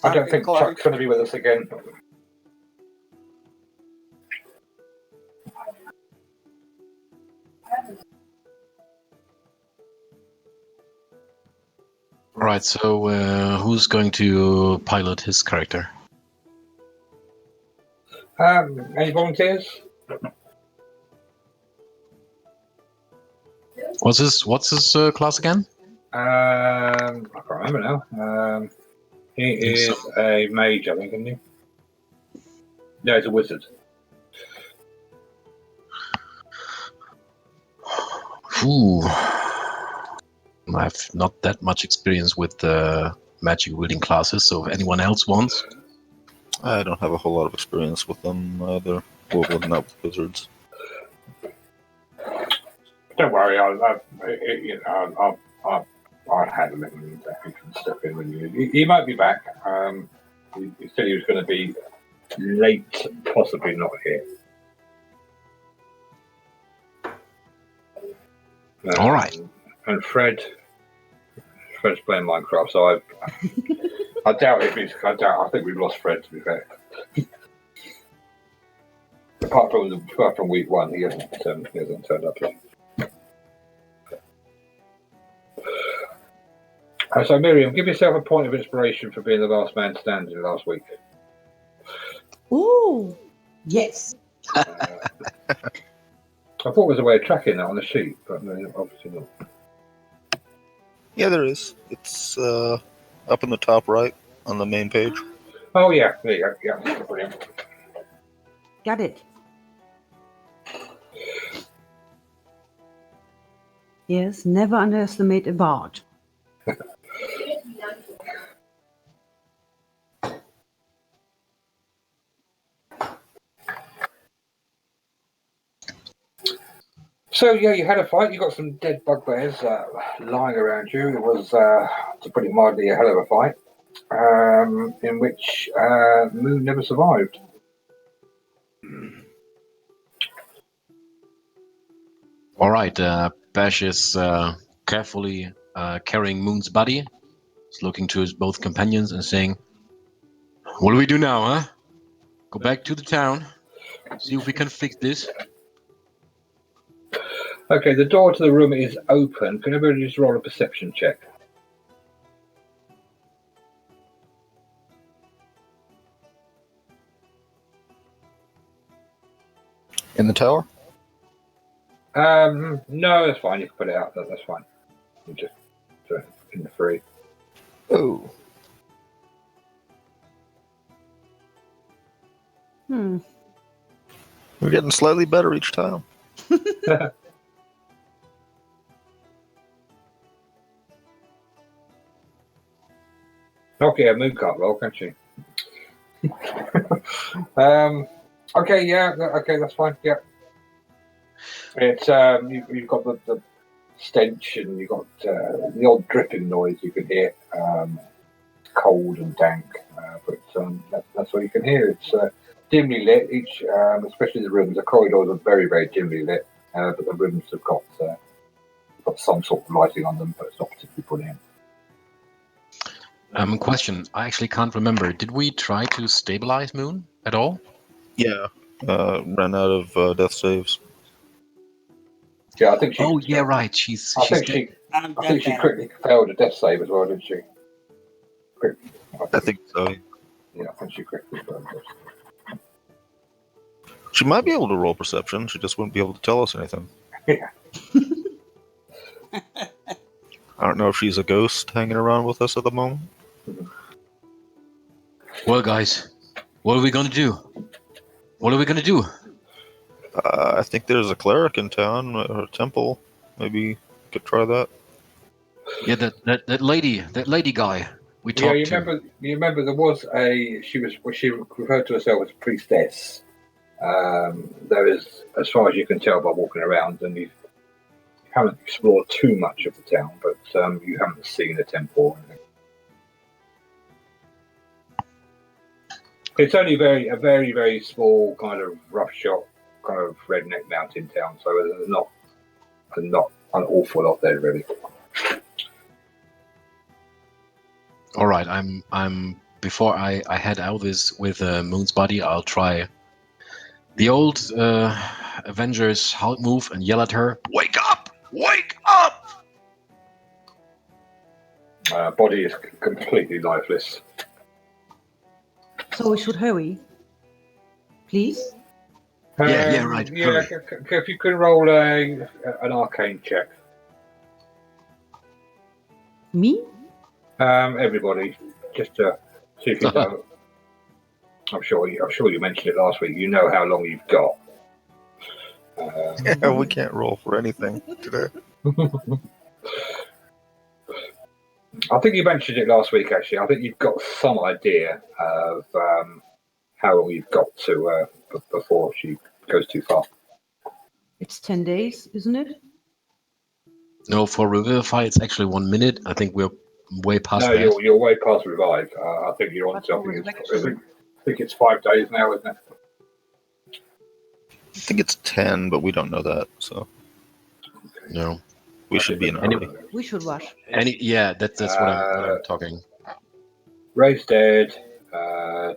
I don't think Chuck's going to be with us again. Right, so who's going to pilot his character? Any volunteers? What's his class again? I can't remember now. He is a mage, I think, isn't he? No, he's a wizard. Ooh. I have not that much experience with magic wielding classes, so if anyone else wants. I don't have a whole lot of experience with them either. Well, not with wizards. Don't worry, I'll handle it and you can step in when you. He might be back. He said he was going to be late, possibly not here. All right. And Fred's playing Minecraft, so I doubt if he's. I think we've lost Fred, to be fair. apart from week one, he hasn't turned up yet. So Miriam, give yourself a point of inspiration for being the last man standing last week. Ooh, yes. I thought there was a way of tracking that on the sheet, but no, obviously not. Yeah, there is. It's up in the top right on the main page. Oh yeah, there you go. Yeah, brilliant. Got it. Yes, never underestimate a bard. So yeah, you had a fight. You got some dead bugbears lying around you. It was, to put it mildly, a hell of a fight, in which Moon never survived. All right, Bash is carefully carrying Moon's body. He's looking to his both companions and saying, "What do we do now, huh? Go back to the town, see if we can fix this." Okay, the door to the room is open. Can everybody just roll a perception check? In the tower? No, that's fine. You can put it out. That's fine. You just in the free. Oh. We're getting slightly better each time. Okay, Moon can't roll, can she? Okay, yeah, okay, that's fine. Yeah, it's you've got the stench and you've got the odd dripping noise you can hear. Cold and dank, but that's all you can hear. It's dimly lit. Each, especially the rooms, the corridors are very, very dimly lit, but the rooms have got some sort of lighting on them, but it's not particularly brilliant. Question. I actually can't remember. Did we try to stabilize Moon at all? Yeah. Ran out of death saves. Yeah, I think she. Oh yeah, right. I think she quickly failed a death save as well, didn't she? I think so. Yeah, I think she quickly failed it. She might be able to roll perception. She just wouldn't be able to tell us anything. Yeah. I don't know if she's a ghost hanging around with us at the moment. Well, guys, what are we gonna do? What are we gonna do? I think there's a cleric in town, or a temple. Maybe could try that. Yeah, that lady guy we talked to. You remember there was she referred to herself as a priestess. There is, as far as you can tell by walking around, and you haven't explored too much of the town, but you haven't seen a temple or anything. It's only a very, very small kind of roughshod, kind of redneck mountain town, so there's not an awful lot there really. All right, I'm before I head out with Moon's body, I'll try the old Avengers halt move and yell at her, "Wake up! Wake up!" Body is completely lifeless. So we should hurry. Please? Yeah, right, Yeah, hurry. if you could roll an arcane check. Me? Everybody, just to see if you know. I'm sure you mentioned it last week. You know how long you've got. Yeah, we can't roll for anything today. I think you mentioned it last week, actually. I think you've got some idea of how long you've got to before she goes too far. It's 10 days, isn't it? No, for Revivify, it's actually 1 minute. I think we're way past No, that. you're way past revive. I think you're on That's to. always I think it's 5 days now, isn't it? I think it's 10, but we don't know that, so No. we should be in a hurry. We should rush. Yeah, that's what I'm talking. Ray's dead.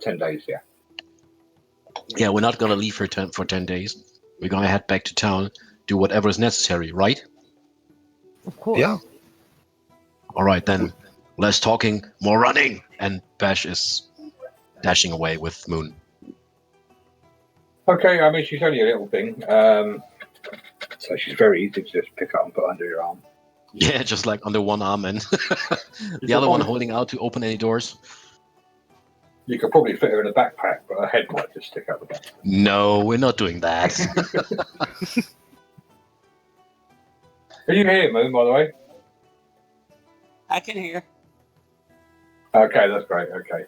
10 days, yeah. Yeah, we're not gonna leave her for 10 days. We're gonna head back to town, do whatever is necessary, right? Of course. Yeah. All right, then. Less talking, more running. And Bash is dashing away with Moon. Okay, I mean, she's only a little thing. So she's very easy to just pick up and put under your arm. Yeah, just like under one arm and the other one holding out to open any doors. You could probably fit her in a backpack, but her head might just stick out the back. No, we're not doing that. Can you hear Moon, by the way? I can hear. Okay, that's great. Okay.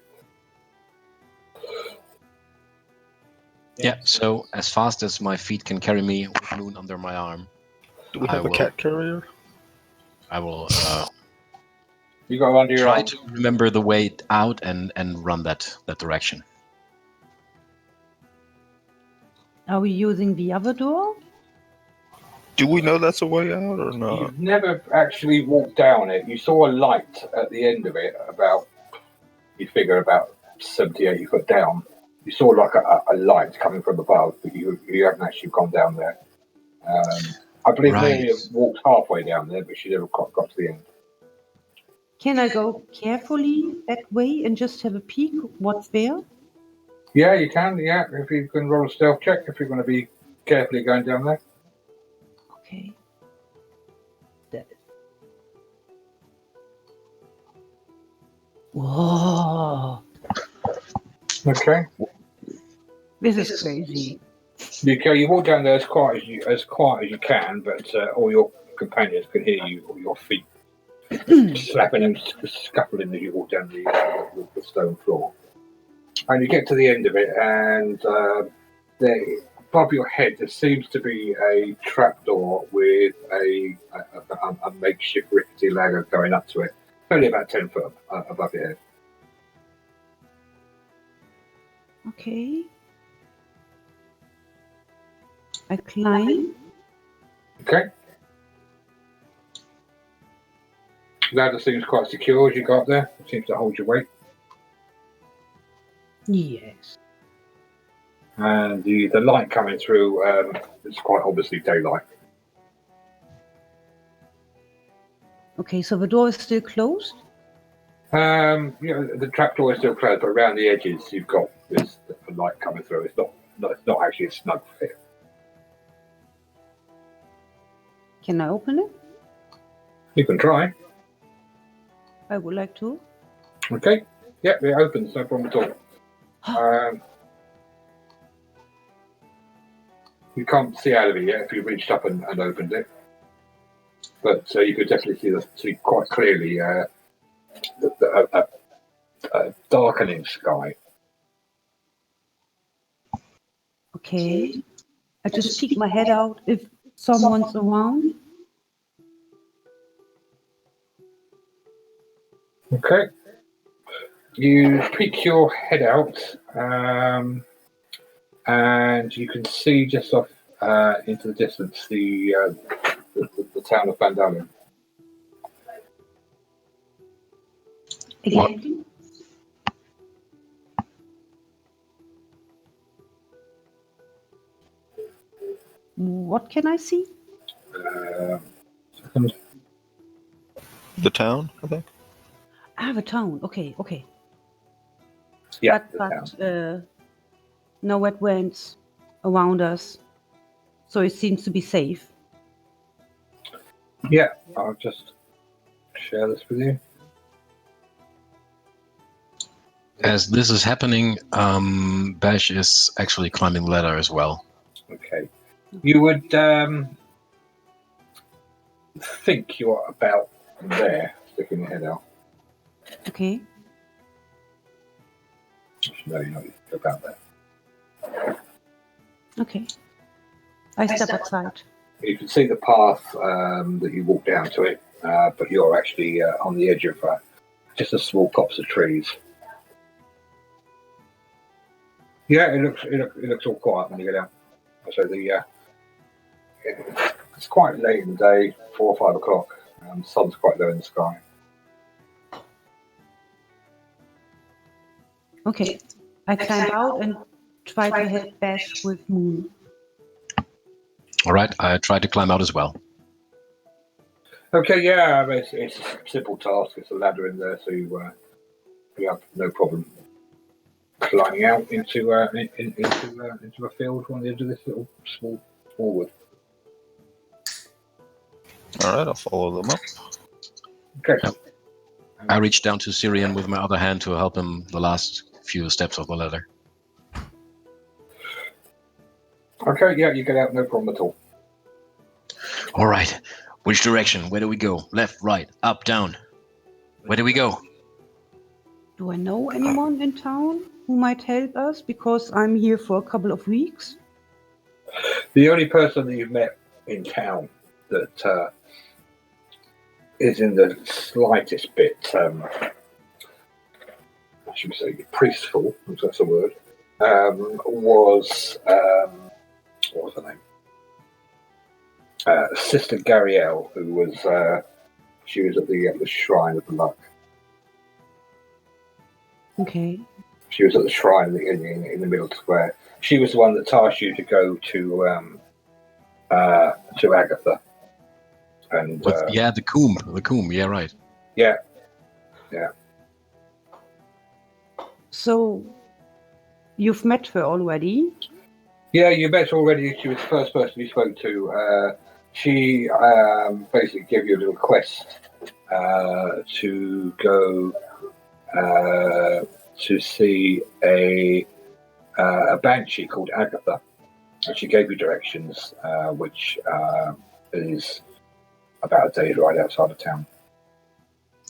Yeah, so as fast as my feet can carry me with Moon under my arm, Do we have a cat carrier? I will You got her under your try arm? to remember the way out and run that direction. Are we using the other door? Do we know that's a way out or not? You've never actually walked down it. You saw a light at the end of it, you figure about 70, 80 foot down. You saw like a light coming from above, but you haven't actually gone down there. I believe Right. Mary walked halfway down there, but she never got to the end. Can I go carefully that way and just have a peek what's there? Yeah, you can. Yeah, if you can roll a stealth check, if you're going to be carefully going down there. Okay. Whoa. Okay. This is crazy. You walk down there as quiet as you can, but all your companions can hear you, or your feet slapping and scuffling as you walk down the stone floor. And you get to the end of it, and there, above your head, there seems to be a trapdoor with a makeshift rickety ladder going up to it, only about 10 foot above your head. Okay. I climb. Okay. Ladder seems quite secure as you got up there. It seems to hold your weight. Yes. And the light coming through, it's quite obviously daylight. Okay, so the door is still closed? The trapdoor is still closed, but around the edges you've got this light coming through. It's not actually a snug fit. Can I open it? You can try. I would like to. Okay. Yep, it opens, no problem at all. You can't see out of it yet if you reached up and opened it. But you could definitely see quite clearly a darkening sky. Okay. I just peek my head out if someone's around. Okay. You peek your head out, and you can see just off into the distance the town of Vandalion. Again? What can I see? Second. The town, I think. Ah, the town. Okay. Yeah, the town. But no wetlands around us, so it seems to be safe. Yeah, I'll just share this with you. As this is happening, Bash is actually climbing the ladder as well. Okay. You would think you're about there, sticking your head out. Okay. No, you're not about there. Okay. I step outside. You can see the path that you walk down to it, but you're actually on the edge of just a small copse of trees. Yeah, it looks all quiet when you get out. So it's quite late in the day, 4 or 5 o'clock. The sun's quite low in the sky. Okay. I climb out and try to help Bash with Moon. All right, I try to climb out as well. Okay, yeah, I mean, it's a simple task. It's a ladder in there, so you have no problem climbing out into a field on the edge of this little small wood. All right, I'll follow them up. Okay. Yep. I reach down to Syrian with my other hand to help him the last few steps of the ladder. Okay, yeah, you get out, no problem at all. All right, which direction? Where do we go? Left, right, up, down? Where do we go? Do I know anyone in town who might help us? Because I'm here for a couple of weeks. The only person that you've met in town that is in the slightest bit, I should say, priestful, if that's a word, was what was her name? Sister Garielle, who was she was at the Shrine of the Luck. Okay. She was at the shrine in the middle of the square. She was the one that tasked you to go to Agatha. And Yeah, the comb. Yeah, right. yeah. So, you've met her already? Yeah, you met her already. She was the first person you spoke to. She basically gave you a little quest to go to see a banshee called Agatha. And she gave you directions, which is about a day's ride outside of town.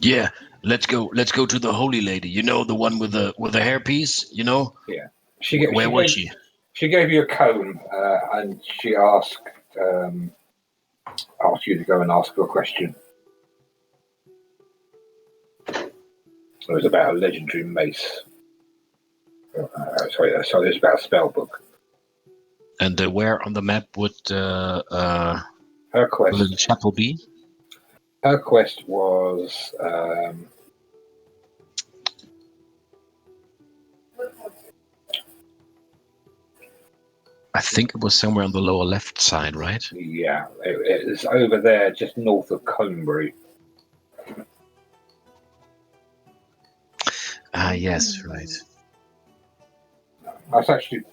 Yeah, let's go to the Holy Lady. You know, the one with the hairpiece. You know. Yeah. Where was she? She gave you a comb, and she asked you to go and ask her a question. It was about a legendary mace. Sorry, it was about a spell book. And where on the map would Her quest. the chapel be? Her quest was I think it was somewhere on the lower left side, right? yeah, it's over there, just north of Combray. Ah, yes, right. That's actually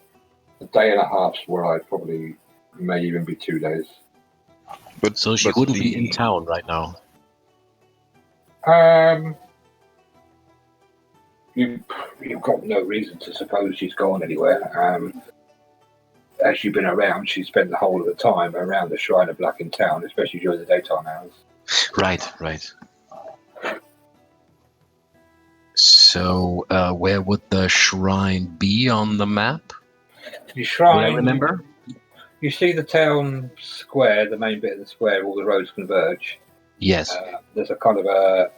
a day and a half's ride, probably may even be 2 days. But So she wouldn't be in town right now. You've got no reason to suppose she's gone anywhere. As you've been around, she spent the whole of the time around the Shrine of Luck in town, especially during the daytime hours. Right. So where would the shrine be on the map? The Would shrine. I remember? You see the town square, the main bit of the square, where all the roads converge. Yes. There's a kind of a.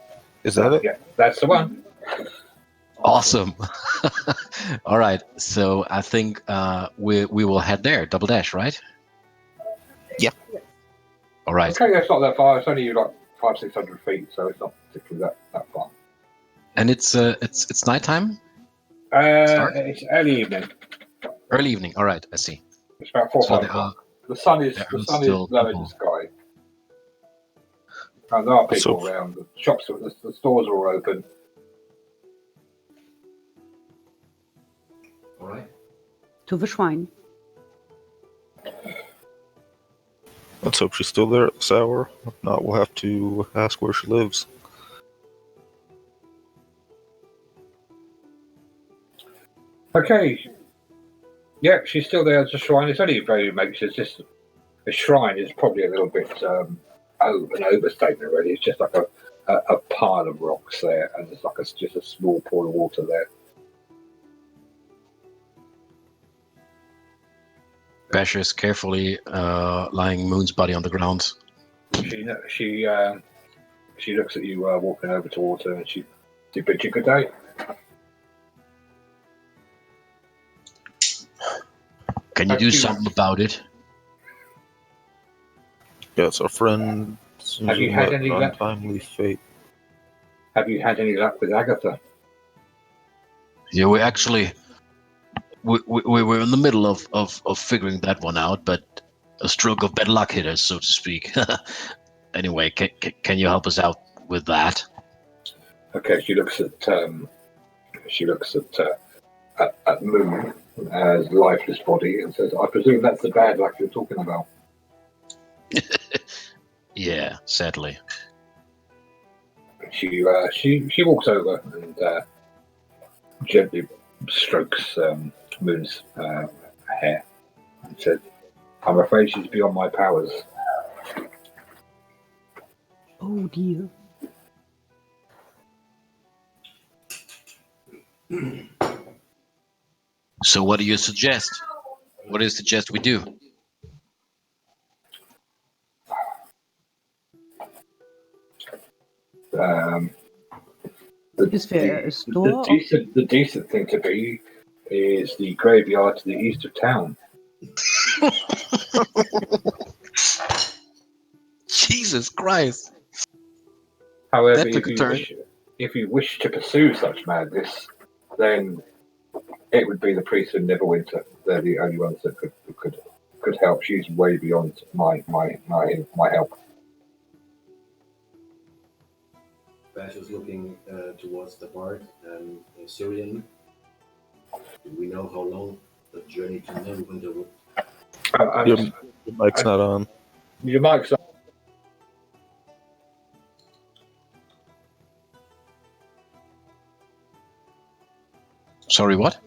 Is that it? Yeah, that's the one. Awesome. All right. So I think we will head there. Double dash, right? Yeah. All right. Okay, that's not that far. It's only like 500-600 feet, so it's not particularly that far. And it's nighttime. It's early evening. Early evening. All right. I see. It's about 4 or So 5 there are o'clock. The sun is There the are sun is still low in the people. sky. And there are people So- around. The shops, the stores are all open. All right. To the shrine. Let's hope she's still there at this hour. If not, we'll have to ask where she lives. Okay. Yeah, she's still there at the shrine. It's only very much. It's just a shrine is probably a little bit an overstatement. Really, it's just like a pile of rocks there, and there's like just a small pool of water there. Bash is carefully lying Moon's body on the ground. She looks at you walking over towards her, and she bids you good day. Can you do something about it? Yes, our friend. Have you had any luck? untimely fate? Have you had any luck with Agatha? Yeah, we actually we were in the middle of figuring that one out, but a stroke of bad luck hit us, so to speak. Anyway, can you help us out with that? Okay, she looks at Moon as lifeless body and says, "I presume that's the bad luck you're talking about." Yeah, sadly. She walks over and gently strokes Moon's hair and said, "I'm afraid she's beyond my powers." Oh dear. So what do you suggest? What do you suggest we do? Is there a store? The decent thing to be is the graveyard to the east of town. Jesus Christ! However, That took a turn. if you wish to pursue such madness, then it would be the priest of Neverwinter. They're the only ones that could help. She's way beyond my help. Bash is looking towards the bard and Syrian. Do we know how long the journey to Neverwinter would? Your mic's not on. Your mic's on. Sorry, what?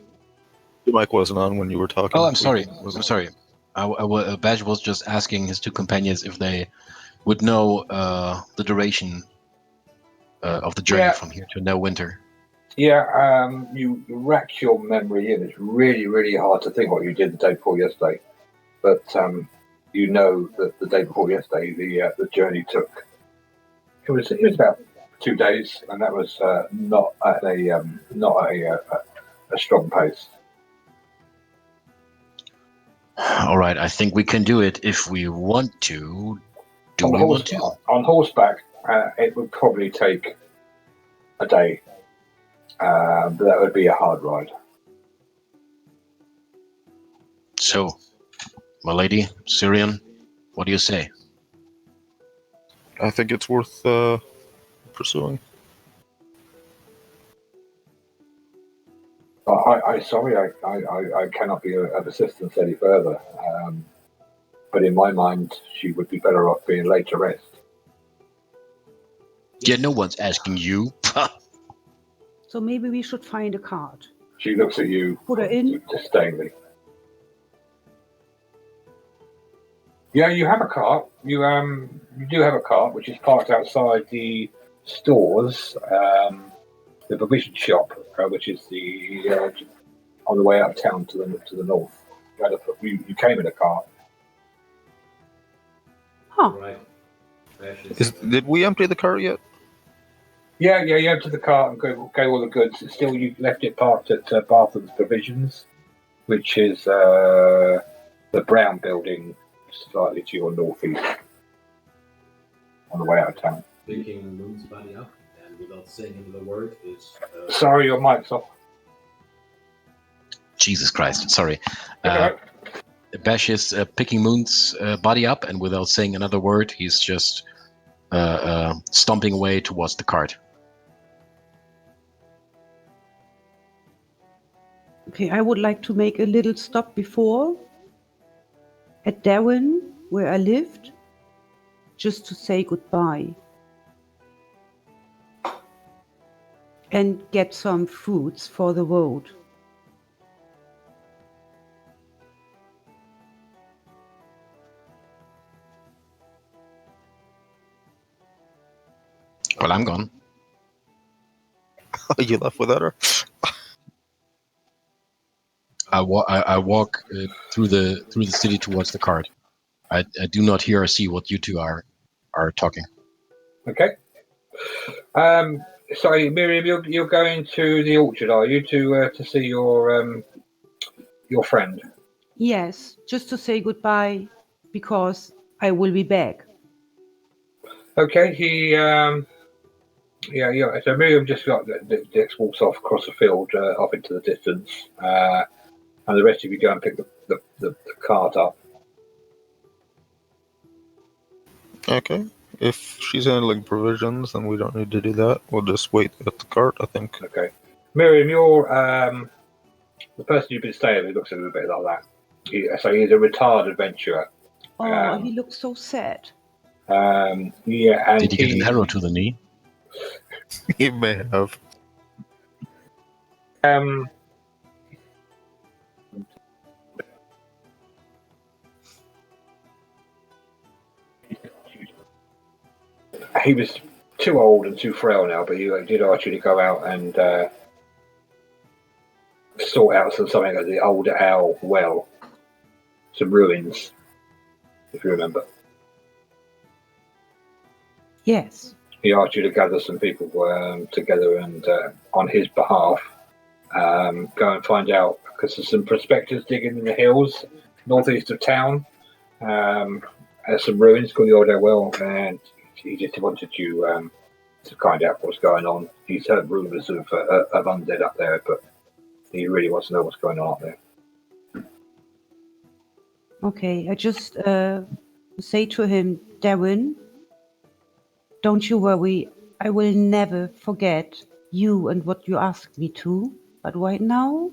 Your mic wasn't on when you were talking. Oh, I'm sorry. I'm sorry. Badge was just asking his two companions if they would know the duration of the journey Yeah. from here to Neverwinter. Yeah, you rack your memory in. It's really, really hard to think what you did the day before yesterday. But you know that the day before yesterday, the journey took. It was about 2 days, and that was not at a strong pace. All right, I think we can do it if we want to. Do we want to? On horseback, it would probably take a day, but that would be a hard ride. So, my lady, Syrian, what do you say? I think it's worth pursuing. I sorry, I cannot be of assistance any further. But in my mind, she would be better off being laid to rest. Yeah, no one's asking you. So maybe we should find a cart. She looks at you Put her in. disdainfully. Yeah, you have a cart. You do have a cart, which is parked outside the stores, the provision shop, which is the on the way out of town to the north. You came in a cart. Huh. Right. Bash is, Did we empty the car yet? Yeah, you empty the cart and go all the goods. It's still, you left it parked at Bartham's Provisions, which is the brown building slightly to your northeast on the way out of town. picking Moon's body up and without saying another word is Sorry, your mic's off. Jesus Christ, sorry. Okay. Bash is picking Moon's body up, and without saying another word, he's just stomping away towards the cart. Okay, I would like to make a little stop before at Darwin, where I lived, just to say goodbye and get some fruits for the road. Well, I'm gone. You left without her? I walk through the city towards the cart. I do not hear or see what you two are talking. Okay. Sorry, Miriam, you're going to the orchard, are you, to see your friend? Yes, just to say goodbye because I will be back. Okay. Yeah. So Miriam just walks off across the field, off into the distance, and the rest of you go and pick the cart up. Okay. If she's handling provisions, then we don't need to do that. We'll just wait at the cart, I think. Okay. Miriam, you're the person you've been staying with looks a little bit like that. So he's a retired adventurer. Oh, he looks so sad. Yeah, and Did he get an arrow to the knee? He may have. He was too old and too frail now, but he did actually go out and sort out something at the old Owl Well, some ruins, if you remember. Yes. He asked you to gather some people together and, on his behalf, go and find out, because there's some prospectors digging in the hills northeast of town. There's some ruins called the Old Owl Well, and he just wanted you to find out what's going on. He's heard rumours of undead up there, but he really wants to know what's going on up there. Okay, I just say to him, Darwin, don't you worry, I will never forget you and what you asked me to. But right now,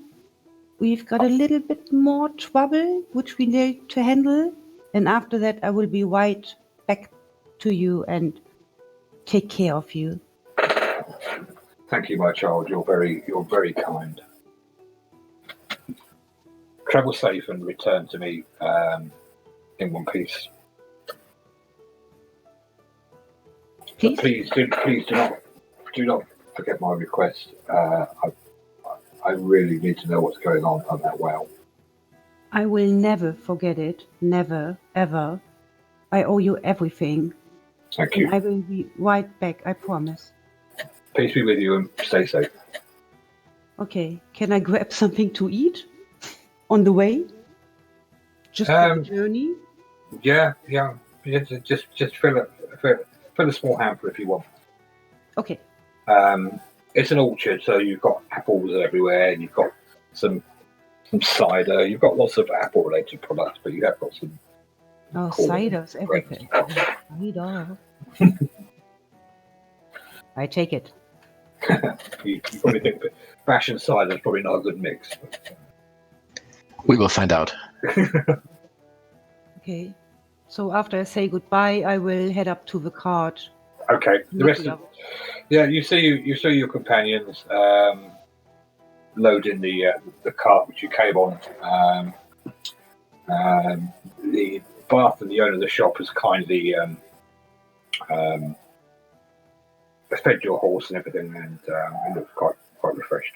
we've got a little bit more trouble, which we need to handle. And after that, I will be right back to you and take care of you. Thank you, my child. You're very kind. Travel safe and return to me in one piece. Please? Please do not forget my request. I really need to know what's going on that well. I will never forget it. Never, ever. I owe you everything. Thank you. And I will be right back, I promise. Peace be with you and stay safe. Okay, can I grab something to eat on the way? Just for the journey? Yeah. Just fill a small hamper if you want. Okay. It's an orchard, so you've got apples everywhere, and you've got some cider. You've got lots of apple-related products, but you have got some. Oh, cool ciders, everything. Cider. I take it. You probably think that Bash and cider is probably not a good mix. We will find out. Okay. So after I say goodbye, I will head up to the cart. Okay. The rest of you see your companions loading the cart which you came on. The Bath and the owner of the shop has kindly fed your horse and everything, and it looks quite refreshed.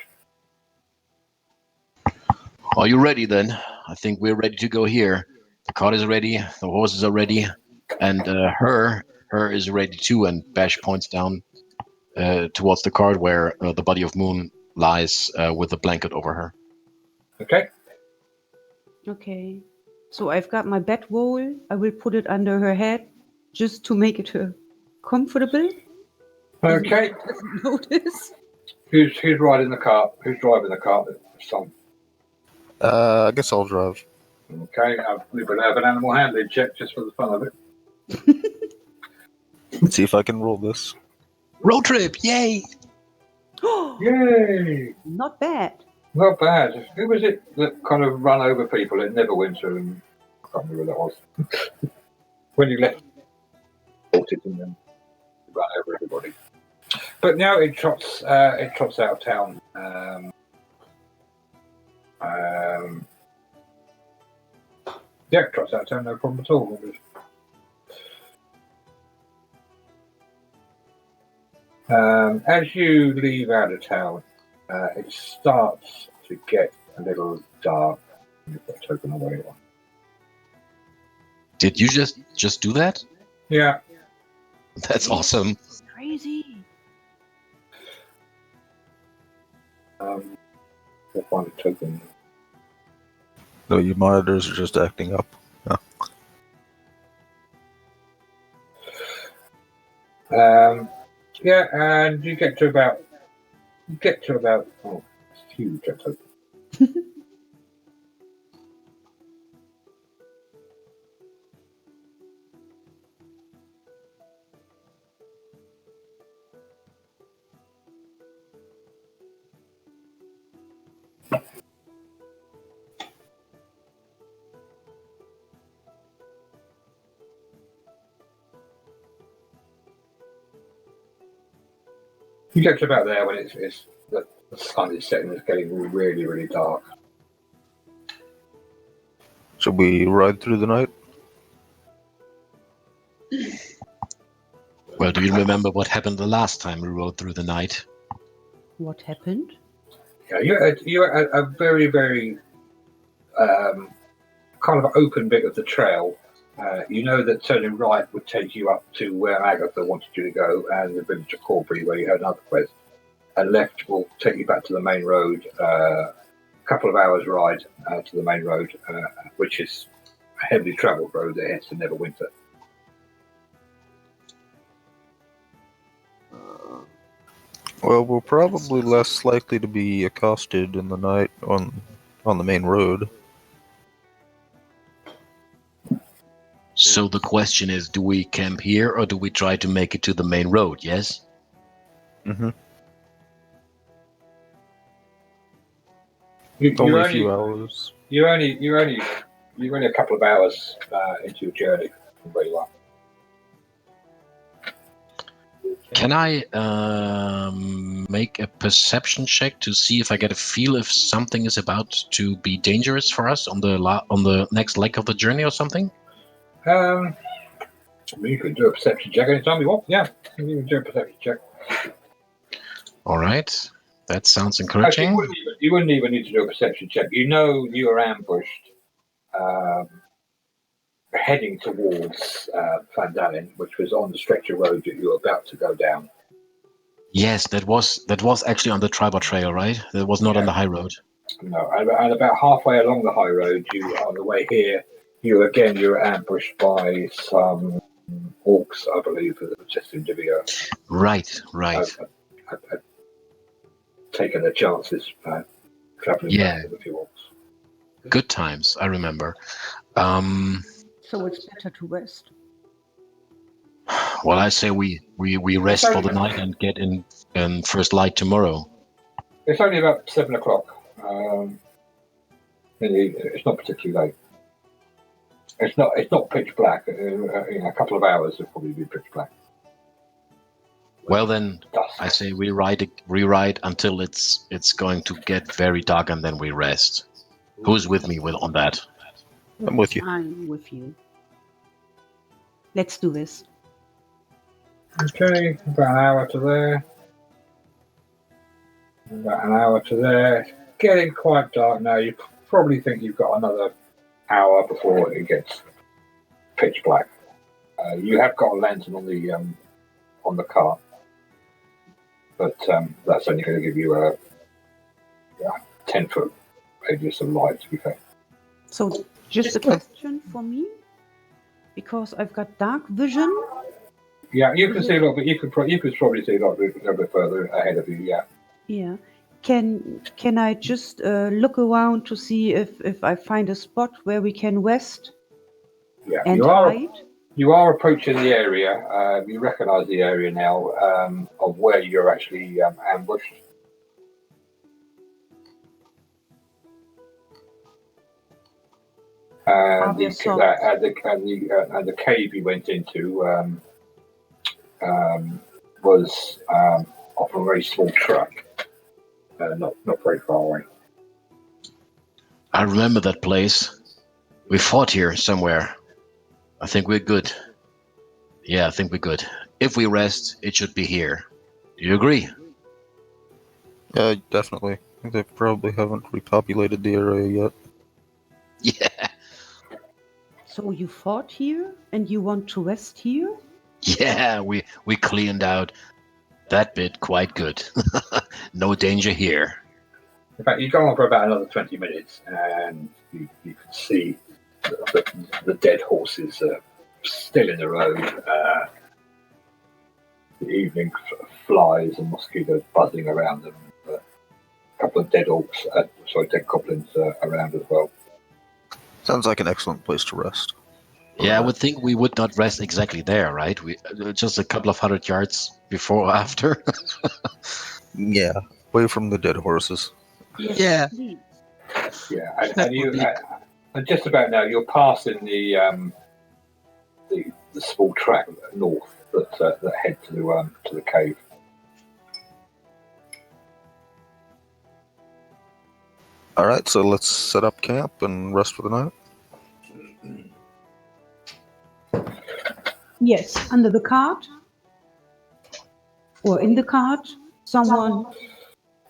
Are you ready then? I think we're ready to go here. The cart is ready, the horses are ready, and her is ready too. And Bash points down towards the cart where the body of Moon lies with a blanket over her. Okay. Okay. So I've got my bedroll. I will put it under her head just to make it comfortable. Okay. Doesn't notice. Who's riding the cart? Who's driving the cart? Son. I guess I'll drive. Okay, we better have an animal handling check just for the fun of it. Let's see if I can roll this. Road trip, yay! Yay! Not bad. Not bad. Who was it that kind of run over people at Neverwinter? And I can't remember who that was. When you left, and then run over everybody. But now it trots out of town. Yeah, it trots out of town, no problem at all. As you leave out of town, it starts to get a little dark. You've got token away. Did you just do that? Yeah. That's awesome. Crazy. We'll find a token. No, your monitors are just acting up. Yeah, and you get to about. Oh, it's huge. That token. You get to about there when it's the sun is setting. It's getting really, really dark. Should we ride through the night? Well, do you remember what happened the last time we rode through the night? What happened? Yeah, you're at a very, very kind of open bit of the trail. You know that turning right would take you up to where Agatha wanted you to go, and the village of Corbury where you had another quest. And left will take you back to the main road. A couple of hours ride to the main road, which is a heavily travelled road that heads to Neverwinter. Well, we're probably less likely to be accosted in the night on the main road. So the question is, do we camp here or do we try to make it to the main road, yes? Mm-hmm. You're Only a few hours. You're only a couple of hours into your journey from where you are. Can I make a perception check to see if I get a feel if something is about to be dangerous for us on the next leg of the journey or something? You could do a perception check anytime you want. Yeah, you can do a perception check. All right, that sounds Actually, encouraging. you wouldn't even need to do a perception check. You know you are ambushed, heading towards Van Dalen, which was on the stretch of road that you were about to go down. Yes, that was actually on the Triber Trail, right? That was not on the high road. No, and about halfway along the high road, you on the way here, you were ambushed by some orcs, I believe, that just seemed to be Right. taking their chances, traveling back with a few orcs. Good times, I remember. So it's better to rest. Well, I say we rest for the night and get in first light tomorrow. It's only about 7 o'clock. It's not particularly late. It's not pitch black. In a couple of hours, it'll probably be pitch black. Well then, Dusk. I say we ride until it's going to get very dark and then we rest. Who's with me on that? I'm with you. I'm with you. Let's do this. Okay, about an hour to there. About an hour to there. Getting quite dark now. You probably think you've got another hour before it gets pitch black. You have got a lantern on the cart, but that's only going to give you a 10-foot radius of light. To be fair. So just a question for me, because I've got dark vision. Yeah, you can see a little bit. You could probably see a little bit further ahead of you. Yeah. Yeah. Can I just look around to see if I find a spot where we can rest Yeah, and hide? you are approaching the area. You recognise the area now of where you're actually ambushed. And there the, some- and the cave you went into was off a very small track, not very far away. I remember that place. We fought here somewhere. I think we're good. Yeah, I think we're good. If we rest, it should be here. Do you agree? Yeah, definitely. They probably haven't repopulated the area yet. Yeah. So you fought here and you want to rest here? Yeah, we cleaned out that bit quite good. No danger here. In fact, you go on for about another 20 minutes, and you can see the dead horses still in the road. The evening flies and mosquitoes buzzing around them. A couple of dead orcs, dead goblins around as well. Sounds like an excellent place to rest. Yeah, I would think we would not rest exactly there, right? We just a couple of 100 yards before or after. Yeah, away from the dead horses. Yes, Yeah. please. Yeah, That and you would be- and just about now you're passing the small track north that head to the cave. All right, so let's set up camp and rest for the night. Yes, under the cart or in the cart, someone.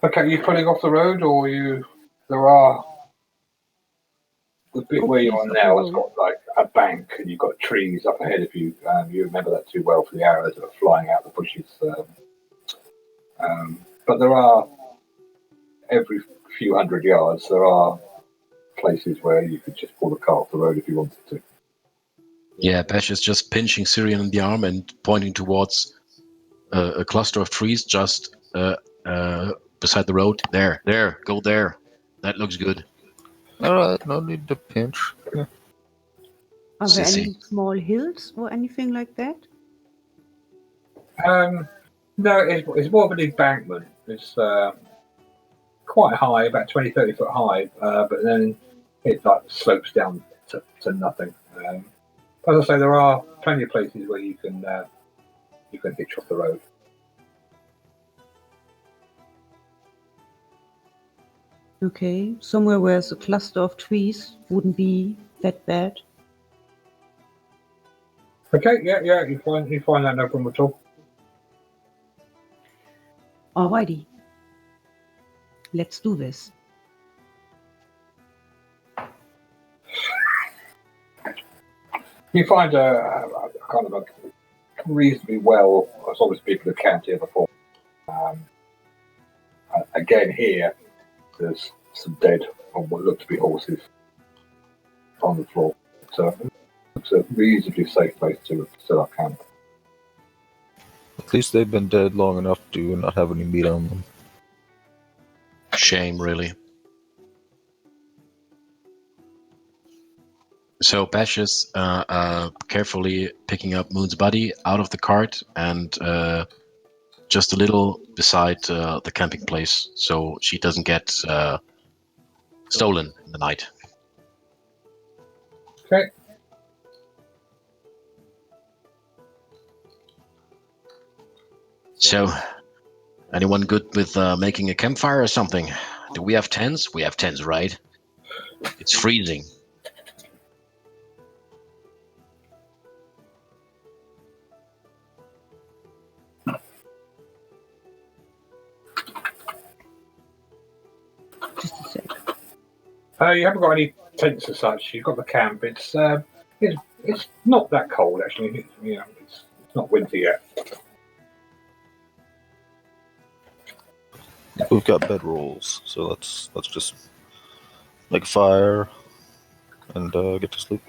Okay, you pulling off the road, or there are the bit where you're on now has got like a bank, and you've got trees up ahead of you. You remember that too well for the arrows that are flying out the bushes. But there are every few hundred yards there are places where you could just pull the cart off the road if you wanted to. Yeah, Bash is just pinching Syrian in the arm and pointing towards a cluster of trees just beside the road. There, go there. That looks good. All right, no need to pinch. Yeah. Are there any Sissy. small hills or anything like that? No, it's more of an embankment. It's quite high, about 20, 30 foot high, but then it like slopes down to nothing. As I say, there are plenty of places where you can hitch off the road. Okay, somewhere where there's a cluster of trees wouldn't be that bad. Okay, yeah, you find that no problem at all. Alrighty, let's do this. You find a kind of a reasonably well, as always people who camped here before. Again here, there's some dead, or what look to be horses, on the floor. So it's a reasonably safe place to set up camp. At least they've been dead long enough to not have any meat on them. Shame, really. So Bash is carefully picking up Moon's body out of the cart and just a little beside the camping place, so she doesn't get stolen in the night. Okay. So, anyone good with making a campfire or something? Do we have tents? We have tents, right? It's freezing. Just a sec. You haven't got any tents as such. You've got the camp. It's not that cold actually. It's not winter yet. We've got bedrolls, so let's just make a fire and get to sleep.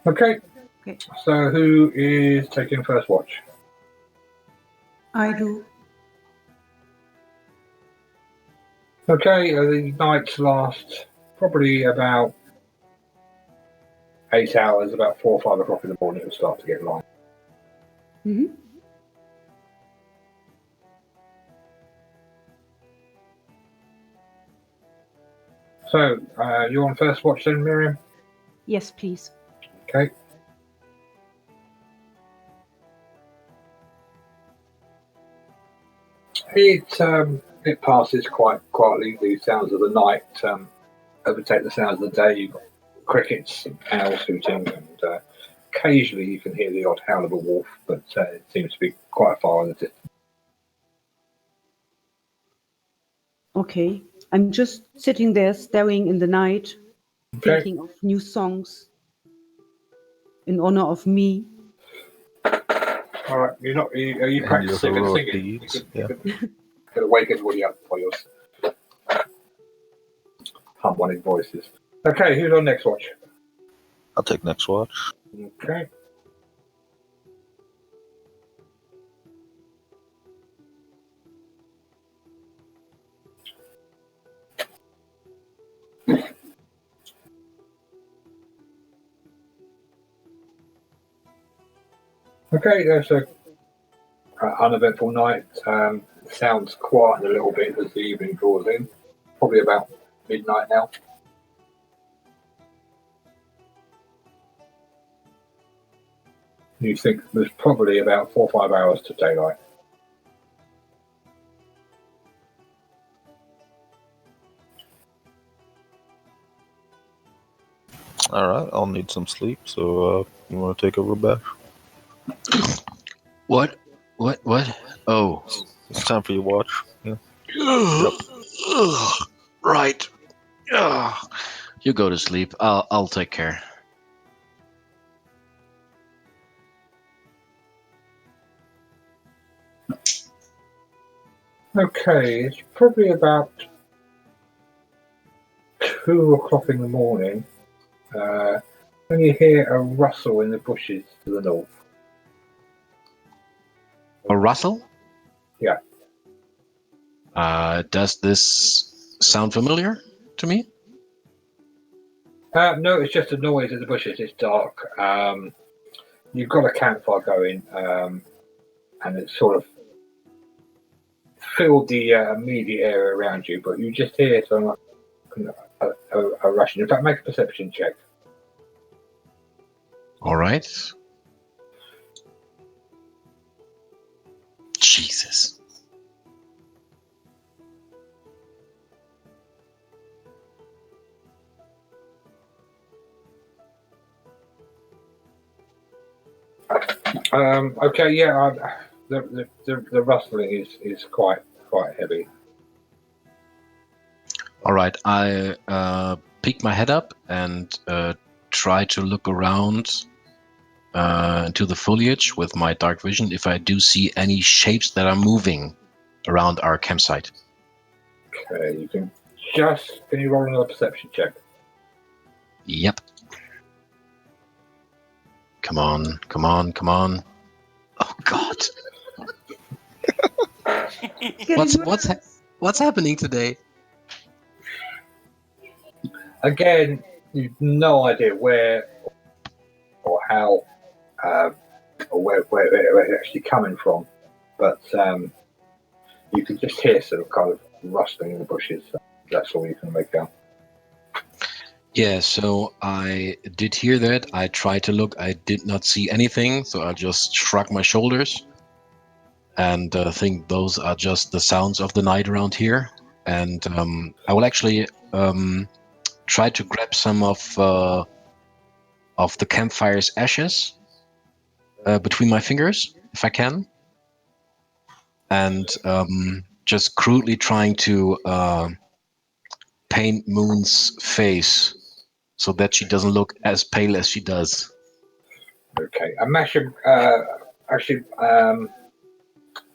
Okay. Okay. So who is taking first watch? I do. Okay, the nights last probably about 8 hours. About 4 or 5 o'clock in the morning, it'll start to get light. Hmm. So, you're on first watch then, Miriam? Yes, please. Okay. It passes quite quietly. The sounds of the night overtake the sounds of the day. You've got crickets and owls hooting, and occasionally you can hear the odd howl of a wolf, but it seems to be quite far in the distance. Okay. I'm just sitting there staring in the night, Okay. thinking of new songs in honor of me. All right. Are you And your practicing and heroic singing? deeds. You Yeah. could wake everybody up for your harmonic voices. Okay, who's on next watch? I'll take next watch. Okay. Okay, there's a uneventful night. Sounds quiet a little bit as the evening draws in. Probably about midnight now. You think there's probably about 4 or 5 hours to daylight. All right, I'll need some sleep. So you want to take over, Bash? What? Oh. It's time for your watch. Yeah. Right. You go to sleep. I'll take care. Okay, it's probably about 2 o'clock in the morning. When you hear a rustle in the bushes to the north. A rustle? Yeah. Does this sound familiar to me? No, it's just a noise in the bushes. It's dark. You've got a campfire going, and it's sort of filled the immediate area around you, but you just hear some a rushing. In fact, make a perception check. All right. Jesus. Okay, yeah, the rustling is quite heavy. All right. I peek my head up and try to look around into the foliage with my dark vision if I do see any shapes that are moving around our campsite. Okay, can you roll another perception check? Yep. Come on. Oh God. What's happening today? Again, you've no idea where or how or where it's actually coming from, but you can just hear sort of kind of rustling in the bushes. So that's all you can make out. Yeah, so I did hear that. I tried to look. I did not see anything, so I just shrugged my shoulders and think those are just the sounds of the night around here. And I will actually try to grab some of the campfire's ashes between my fingers, if I can, and just crudely trying to paint Moon's face so that she doesn't look as pale as she does. Okay, and Masha, actually,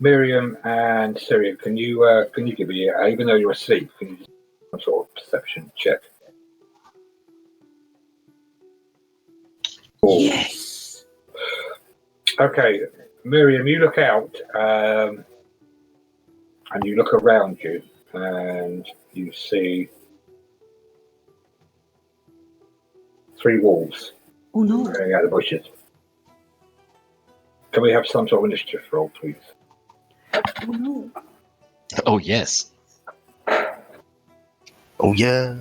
Miriam and Syria, can you give me, even though you're asleep, can you do some sort of perception check? Yes. Okay, Miriam, you look out and you look around you and you see 3 wolves Oh no. going out of the bushes. Can we have some sort of initiative roll, please? Oh no. Oh yes. Oh yeah.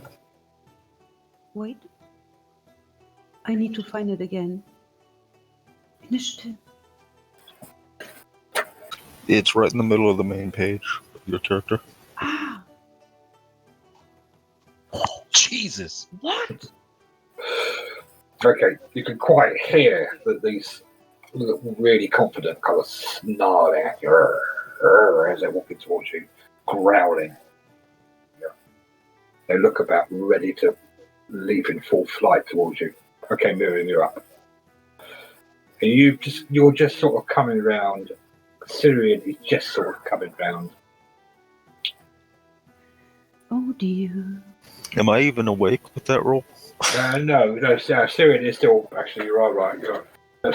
Wait. I need to find it again. Initiative. It's right in the middle of the main page of your character. Ah, Jesus. what? Okay, you can quite hear that these look really confident, kind of snarling at you as they're walking towards you, growling. Yeah. They look about ready to leap in full flight towards you. Okay, Miriam, you're up. And you're just sort of coming round. Syrian is just sort of coming round. Oh dear. Am I even awake with that roll? No, Syrian is still, actually, you are right.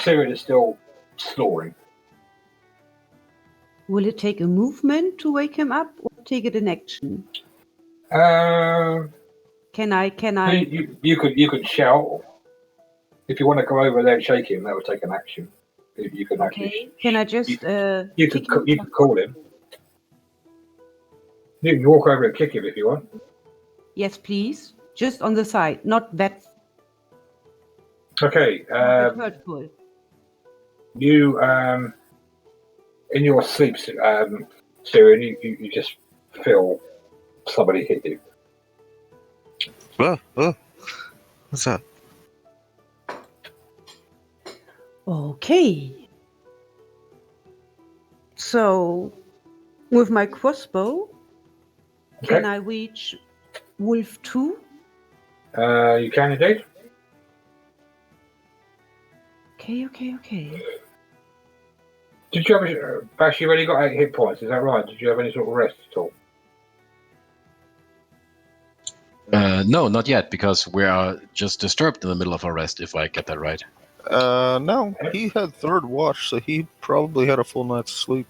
Syrian is still snoring. Will it take a movement to wake him up or take it in action? Can I? You could shout. If you want to go over there and shake him, that would take an action. You can Okay. actually. Can I just You kick could him? call him. You can walk over and kick him if you want. Yes, please. Just on the side, not that Okay. hurtful. You in your sleep, Syrian, you just feel somebody hit you. What's that? Okay. So, with my crossbow, can I reach Wolf 2? You can indeed. Okay. Did you have Bash? You only got 8 hit points. Is that right? Did you have any sort of rest at all? No, not yet, because we are just disturbed in the middle of our rest, if I get that right. No. He had third watch, so he probably had a full night's sleep.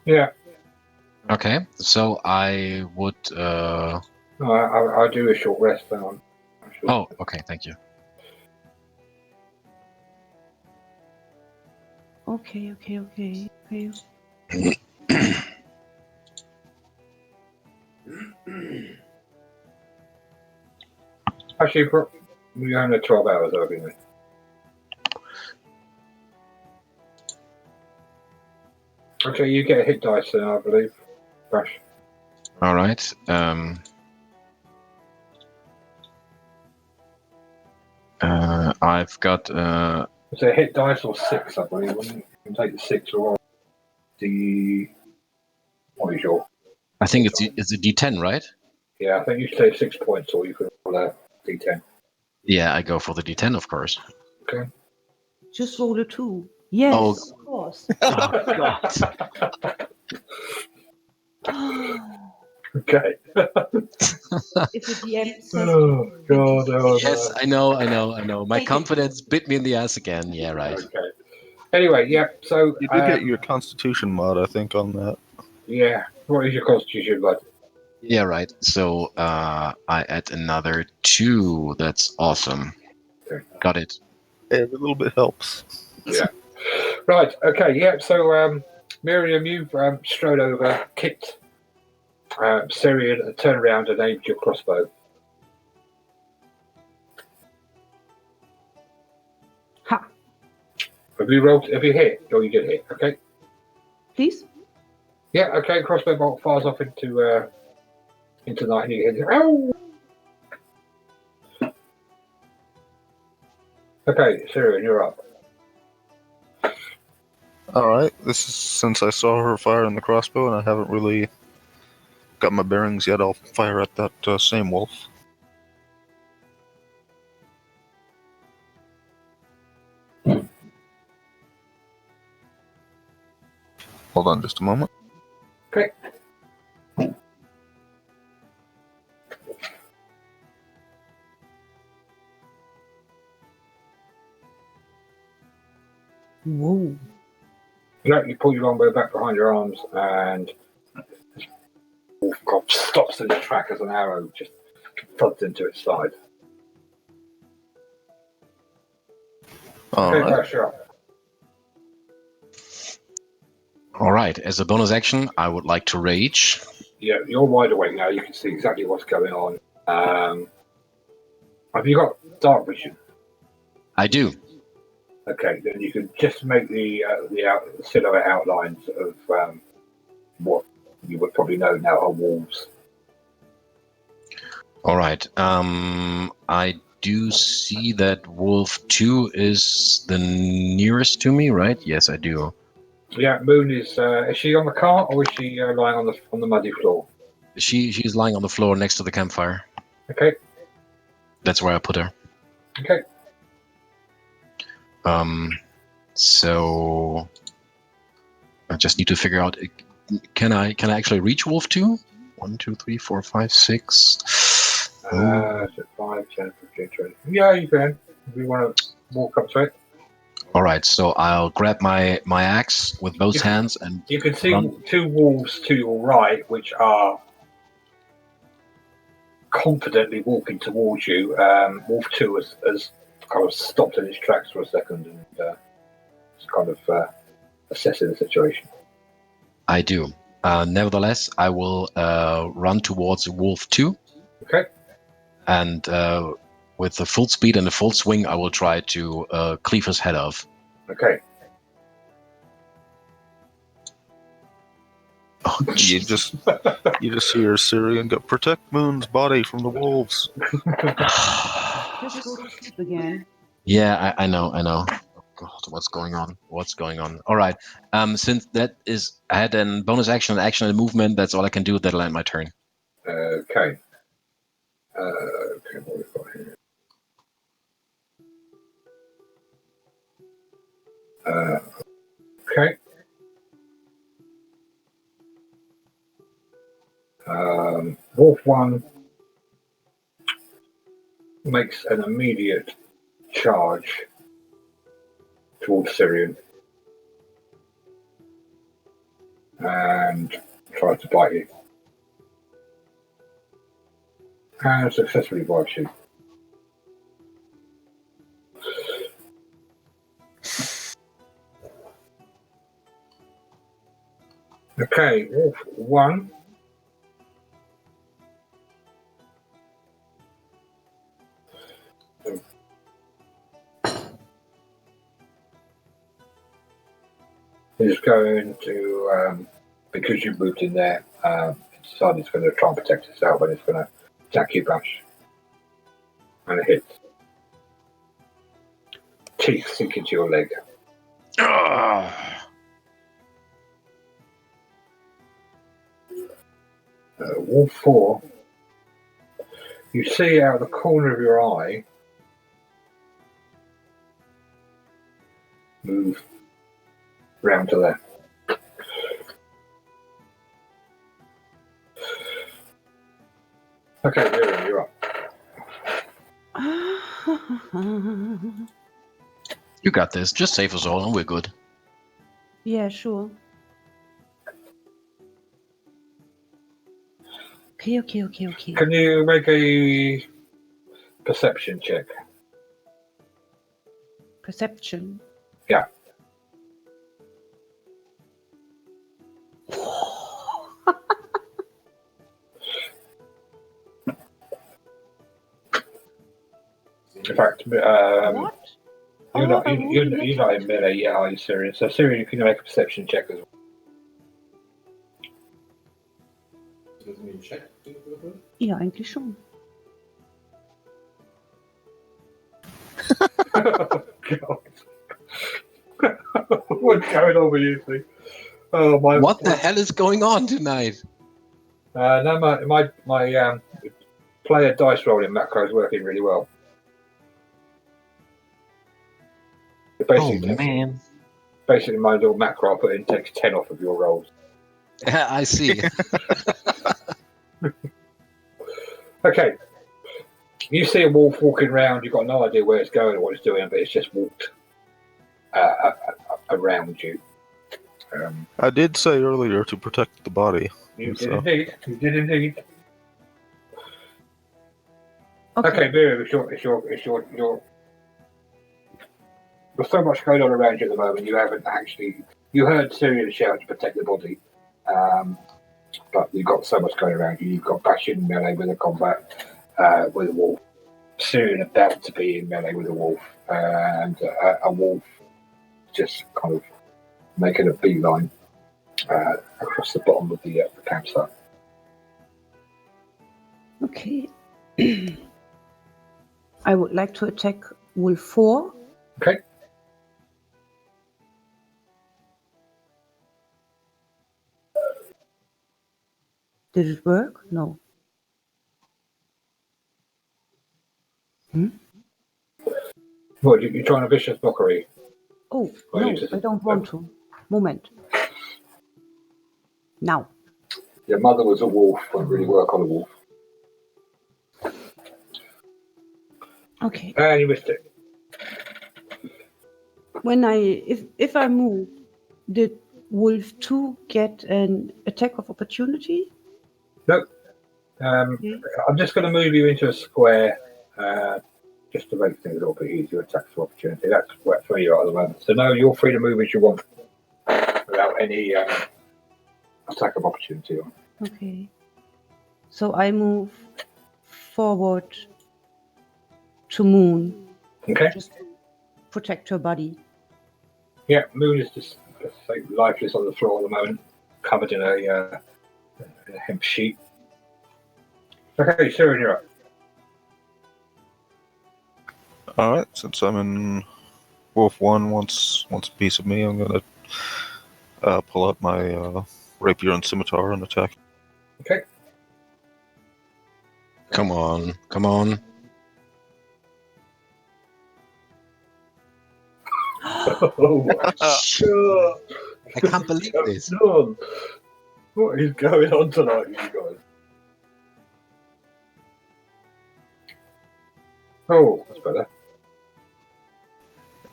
Yeah. Okay, so I would... No, I'll do a short rest then on. Oh, okay, thank you. Okay. Actually, we're only 12 hours, haven't we? Okay, you get a hit dice then, I believe. Bash. All right. I've got... Is it a hit dice or 6, I believe? Wouldn't it? You can take the 6 or the... What is your... I think it's a D10, right? Yeah, I think you should take 6 points or you can roll a D10. Yeah, I go for the D10, of course. Okay. Just roll a 2. Yes, Oh. of course. Oh, God. Okay. If the DM says Oh, God. Oh, Yes, no. I know. My confidence bit me in the ass again. Yeah, right. Okay. Anyway, yeah, so... You did get your Constitution mod, I think, on that. Yeah. What is your constitution, bud? Yeah, right. So I add another 2. That's awesome. Okay. Got it. Every little bit helps. Yeah. Right, okay, yeah, so Miriam, you've strode over, kicked Syrian, and turned around and aimed your crossbow. Ha! Have you hit? Or you did hit, okay? Please? Yeah, okay, crossbow bolt fires off into night and you hit it. Ow! Okay, Syrian, you're up. Alright, this is since I saw her fire in the crossbow and I haven't really got my bearings yet, I'll fire at that same wolf. Hold on just a moment. Okay. Whoa. You pull your longbow back behind your arms, and this wolf god stops in the track as an arrow just thuds into its side. Okay, Alright. Basher up. All right. As a bonus action, I would like to rage. Yeah, you're wide awake now. You can see exactly what's going on. Have you got dark vision? I do. Okay, then you can just make the silhouette outlines of what you would probably know now are wolves. All right. I do see that Wolf 2 is the nearest to me, right? Yes, I do. Yeah, Moon is she on the cart or is she lying on the muddy floor? She's lying on the floor next to the campfire. Okay, That's where I put her. okay. So I just need to figure out, can I actually reach Wolf 2? 1, 2, 3, 4, 5, 6. So 5, 10, 15, 20. Yeah, you can. If you want to walk up to it. All right, so I'll grab my axe with both hands and You can see run. 2 wolves to your right, which are confidently walking towards you. Wolf 2 has kind of stopped in his tracks for a second and is kind of assessing the situation. I do. Nevertheless, I will run towards Wolf 2. Okay. And with the full speed and the full swing, I will try to cleave his head off. Okay. Oh, You just hear Syrian go, protect Moon's body from the wolves. Just go to sleep again. Yeah, I know. Oh, God, what's going on? All right. Since that is, I had a bonus action, an action, and a movement. That's all I can do. That'll end my turn. Okay. Okay, what we've got here. Okay. Wolf 1 makes an immediate charge towards Syrian and tries to bite you. And successfully bites you. Okay, Wolf 1. Is going to, because you moved in there, it decided it's going to try and protect itself and it's going to attack you, Bash. And it hits. Teeth sink into your leg. Wolf 4, you see out of the corner of your eye, move round to there. Okay, Miriam, you're up. You got this. Just save us all, and we're good. Yeah, sure. Okay. Can you make a perception check? Perception. Yeah. In fact, What? you're not in melee yet, are you, Syrian? So, Syrian, can you make a perception check as well? Doesn't mean check. Ja, eigentlich schon. God. What's going on with you two? Oh my! What the hell is going on tonight? No, my player dice rolling macro is working really well. It basically, my little macro I put in takes 10 off of your rolls. I see. Okay. You see a wolf walking around, you've got no idea where it's going or what it's doing, but it's just walked around you. I did say earlier to protect the body. You So- did indeed. You did indeed. Okay. Okay, Miriam, there's so much going on around you at the moment. You haven't actually. You heard Syrian shout to protect the body, but you've got so much going around you. You've got Bash in melee with a combat with a wolf. Syrian about to be in melee with a wolf, and a wolf just kind of making a beeline across the bottom of the campsite. Okay. I would like to attack Wolf 4. Okay. Did it work? No. What, you're trying a vicious mockery? Oh, Well, no, you just- I don't want to. Moment. Now. Your mother was a wolf. Won't really work on a wolf. Okay. And you missed it. When if I move, did Wolf 2 get an attack of opportunity? Nope. I'm just going to move you into a square just to make things a little bit easier. Attacks of opportunity. That's where you are at the moment. So, no, you're free to move as you want without any attack of opportunity on. Okay. So I move forward to Moon. Okay. Just to protect her body. Yeah, Moon is just like, lifeless on the floor at the moment, covered in a hemp sheet. Okay, Syrian, you're up. Alright, since I'm in Wolf 1 wants a piece of me, I'm gonna pull out my rapier and scimitar and attack. Okay. Come on, come on. Oh, sure. I can't believe this. What is going on tonight, you guys? Oh, that's better.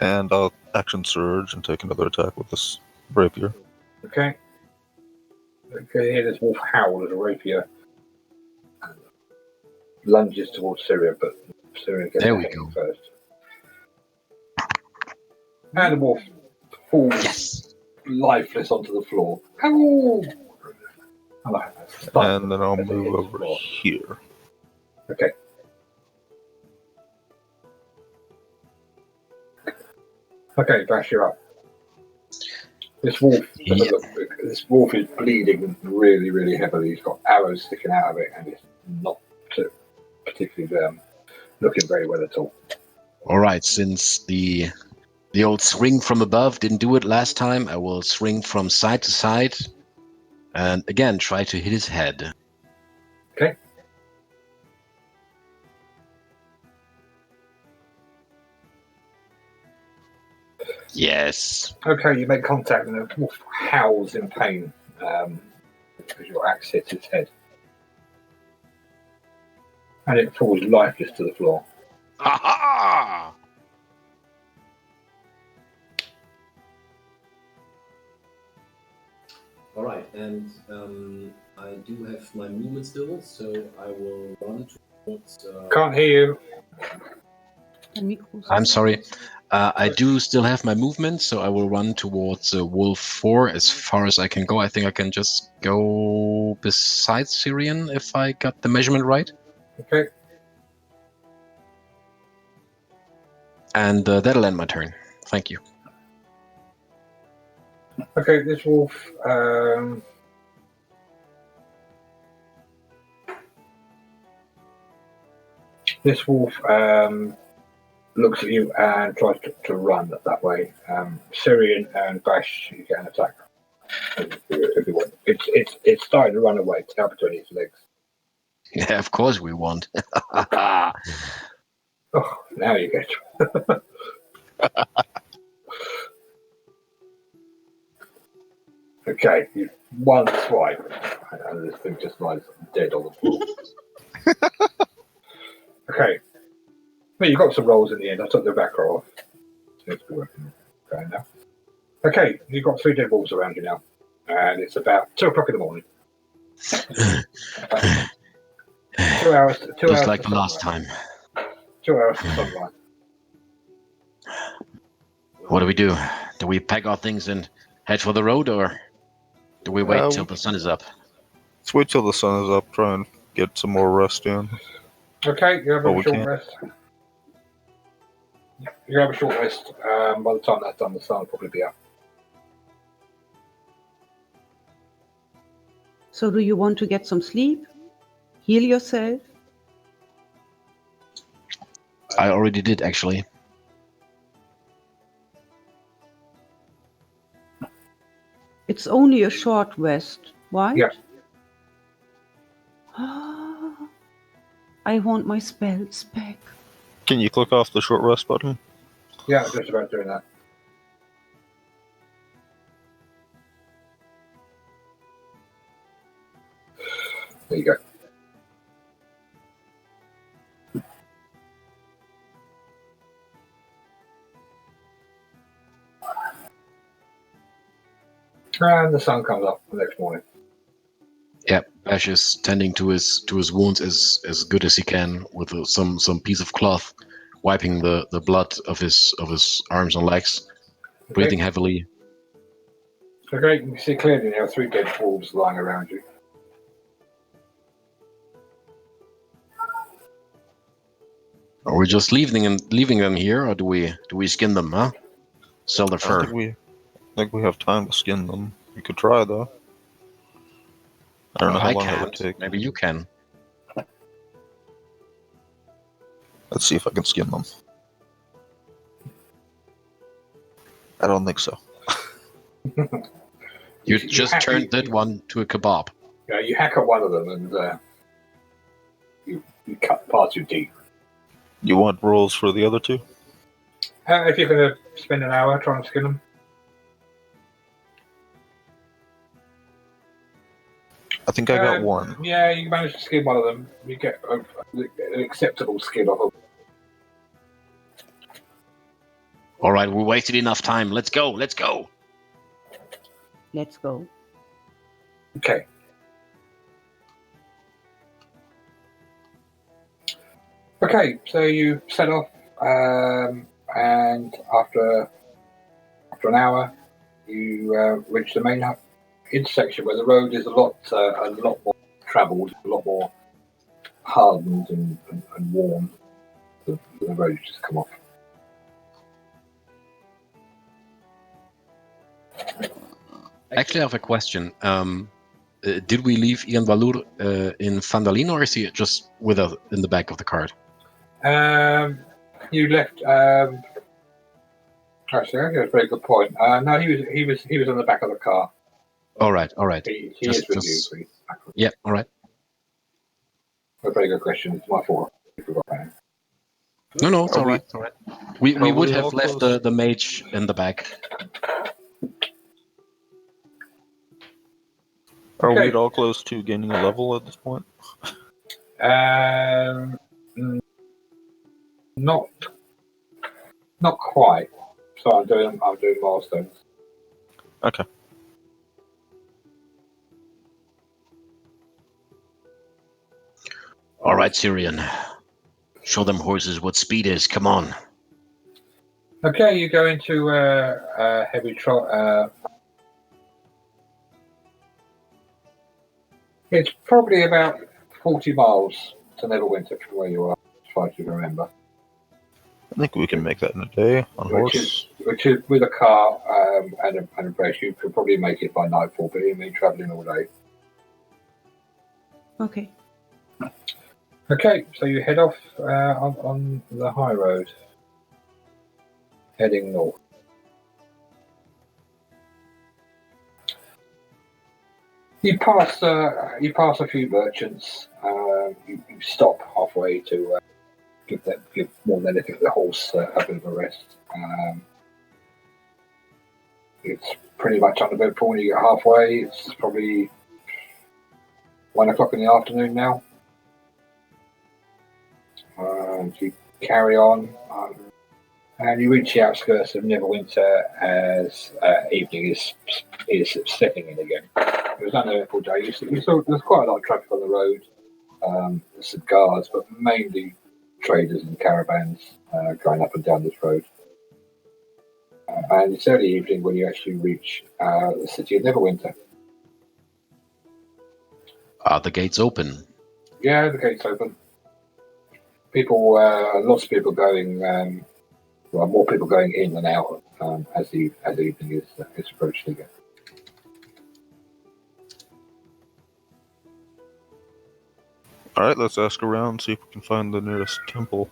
And I'll action surge and take another attack with this rapier. Okay. Okay, here this wolf howl as a rapier lunges towards Syria, but Syria gets There we hit go. first. And the wolf falls Yes. lifeless onto the floor. Howl! And then I'll move over here. Okay. Okay, Bash, you're up. This wolf, Yeah. this wolf is bleeding really, really heavily. He's got arrows sticking out of it, and it's not particularly looking very well at all. All right, since the old swing from above didn't do it last time, I will swing from side to side and again try to hit his head. Okay. Yes. Okay, you make contact, and the wolf howls in pain as your axe hits its head, and it falls lifeless to the floor. Ha ha! All right, and I do have my movement still, so I will run towards. Can't hear you. I'm sorry. I do still have my movement, so I will run towards Wolf 4 as far as I can go. I think I can just go beside Syrian if I got the measurement right. Okay. And that'll end my turn. Thank you. Okay, this wolf. This wolf looks at you and tries to run that way. Syrian and Bash, you get an attack. If you want. It's starting to run away. It's now between its legs. Yeah, of course we want. Oh, now you get. Okay, you one swipe, and this thing just lies dead on the floor. Okay. Well, you got some rolls in the end. I took the back roll off. Seems to be working okay now. Okay, you've got 3 dead wolves around you now, and it's about 2 o'clock in the morning. 2 hours. 2 Just hours like to the last sunlight. time. 2 hours to sunlight. What do we do? Do we pack our things and head for the road, or do we wait till the sun is up? Let's wait till the sun is up. Try and get some more rest in. Okay, you have Oh, a we short can't. rest. You have a short rest. By the time that's done, the sun will probably be up. So, do you want to get some sleep? Heal yourself? I already did, actually. It's only a short rest, right? Yeah. I want my spells back. Can you click off the short rest button? Yeah, just about doing that. There you go. And the sun comes up the next morning. Yeah, Bash is tending to his wounds as good as he can with some piece of cloth, wiping the blood of his arms and legs, breathing heavily. Okay, you can see clearly there are 3 dead wolves lying around you. Are we just leaving them here, or do we skin them? Huh? Sell their I don't fur. think we have time to skin them. We could try though. I don't know how I long that would can't. take. Maybe you can. Let's see if I can skin them. I don't think so. You just turned that one to a kebab. Yeah, you hack at one of them and you cut far too deep. You want rolls for the other 2? If you're going to spend an hour trying to skin them, I think I got one. Yeah, you manage to skin one of them. You get an acceptable skin off them. All right, we wasted enough time. Let's go. Let's go. Let's go. Okay. Okay, so you set off, and after an hour, you reach the main intersection where the road is a lot more travelled, a lot more hardened and worn. The road just come off. Actually, I have a question. Did we leave Ian Valur in Fandalin, or is he just with us in the back of the cart? You left. Actually, that's a very good point. No, he was on the back of the car. All right. He Just- is with just- you. Yeah, all right. A very good question. It's my fault. I forgot that. No, it's Are all we- right. All right. We are would we have all left close? the mage in the back. Are Okay. we all close to gaining a level at this point? Not quite. So I'm doing milestones. Okay. All right, Syrian. Show them horses what speed is. Come on. Okay, you go into a heavy trot. It's probably about 40 miles to Neverwinter from where you are, as far as you can remember. I think we can make that in a day on horse. Which is with a car and a brace, you could probably make it by nightfall, but you mean travelling all day. Okay. Okay, so you head off on the high road, heading north. You pass a few merchants. You stop halfway to give more than anything the horse a bit of a rest. It's pretty much under bed when you get halfway. It's probably 1 o'clock in the afternoon now. You carry on, And you reach the outskirts of Neverwinter as evening is setting in again. It was uneventful day. You saw there's quite a lot of traffic on the road. There's some guards, but mainly traders and caravans going up and down this road. And it's early evening when you actually reach the city of Neverwinter. Are the gates open? Yeah, the gate's open. People, lots of people going. More people going in than out as the evening is approaching again. All right, let's ask around, see if we can find the nearest temple.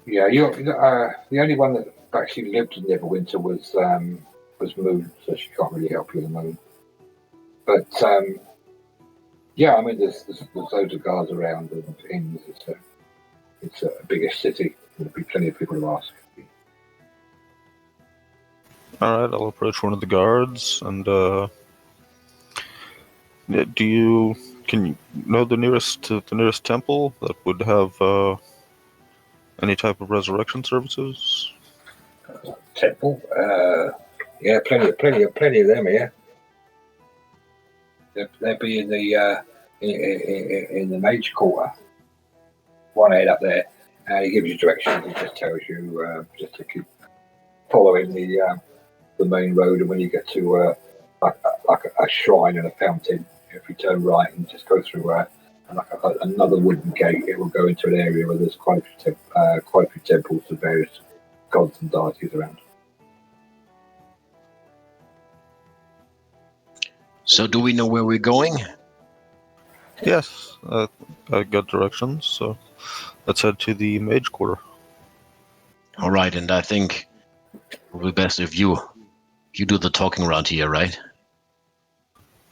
Yeah, you're the only one that actually lived in Neverwinter was moved, so she can't really help you at the moment. But yeah, I mean, there's loads of guards around and inns. It's a biggish city. There'll be plenty of people to ask. All right, I'll approach one of the guards and can you know the nearest temple that would have any type of resurrection services? Temple, yeah, plenty of them here. They'll be in the in the mage quarter. One head up there, and he gives you directions. He just tells you just to keep following the main road, and when you get to like a shrine and a fountain, if you turn right and just go through another wooden gate, it will go into an area where there's quite a few temples of various gods and deities around. So do we know where we're going? Yes, I got directions, so let's head to the mage quarter. All right, and I think it would be best if you do the talking around here, right?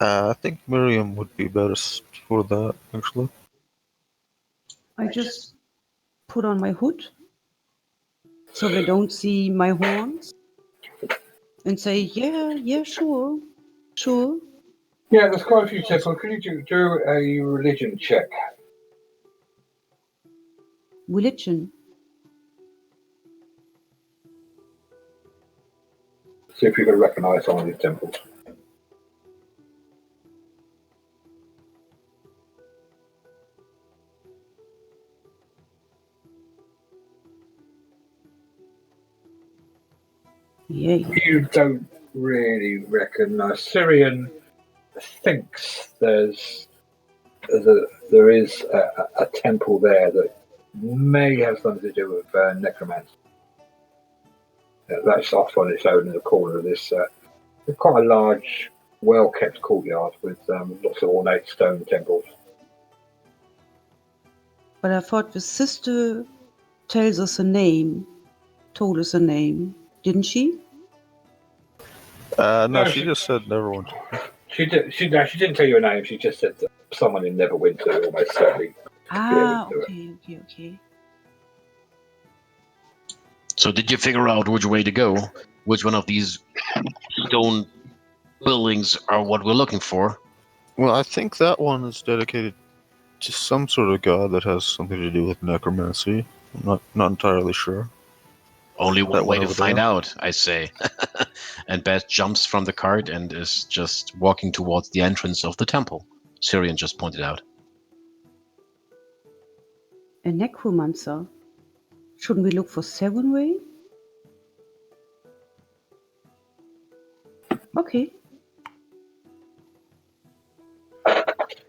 I think Miriam would be best for that, actually. I just put on my hood so they don't see my horns and say, yeah, sure. Yeah, there's quite a few temples. Can you do a religion check? Religion. See if you can recognise some of these temples. Yeah. You don't really recognise. Syrian thinks there is a temple there that may have something to do with necromancy. That's off on its own in the corner of this quite a large, well-kept courtyard with lots of ornate stone temples. But I thought the sister told us a name, didn't she? No, No, she just said Neverwinter. She didn't tell you a name. She just said that someone in Neverwinter almost certainly. Okay. So did you figure out which way to go? Which one of these stone buildings are what we're looking for? Well, I think that one is dedicated to some sort of god that has something to do with necromancy. I'm not entirely sure. Only one That way one to over find there? out, I say. And Beth jumps from the cart and is just walking towards the entrance of the temple. Syrian just pointed out. A necromancer. Shouldn't we look for Sevenway? Okay.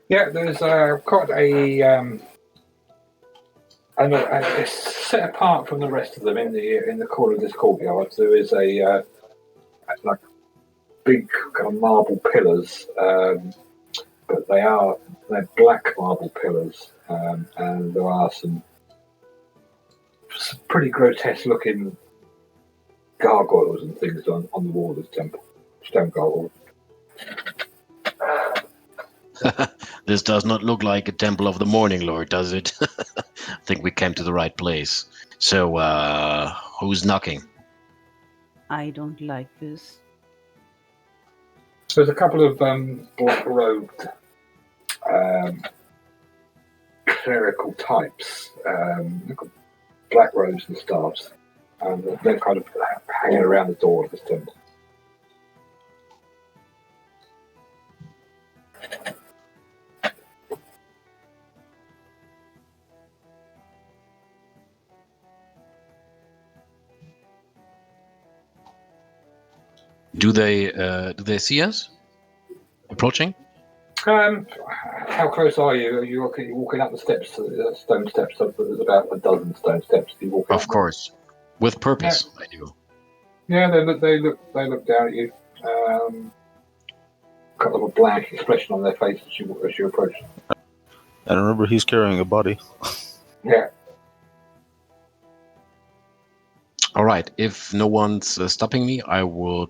Yeah, there's quite a and it's set apart from the rest of them in the corner of this courtyard. There is a like big kind of marble pillars, but they're black marble pillars, and there are some pretty grotesque looking gargoyles and things on the wall of this temple, stone gargoyles. This does not look like a temple of the Morning Lord, does it? I think we came to the right place. So, who's knocking? I don't like this. There's a couple of black-robed clerical types, black robes and staffs, And they're kind of hanging around the door of this temple. Do they see us approaching? How close are you? Are you walking up the steps, stone steps? There's about a dozen stone steps. Are you walking Of up? course, with purpose. I do. Yeah, they look down at you. Got a little blank expression on their face as you approach. And remember, he's carrying a body. Yeah. All right. If no one's stopping me, I would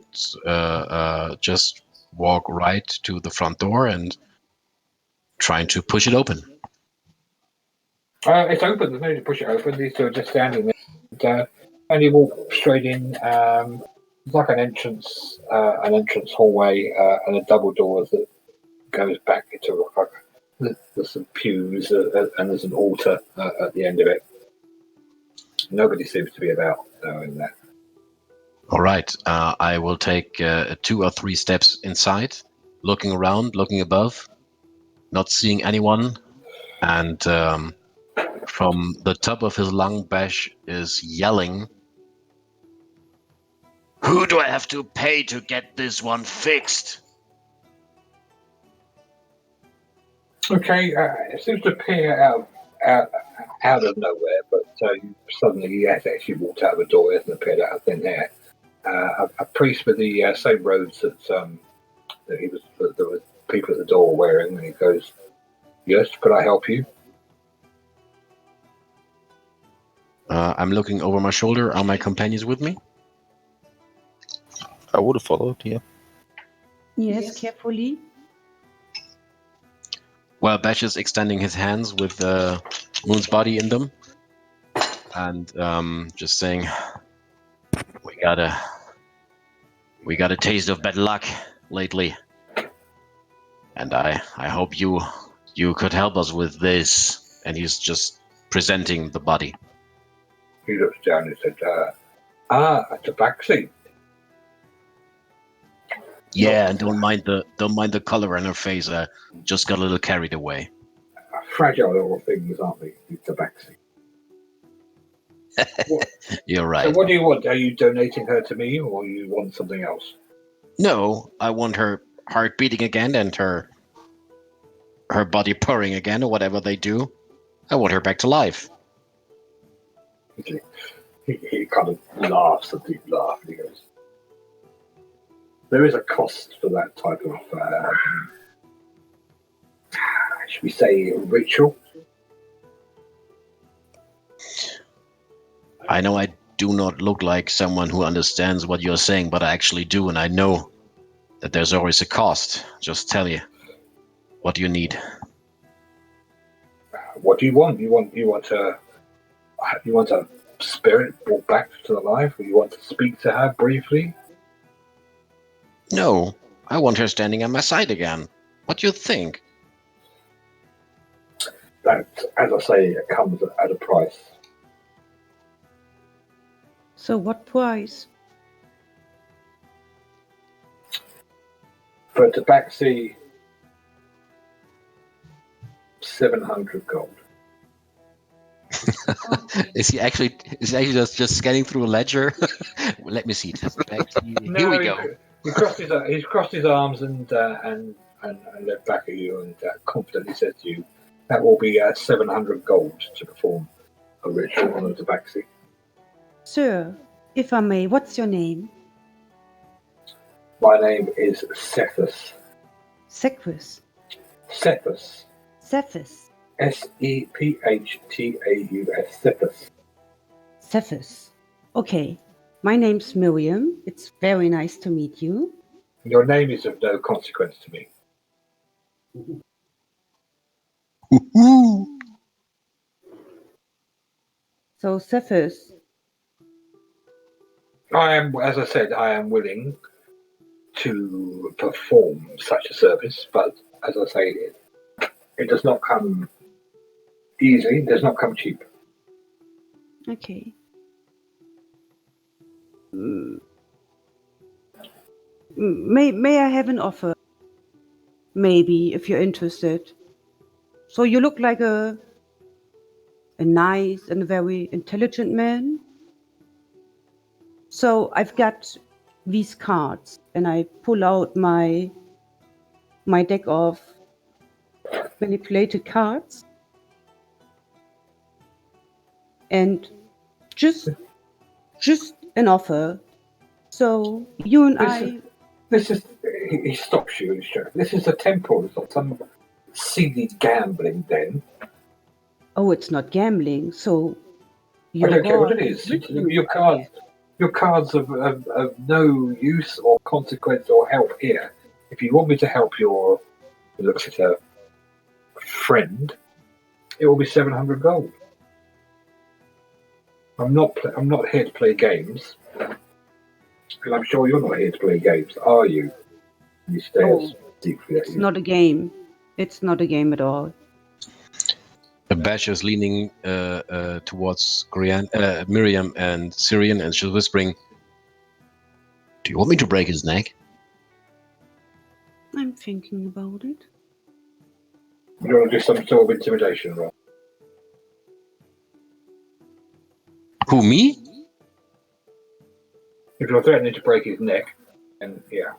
just walk right to the front door and trying to push it open. It's open. There's no need to push it open. These two are just standing there. And you walk straight in. It's like an entrance hallway and a double door that goes back into there's some pews and there's an altar at the end of it. Nobody seems to be about in there. All right. I will take 2 or 3 steps inside, looking around, looking above, not seeing anyone, and from the top of his lung, Bash is yelling, "Who do I have to pay to get this one fixed?" Okay, it seems to appear out of nowhere, but suddenly he has actually walked out of the door. He hasn't appeared out of thin air. A priest with the same robes that there were people at the door wearing, and he goes, "Yes, could I help you?" I'm looking over my shoulder. Are my companions with me? I would have followed, yeah. Yes, carefully. Well, Bash is extending his hands with Moon's body in them, and just saying, "We got a taste of bad luck lately, and I hope you could help us with this." And he's just presenting the body. He looks down and said, a tabaxi. Yeah, and don't mind the color on her face. Just got a little carried away. Fragile little things, aren't they? The tabaxi. You're right. So what do you want? Are you donating her to me, or you want something else? No, I want her heart beating again and her body purring again, or whatever they do. I want her back to life. He kind of laughs, a deep laugh, and he goes, "There is a cost for that type of, should we say, ritual?" I know I do not look like someone who understands what you're saying, but I actually do, and I know that there's always a cost. Just tell you, what do you need? What do you want? You want a spirit brought back to the life, or you want to speak to her briefly? No, I want her standing at my side again. What do you think? That, as I say, it comes at a price. So what price? For a tabaxi, 700 gold. Is he actually just scanning through a ledger? Let me see. Here we go. He's crossed his arms and looked back at you and confidently said to you, "That will be 700 gold to perform a ritual on a tabaxi." Sir, if I may, what's your name? My name is Cephas. Sequus. Cephas. Cephas. Sephtaus. Cephas. Cephas. Okay. My name's Miriam. It's very nice to meet you. Your name is of no consequence to me. So, Cephas, I am, as I said, I am willing to perform such a service, but as I say, it does not come easy. It does not come cheap. okay. Mm, may I have an offer? Maybe, if you're interested. So you look like a nice and very intelligent man. So I've got these cards, and I pull out my deck of manipulated cards, and just an offer. So you and This is. He stops you and says, "This is a temple. It's not some seedy gambling den. oh, it's not gambling. So I don't care what God it is. with you. Your cards of no use or consequence or help here. If you want me to help your, he looks at her friend, it will be 700 gold. I'm not here to play games, and I'm sure you're not here to play games, are you?" He stares deeply at It's you. not a game. It's not a game at all. Bash is leaning towards Miriam and Syrian, and she's whispering, "Do you want me to break his neck?" I'm thinking about it. You want to do some sort of intimidation roll? Who, me? If you're threatening to break his neck, then yeah.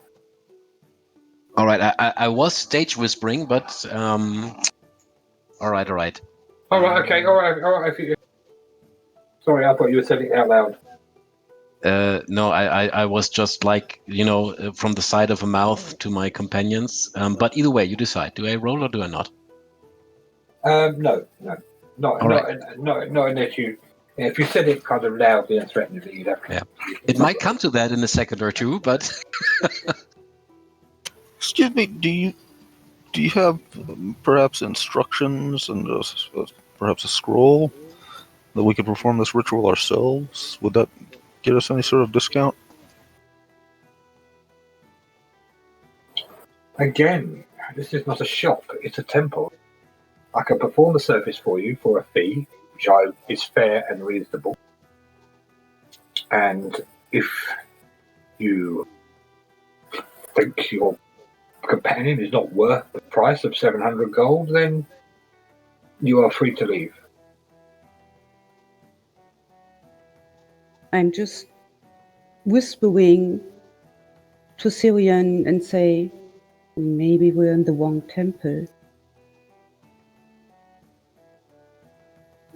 All right, I was stage whispering, but all right. All right, okay, all right. Sorry, I thought you were saying it out loud. No, I was just like, from the side of a mouth to my companions. But either way, you decide. Do I roll or do I not? No, not unless you. If you said it kind of loudly and threateningly, you'd have to. Yeah. It might come to that in a second or two, but Excuse me, do you have perhaps instructions and perhaps a scroll that we could perform this ritual ourselves? Would that get us any sort of discount? Again, this is not a shop; it's a temple. I can perform the service for you for a fee, which is fair and reasonable. And if you think your companion is not worth the price of 700 gold, then you are free to leave. I'm just whispering to Syrian and say, maybe we're in the wrong temple.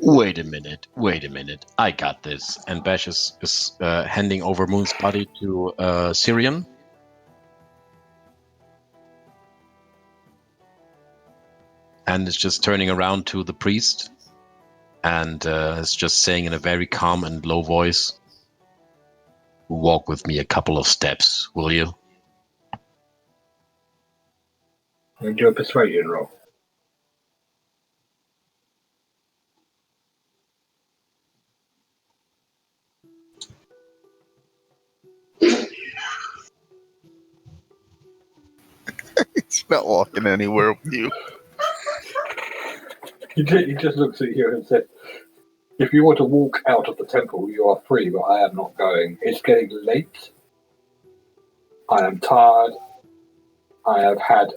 wait a minute. I got this. And Bash is handing over Moon's body to Syrian. And is just turning around to the priest and is just saying in a very calm and low voice, "Walk with me a couple of steps, will you?" And do a persuasion roll. He's not walking anywhere with you. He just looks at you and says, "If you want to walk out of the temple, you are free, but I am not going. It's getting late. I am tired. I have had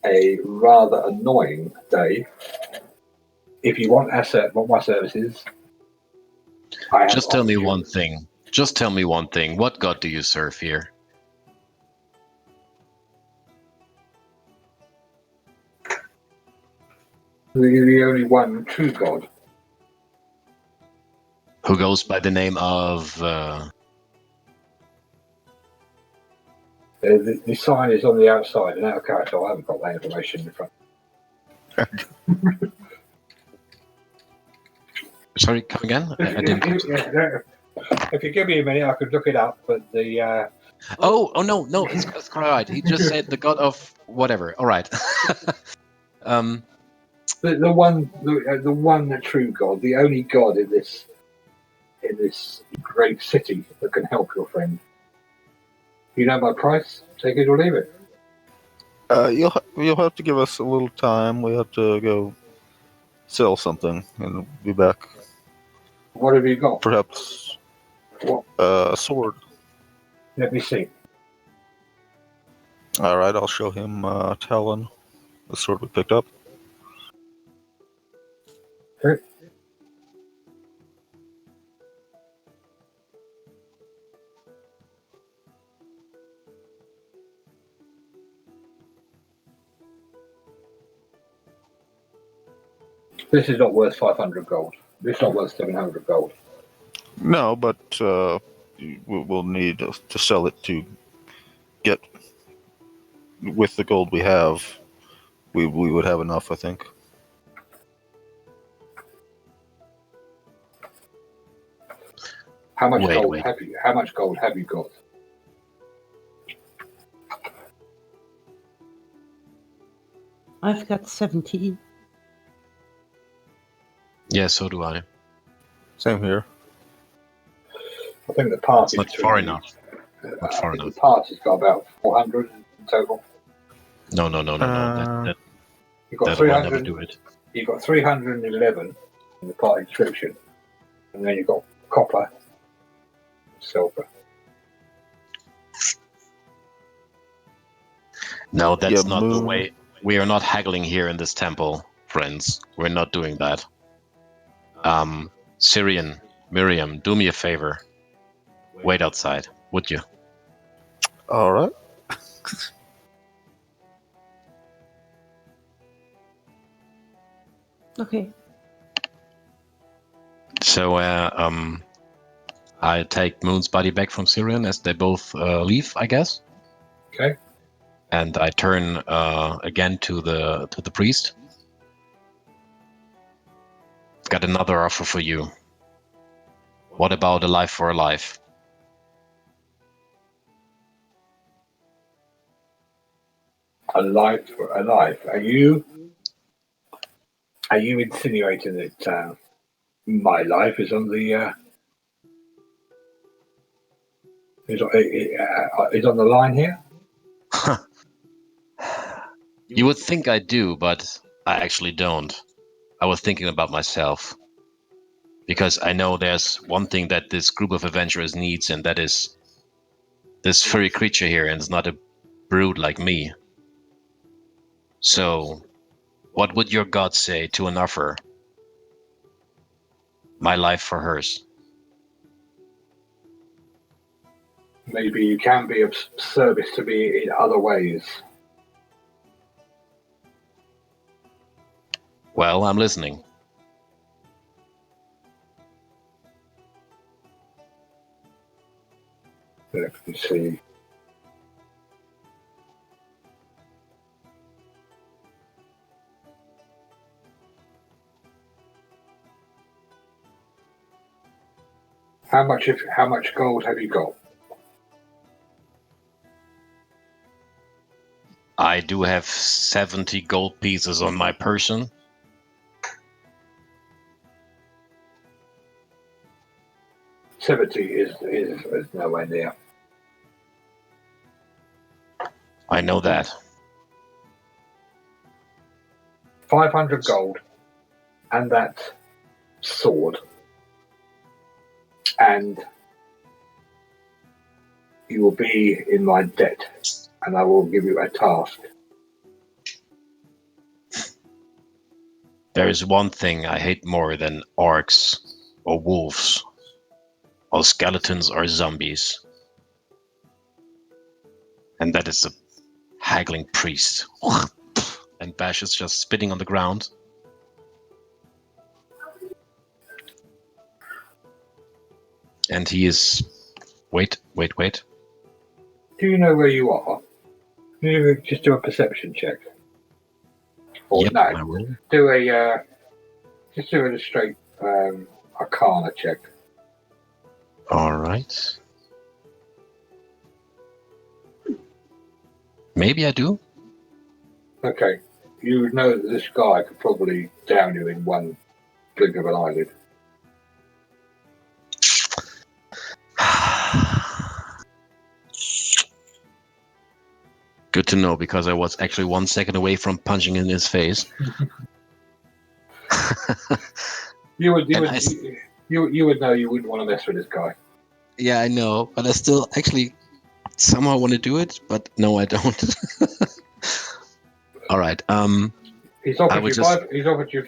a rather annoying day. If you want my services, Just tell me one thing. What god do you serve here? The only one true god. Who goes by the name of... The sign is on the outside, and out of character, I haven't got that information in front. Sorry, come again? I didn't... If you give me a minute, I could look it up, but the... Oh, no, it's quite right. He just said the god of whatever. All right. The one true god, the only god in this great city that can help your friend. You know my price. Take it or leave it. You'll have to give us a little time. We have to go sell something and be back. What have you got? Perhaps What? A sword. Let me see. All right, I'll show him Talon, the sword we picked up. Okay. This is not worth 500 gold. This is not worth 700 gold. No, but we'll need to sell it to get. With the gold we have, we would have enough, I think. How much Wait, gold wait. have you? How much gold have you got? I've got 17. Yeah, so do I. Same here. I think the party's Not far enough. Not far enough. The party's got about 400 in total. No. That You've got will never 300. do it. You've got 311 in the party description, and then you've got copper, silver. No, that's Yeah, not the moon. way. We are not haggling here in this temple, friends. We're not doing that. Syrian, Miriam, do me a favor. Wait outside, would you? All right. Okay. So, I take Moon's body back from Syrian as they both leave, I guess. Okay. And I turn again to the priest. Got another offer for you. What about a life for a life? A life for a life. Are you insinuating that my life is on the is on the line here? You would think I do, but I actually don't. I was thinking about myself. Because I know there's one thing that this group of adventurers needs, and that is this furry creature here, and it's not a brood like me. So, what would your god say to an offer? My life for hers. Maybe you can be of service to me in other ways. Well, I'm listening. Let me see. How much gold have you got? I do have 70 gold pieces on my person. $70 is nowhere near. I know that. 500 gold and that sword, and you will be in my debt, and I will give you a task. There is one thing I hate more than orcs or wolves or skeletons or zombies. And that is a haggling priest. And Bash is just spitting on the ground. And he is... Wait. Do you know where you are? Can you just do a perception check? Or Yep, no, I will. do a just do a straight Arcana check. Alright. Maybe I do. Okay, you would know that this guy could probably down you in one blink of an eyelid. Good to know, because I was actually 1 second away from punching in his face. You would And know you wouldn't want to mess with this guy. Yeah, I know, but I still actually somehow want to do it, but no, I don't. All right. He's I offered would you just, five. He's offered you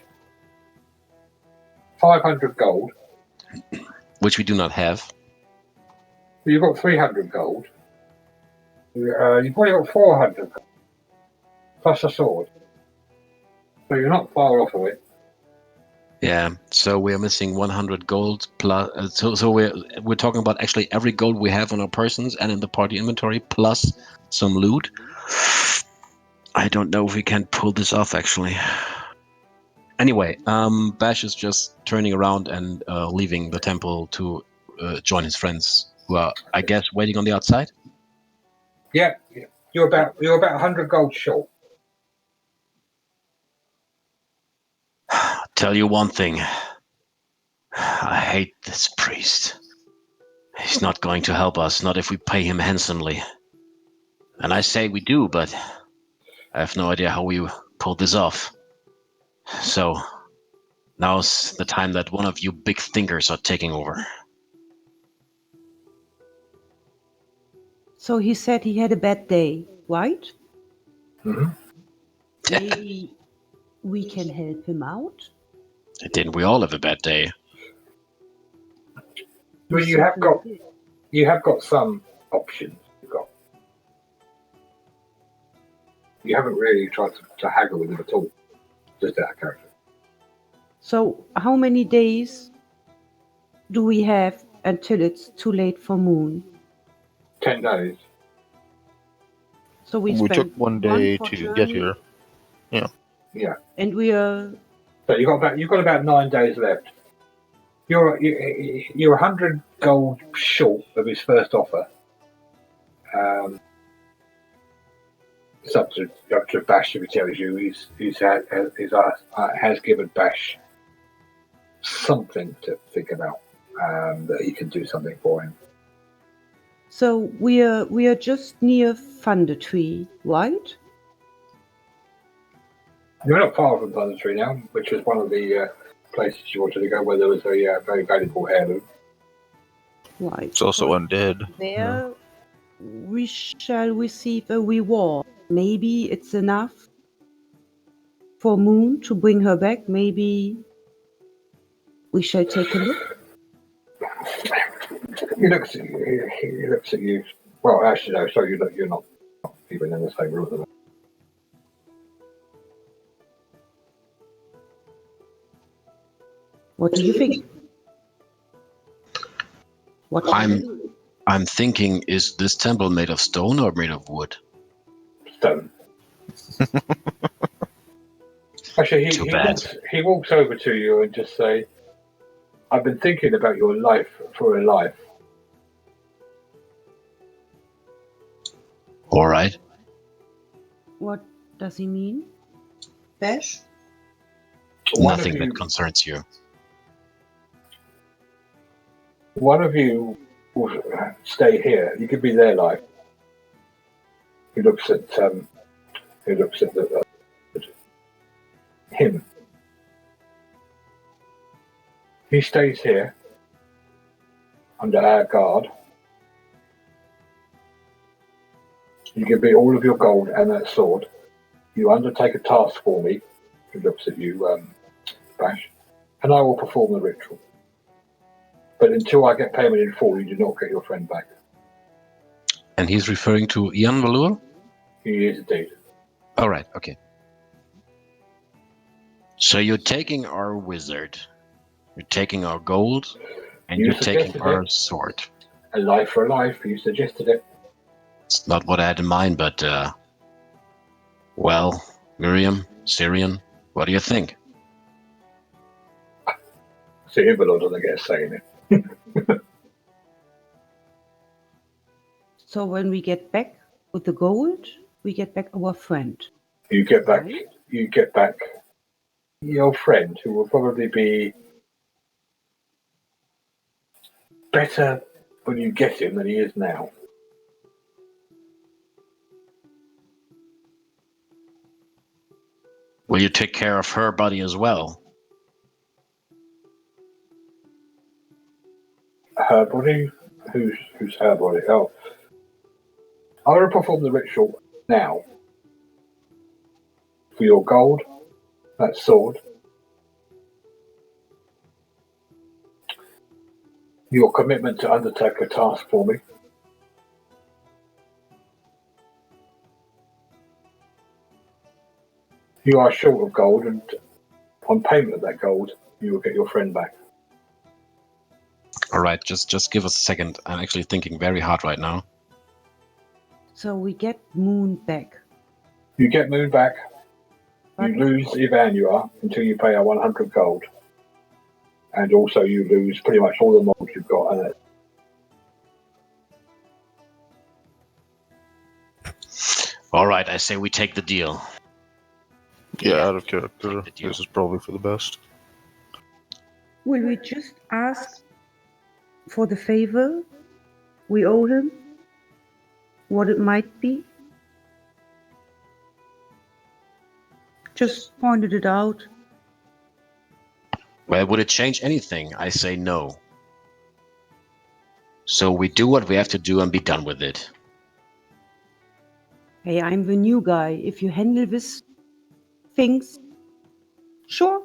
500 gold. which we do not have. You've got 300 gold. You've probably got 400 gold, plus a sword. So you're not far off of it. Yeah. So we're missing 100 gold plus. So we're talking about actually every gold we have on our persons and in the party inventory plus some loot. I don't know if we can pull this off actually. Anyway, Bash is just turning around and leaving the temple to join his friends, who are, I guess, waiting on the outside. Yeah, you're about 100 gold short. Tell you one thing. I hate this priest. He's not going to help us, not if we pay him handsomely. And I say we do, but I have no idea how we pull this off. So, now's the time that one of you big thinkers are taking over. So he said he had a bad day, right? Mm-hmm. Maybe we can help him out? Didn't we all have a bad day? Well, you have got some options. You haven't really tried to haggle with him at all. Just out of character. So how many days do we have until it's too late for Moon? 10 days. So we We spent took one day for to journey, get here. Yeah. and we are So you've got about 9 days left. You're 100 gold short of his first offer. It's up to Bash if he tells you has given Bash something to think about, that he can do something for him. so we are just near Thunder Tree, right? You're not far from Thunder Tree now, which was one of the places you wanted to go where there was a very valuable heirloom. Right. It's also undead. There we shall receive a reward. Maybe it's enough for Moon to bring her back. Maybe we shall take a look. He looks at you. He looks at you. Well, actually, no. Sorry, you're not even in the same room at the moment. What do you think? What shall I'm- we do? I'm thinking, is this temple made of stone or made of wood? Stone. Actually, Too bad. he walks over to you and just say, "I've been thinking about your life for a life. All right. What does he mean? Bash? One Nothing of you, that concerns you. one of you will stay here. You could be their life." He looks at him. He stays here under our guard. You give me all of your gold and that sword. You undertake a task for me. He looks at you, Bash, and I will perform the ritual. But until I get payment in full, you do not get your friend back. And he's referring to Ian Valur? He is indeed. All right, okay. So you're taking our wizard, you're taking our gold, and You you're taking suggested our it. sword. A life for a life. You suggested it. It's not what I had in mind, but, well, Miriam, Syrian, what do you think? See, Ivalon doesn't get a say in it. So when we get back with the gold, we get back our friend. You get back. Right. You get back your friend, who will probably be better when you get him than he is now. Will you take care of her body as well? Her body, who's her body? Oh, I'm going to perform the ritual now for your gold, that sword, your commitment to undertake a task for me, you are short of gold, and on payment of that gold, you will get your friend back. All right, just give us a second. I'm actually thinking very hard right now. So we get Moon back. You get Moon back, But you lose Evanua until you pay her 100 gold. And also you lose pretty much all the mobs you've got in it. All right, I say we take the deal. Yeah, out of character, Take the deal. this is probably for the best. will we just ask for the favor we owe him? What it might be? Just pointed it out. Well, would it change anything? I say no. So we do what we have to do and be done with it. Hey, I'm the new guy. If you handle this things, sure.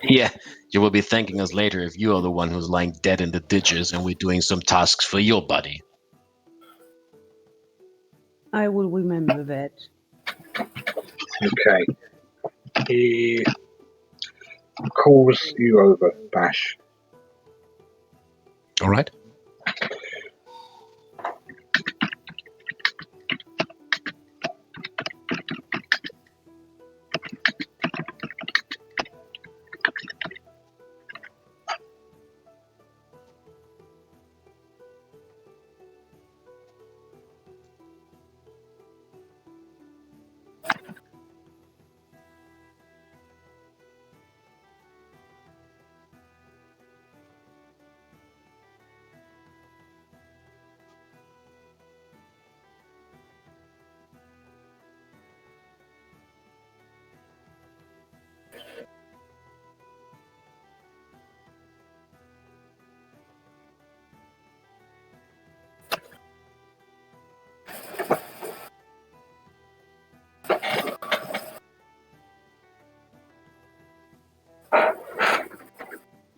Yeah, you will be thanking us later if you are the one who's lying dead in the ditches and we're doing some tasks for your buddy. I will remember that. Okay. He calls you over, Bash. All right.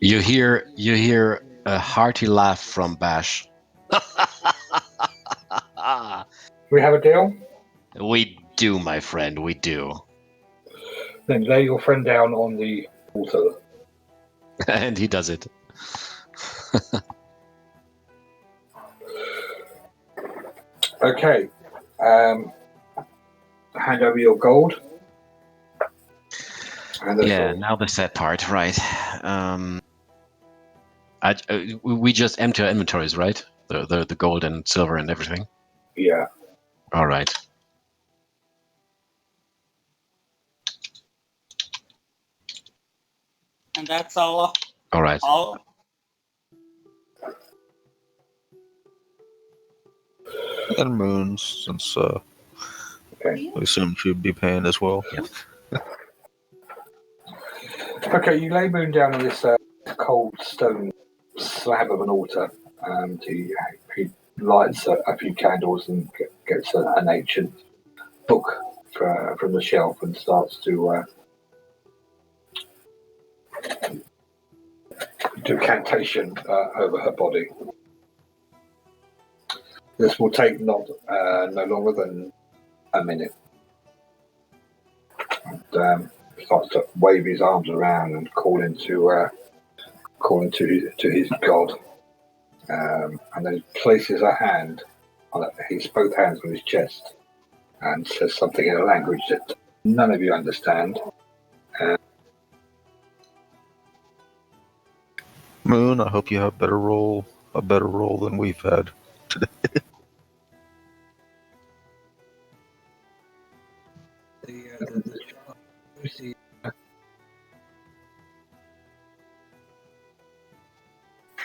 You hear a hearty laugh from Bash. We have a deal? We do, my friend, we do. Then lay your friend down on the altar. And he does it. Okay. Hand over your gold. And the Yeah, sword. now the sad part, right? We just empty our inventories, right? The gold and silver and everything. Yeah. All right. And that's all. All right. All. And Moons, since Okay. I assume she'd be paying as well. Okay, you lay Moon down on this cold stone slab of an altar, and he lights a few candles and gets an ancient book from the shelf and starts to do cantation over her body. This will take no longer than a minute. And starts to wave his arms around and call into his god. And then places a hand on his both hands on his chest and says something in a language that none of you understand. Moon, I hope you have a better roll than we've had today.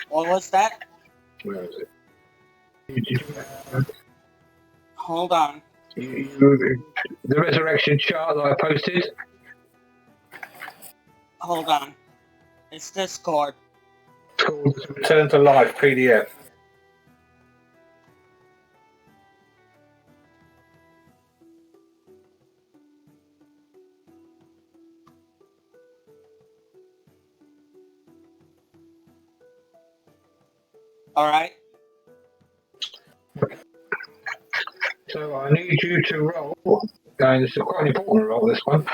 What was that? Where is it? Hold on. The resurrection chart that I posted. Hold on. It's Discord. It's called Return to Life PDF. All right. So I need you to roll. And this is quite an important roll, this one.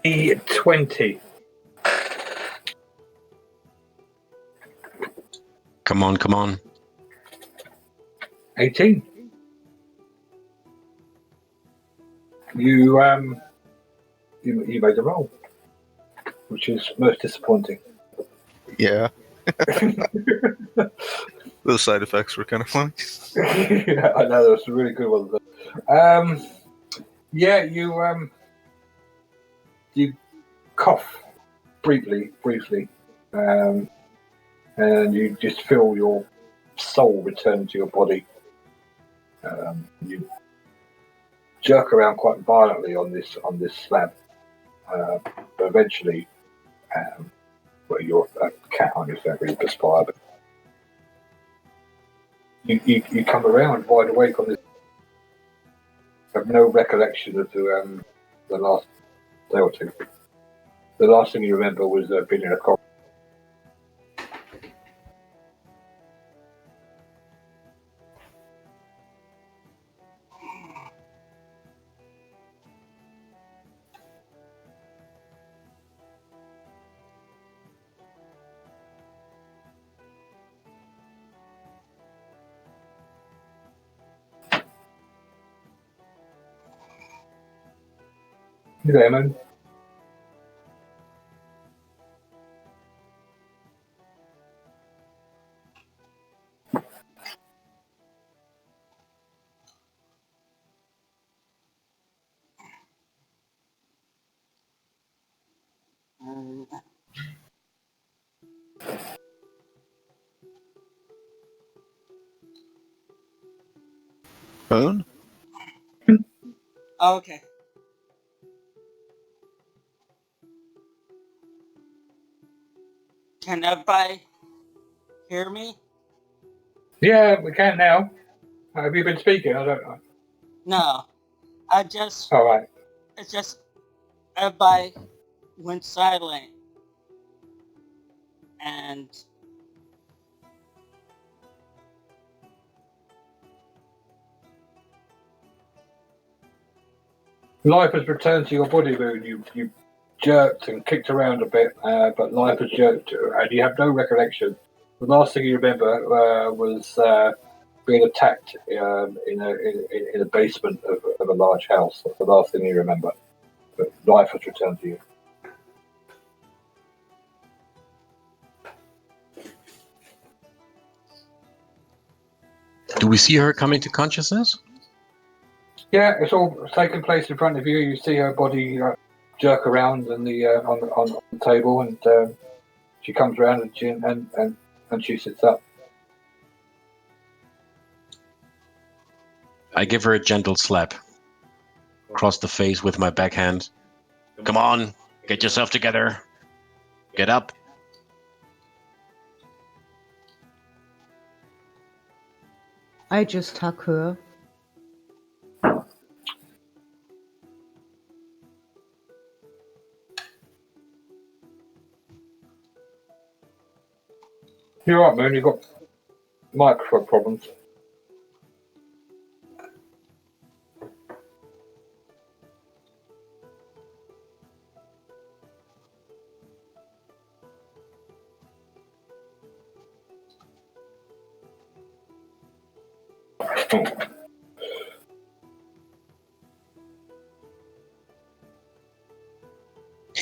E20. Come on, come on. 18. You made a roll, which is most disappointing. Yeah. Those side effects were kind of funny. Yeah, I know, that's a really good one. Yeah, you cough briefly, and you just feel your soul return to your body. You jerk around quite violently on this slab, but eventually, well, you're a cat on your fair really perspire, but you come around wide awake on this. You have no recollection of the last day or two. The last thing you remember was being in a car. You there, man? Um, Moon? okay. Can everybody hear me? Yeah, we can now. Have you been speaking? I don't know. No. I just, All right. it's just, everybody went silent. And Life has returned to your body, Moon. You jerked and kicked around a bit, but life has jerked, and you have no recollection. The last thing you remember was being attacked in a basement of a large house. That's the last thing you remember. But life has returned to you. Do we see her coming to consciousness? Yeah, it's all taking place in front of you. You see her body jerk around on the table, and she comes around and she sits up. I give her a gentle slap across the face with my backhand. Come on, get yourself together. Get up. I just hug her. You're right, Moon. You've got microphone problems.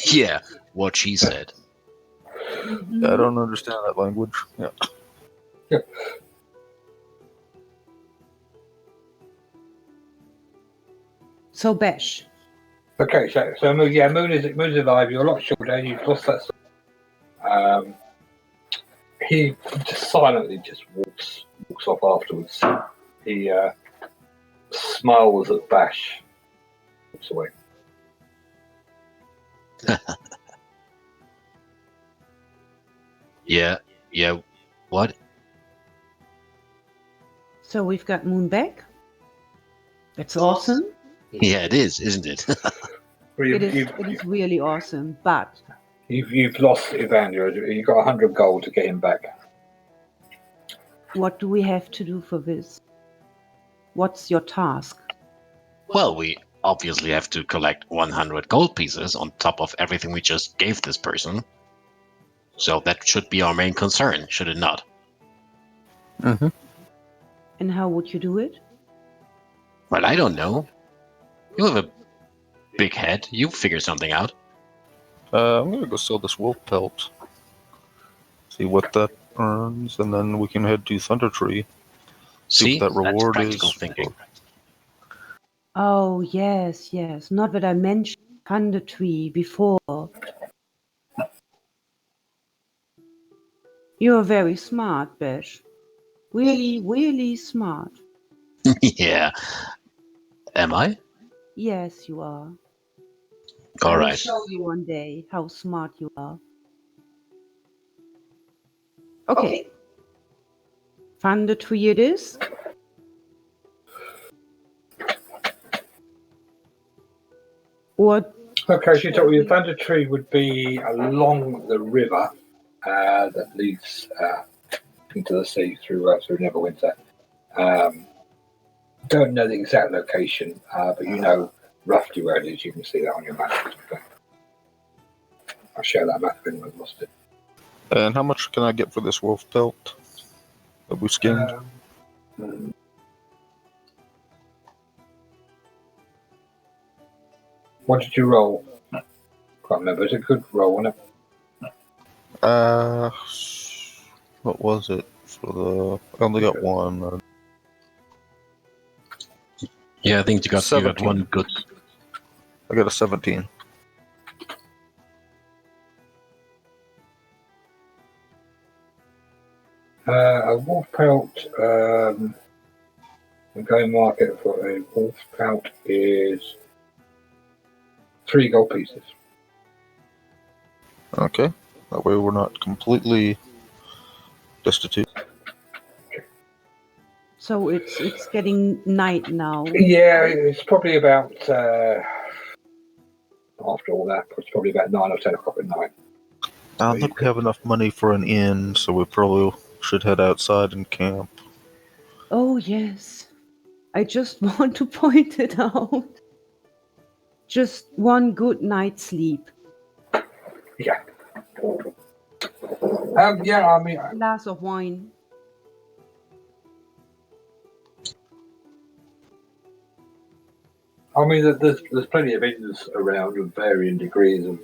Yeah, what she said. I don't understand that language. Yeah. So, Bash, Okay, so Moon, yeah, Moon's alive. You're a lot shorter. You've lost that. He just silently walks off afterwards. He smiles at Bash. Walks away. Yeah, yeah. What? So we've got Moon back. That's awesome. Yeah, it is, isn't it? Well, It is really awesome. But you've lost Evander. You've got 100 gold to get him back. what do we have to do for this? What's your task? Well, we obviously have to collect 100 gold pieces on top of everything we just gave this person. So that should be our main concern, should it not? Mm-hmm. And how would you do it? Well, I don't know. You have a big head. You figure something out. I'm gonna go sell this wolf pelt. See what that earns, and then we can head to Thunder Tree. See, what that that's reward practical is. thinking. Oh, yes, yes. Not that I mentioned Thunder Tree before. You're very smart, Bash. Really, really smart. Yeah. Am I? Yes, you are. All I will right. show you one day how smart you are. Okay. Thunder Tree it is. Or Okay, so you told me the Thunder Tree would be along the river that leads into the sea through Neverwinter. Don't know the exact location, but you know roughly where it is. You can see that on your map. I'll share that map if anyone's lost it. And how much can I get for this wolf pelt that we skinned? What did you roll? Can't remember. It's a good roll, wasn't it? What was it for the? I only got one. Yeah, I think you got 17. one good. I got a 17. A wolf pelt. The going market for a wolf pelt is 3 gold pieces. Okay, that way we're not completely destitute. so it's getting night now. Yeah, it's probably about after all that. It's probably about 9 or 10 o'clock at night. I don't think we have enough money for an inn, so we probably should head outside and camp. Oh yes. I just want to point it out. Just one good night's sleep. Yeah. Yeah, I mean, Glass of wine. there's plenty of inns around of varying degrees of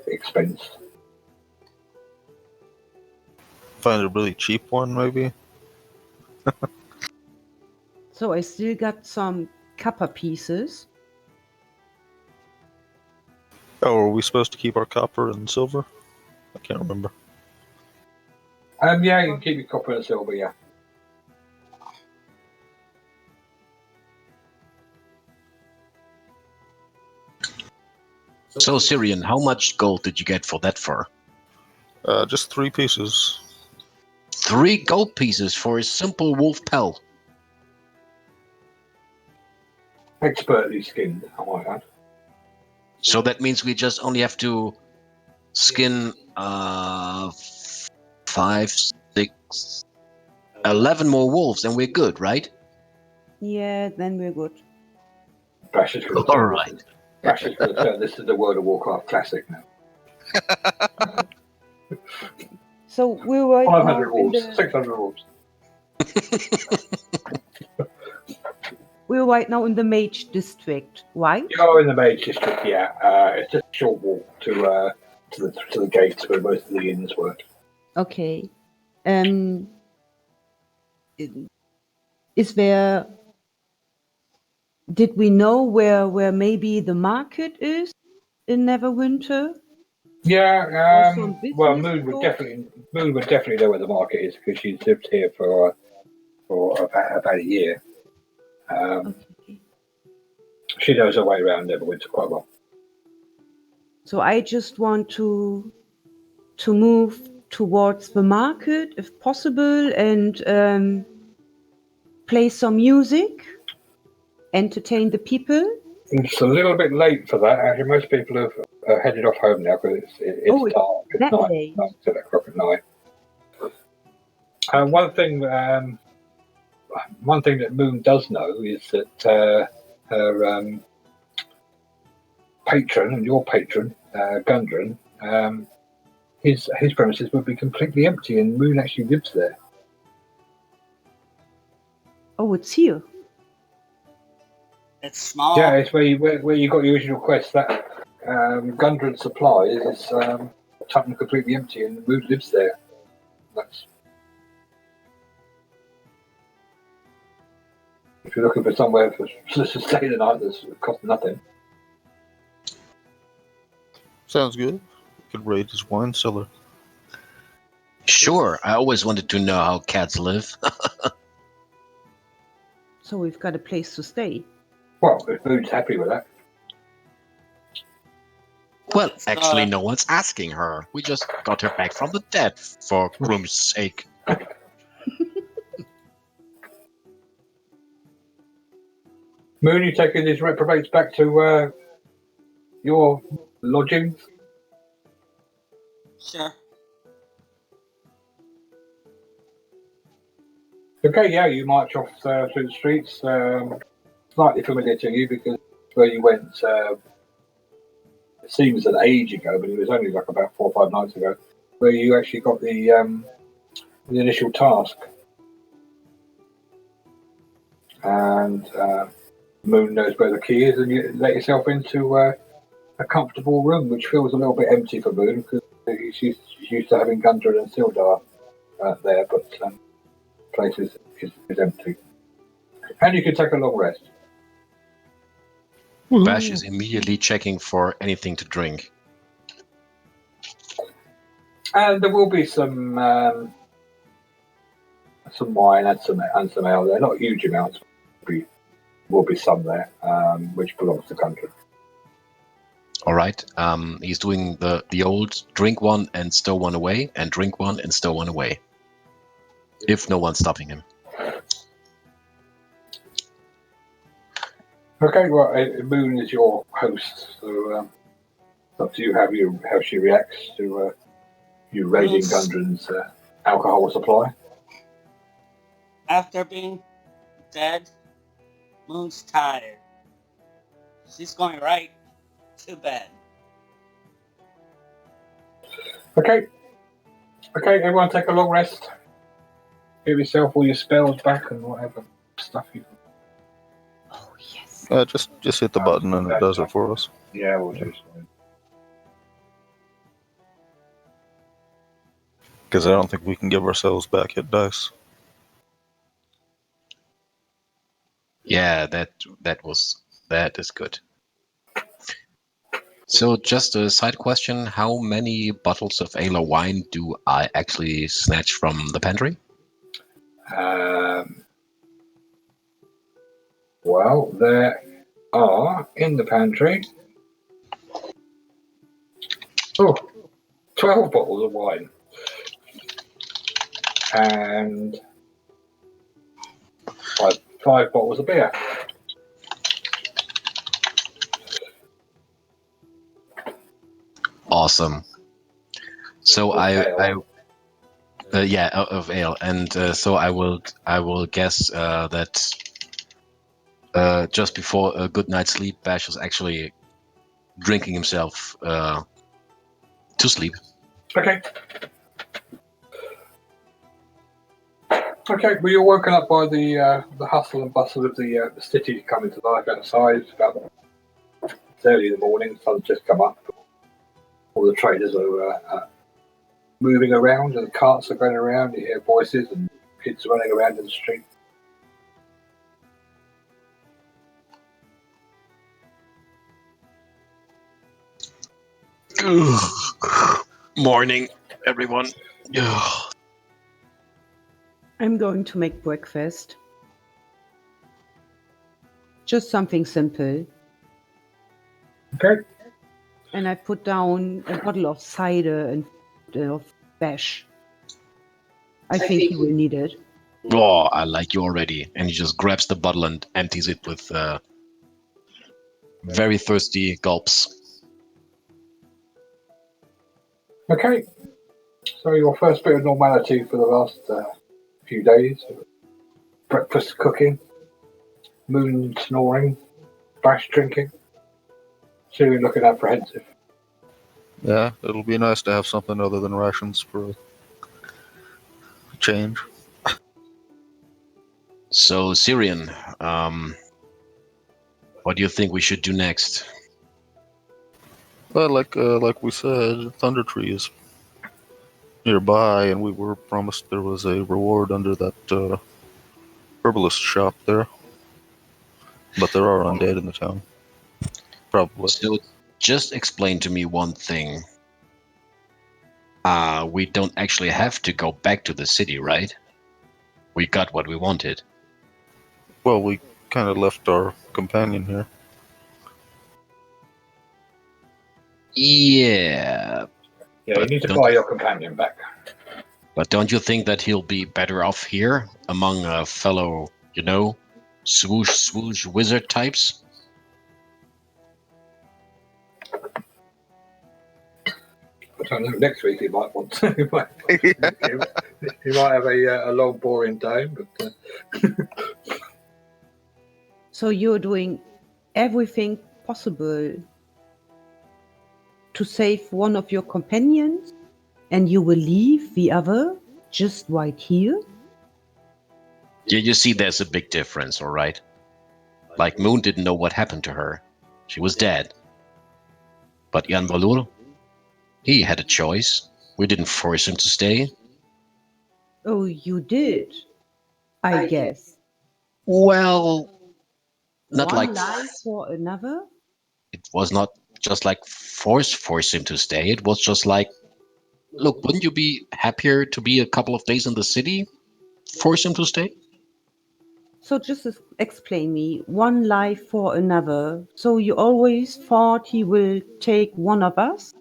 expense. Find a really cheap one, maybe. So I still got some copper pieces. Oh, are we supposed to keep our copper and silver? I can't remember. Yeah, you can keep your copper and silver, yeah. So, Syrian, how much gold did you get for that fur? Just 3 pieces. 3 gold pieces for a simple wolf pelt. Expertly skinned, I might add. So that means we just only have to skin 5, 6, 11 more wolves and we're good, right? Yeah, then we're good. Bash is going to All right. turn this to the World of Warcraft Classic now. So we're right 500 now in wolves, the 600 wolves. we're right now in the Mage District, right? You're in the Mage District, yeah. It's just a short walk to the gates where most of the inns were. Okay. Is there? Did we know where maybe the market is in Neverwinter? Yeah, Also well, business Moon would definitely know where the market is because she's lived here for about a year. Okay. She knows her way around Neverwinter quite well. So I just want to move towards the market if possible and play some music, entertain the people. It's a little bit late for that. Actually, most people have headed off home now because it's Oh, it's dark. It's that night, late? 10 o'clock at night. One thing that Moon does know is that her patron and your patron, Gundren, his premises would be completely empty, and Moon actually lives there. Oh, it's here. It's small. Yeah, it's where you got your original quest. That Gundren Supplies is completely empty, and Moon lives there. That's if you're looking for somewhere to stay the night that's cost nothing. Sounds good. We could raid his wine cellar. Sure, I always wanted to know how cats live. So we've got a place to stay. Well, if Moon's happy with that. Well, actually, no one's asking her. We just got her back from the dead, for Groom's sake. Moon, you taking these reprobates back to your lodgings? Sure. Okay, yeah, you march off through the streets. Slightly familiar to you because where you went, it seems an age ago, but it was only like about 4 or 5 nights ago, where you actually got the initial task. And Moon knows where the key is, and you let yourself into a comfortable room, which feels a little bit empty for Moon because she's used to having Gundren and Sildar there, but place is empty. And you can take a long rest. Bash is immediately checking for anything to drink. And there will be some wine and some ale there, not huge amounts. Will be some there, which belongs to Gundren. All right. He's doing the old drink one and stow one away, and drink one and stow one away. If no one's stopping him. Okay, well, Moon is your host, so it's up to you how she reacts to you raiding Gundren's alcohol supply. After being dead, Moon's tired. She's going right to bed. Okay, everyone take a long rest. Give yourself all your spells back and whatever stuff you. Oh, yes. Just hit the button and it does it for us. Yeah, we'll do something. Because I don't think we can give ourselves back hit dice. Yeah, that is good. So just a side question, how many bottles of ale or wine do I actually snatch from the pantry? Well, there are in the pantry 12 bottles of wine and five bottles of beer. Awesome. So of ale, and so I will guess that just before a good night's sleep, Bash was actually drinking himself to sleep. Okay. Okay, well, you're woken up by the hustle and bustle of the city coming to life outside. It's early in the morning, the sun's just come up. All the traders are moving around and the carts are going around. You hear voices and kids running around in the street. Morning, everyone. I'm going to make breakfast. Just something simple. Okay. And I put down a bottle of cider and of bash. I think he will need it. Oh, I like you already. And he just grabs the bottle and empties it with very thirsty gulps. Okay. So your first bit of normality for the last few days. Breakfast cooking, Moon snoring, Bash drinking, Syrian looking apprehensive. Yeah, it'll be nice to have something other than rations for a change. So, Syrian, what do you think we should do next? But like we said, Thunder Tree is nearby, and we were promised there was a reward under that herbalist shop there. But there are undead in the town. Probably. So, just explain to me one thing. We don't actually have to go back to the city, right? We got what we wanted. Well, we kind of left our companion here. Yeah, Yeah, you But need to don't- buy your companion back. but don't you think that he'll be better off here among a fellow, swoosh wizard types? I don't know. Next week he might want to. He might have a long, boring day. But So you're doing everything possible to save one of your companions, and you will leave the other just right here? Yeah, you see, there's a big difference, all right? Like, Moon didn't know what happened to her. She was dead. But Jan Valur, he had a choice. We didn't force him to stay. Oh, you did, I guess. Well, not One like life for another? it was not just like force him to stay. It was just like, look, wouldn't you be happier to be a couple of days in the city? Force him to stay? So just explain me, one life for another. So you always thought he will take one of us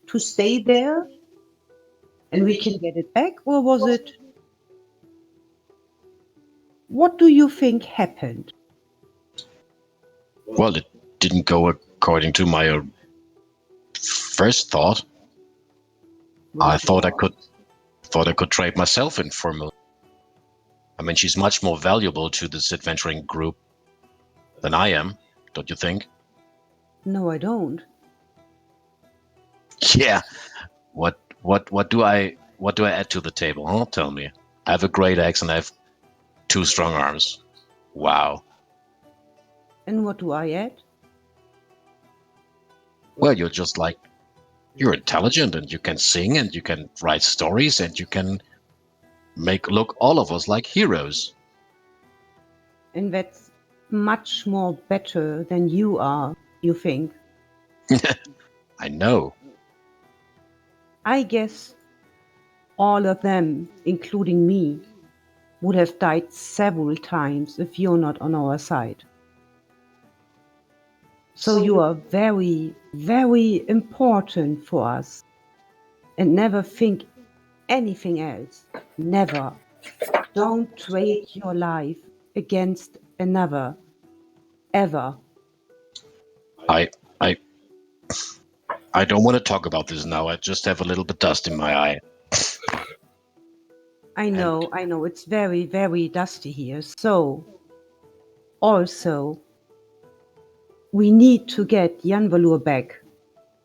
to stay there and we can get it back? Or was it... What do you think happened? Well, it didn't go according to my first thought. I thought I could trade myself in for Moon. I mean, she's much more valuable to this adventuring group than I am, don't you think? No, I don't. Yeah. What do I add to the table? Huh? Tell me. I have a great axe and I have 2 strong arms. Wow. And what do I add? Well, you're intelligent and you can sing and you can write stories and you can make look all of us like heroes. And that's much more better than you are, you think? I know. I guess all of them, including me, would have died several times if you're not on our side. So you are very, very important for us. And never think anything else. Never. Don't trade your life against another. Ever. I don't want to talk about this now. I just have a little bit dust in my eye. I know, it's very, very dusty here. So, also, we need to get Jan Valur back.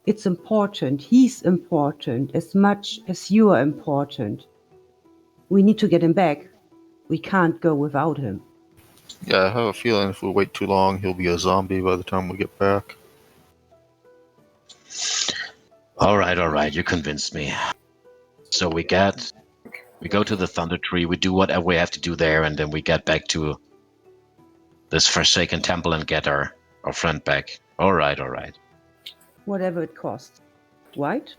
It's important. He's important as much as you are important. We need to get him back. We can't go without him. Yeah, I have a feeling if we wait too long, he'll be a zombie by the time we get back. All right. You convinced me. So we go to the Thunder Tree. We do whatever we have to do there, and then we get back to this Forsaken Temple and get our friend back. All right. Whatever it costs. Right?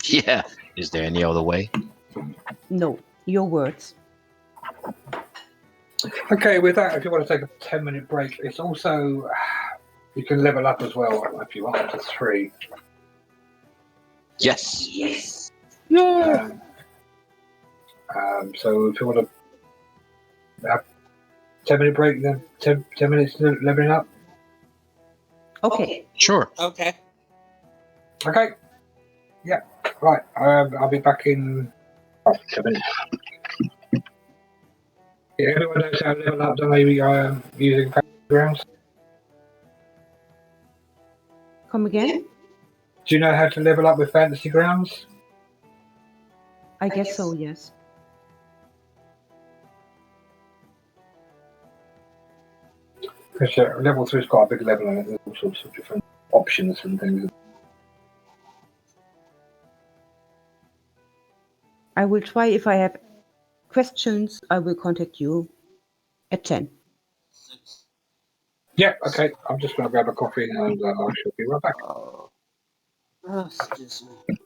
Yeah. Is there any other way? No. Your words. okay, with that, if you want to take a 10-minute break, it's also You can level up as well if you want to 3. Yes. Yes. So if you want to have 10-minute break, then 10 minutes leveling up. Okay. Sure. Okay. Okay. Yeah. Right. I'll be back in 10 minutes. Yeah, anyone knows how to level up? Don't they using grounds? Come again? Do you know how to level up with fantasy grounds? I guess so, yes. Because level 3 is quite a big level, and there's all sorts of different options and things. I will try. If I have questions, I will contact you at 10. Yeah, okay. I'm just going to grab a coffee and I shall be right back. Oh, excuse me.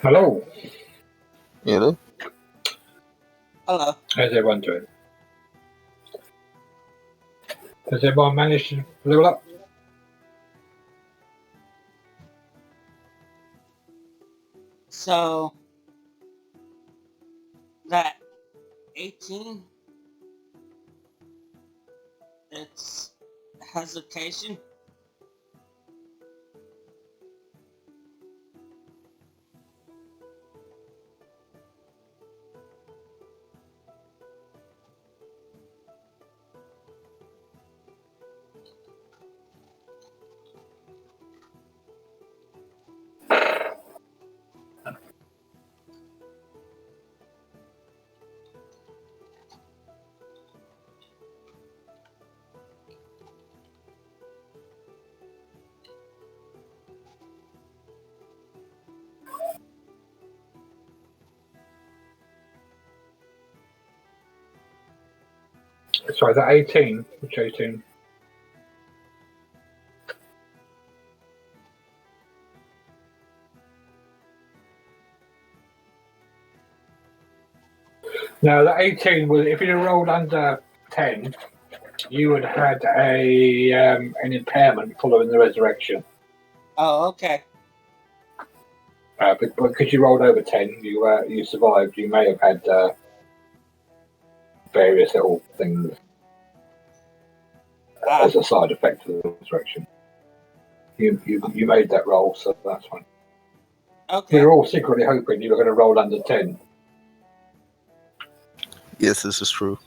Hello. Hello? Hello. How's everyone doing? Has everyone managed to level up? So that 18, it's hesitation. Sorry, is that 18? Which 18? No, the 18 was, if you'd have rolled under 10, you would have had an impairment following the resurrection. Oh, okay. But because you rolled over 10, you survived. You may have had various little things as a side effect of the resurrection. You made that roll, so that's fine. Okay. We were all secretly hoping you were going to roll under 10. Yes, this is true.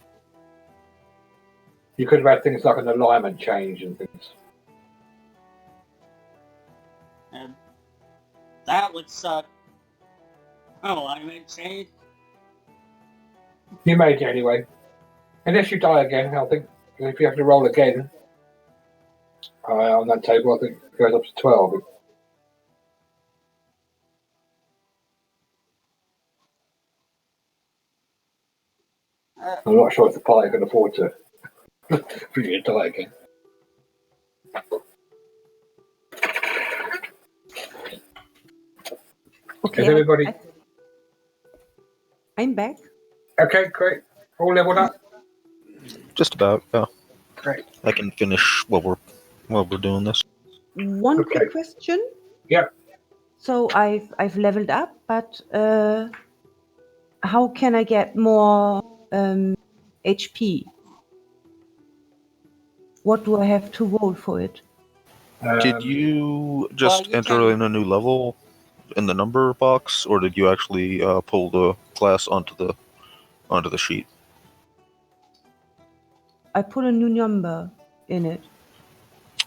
You could have had things like an alignment change and things. And that would suck. Alignment change. You made it anyway. Unless you die again, I think. If you have to roll again on that table, I think it goes up to 12. I'm not sure if the party can afford to for you to die again. Okay. Is everybody I'm back. okay? Great. All leveled up. Just about, yeah. Great. I can finish while we're doing this. One Okay. quick question. Yeah. So I've leveled up, but how can I get more HP? What do I have to roll for it? Did you just you enter can- in a new level in the number box, or did you actually pull the class onto the sheet? I put a new number in it.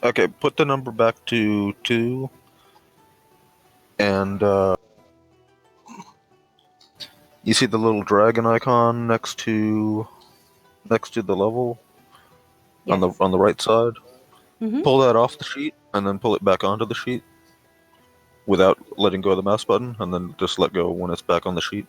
Okay, put the number back to 2, and you see the little dragon icon next to the level Yes. on the right side. Mhm. Pull that off the sheet, and then pull it back onto the sheet without letting go of the mouse button, and then just let go when it's back on the sheet.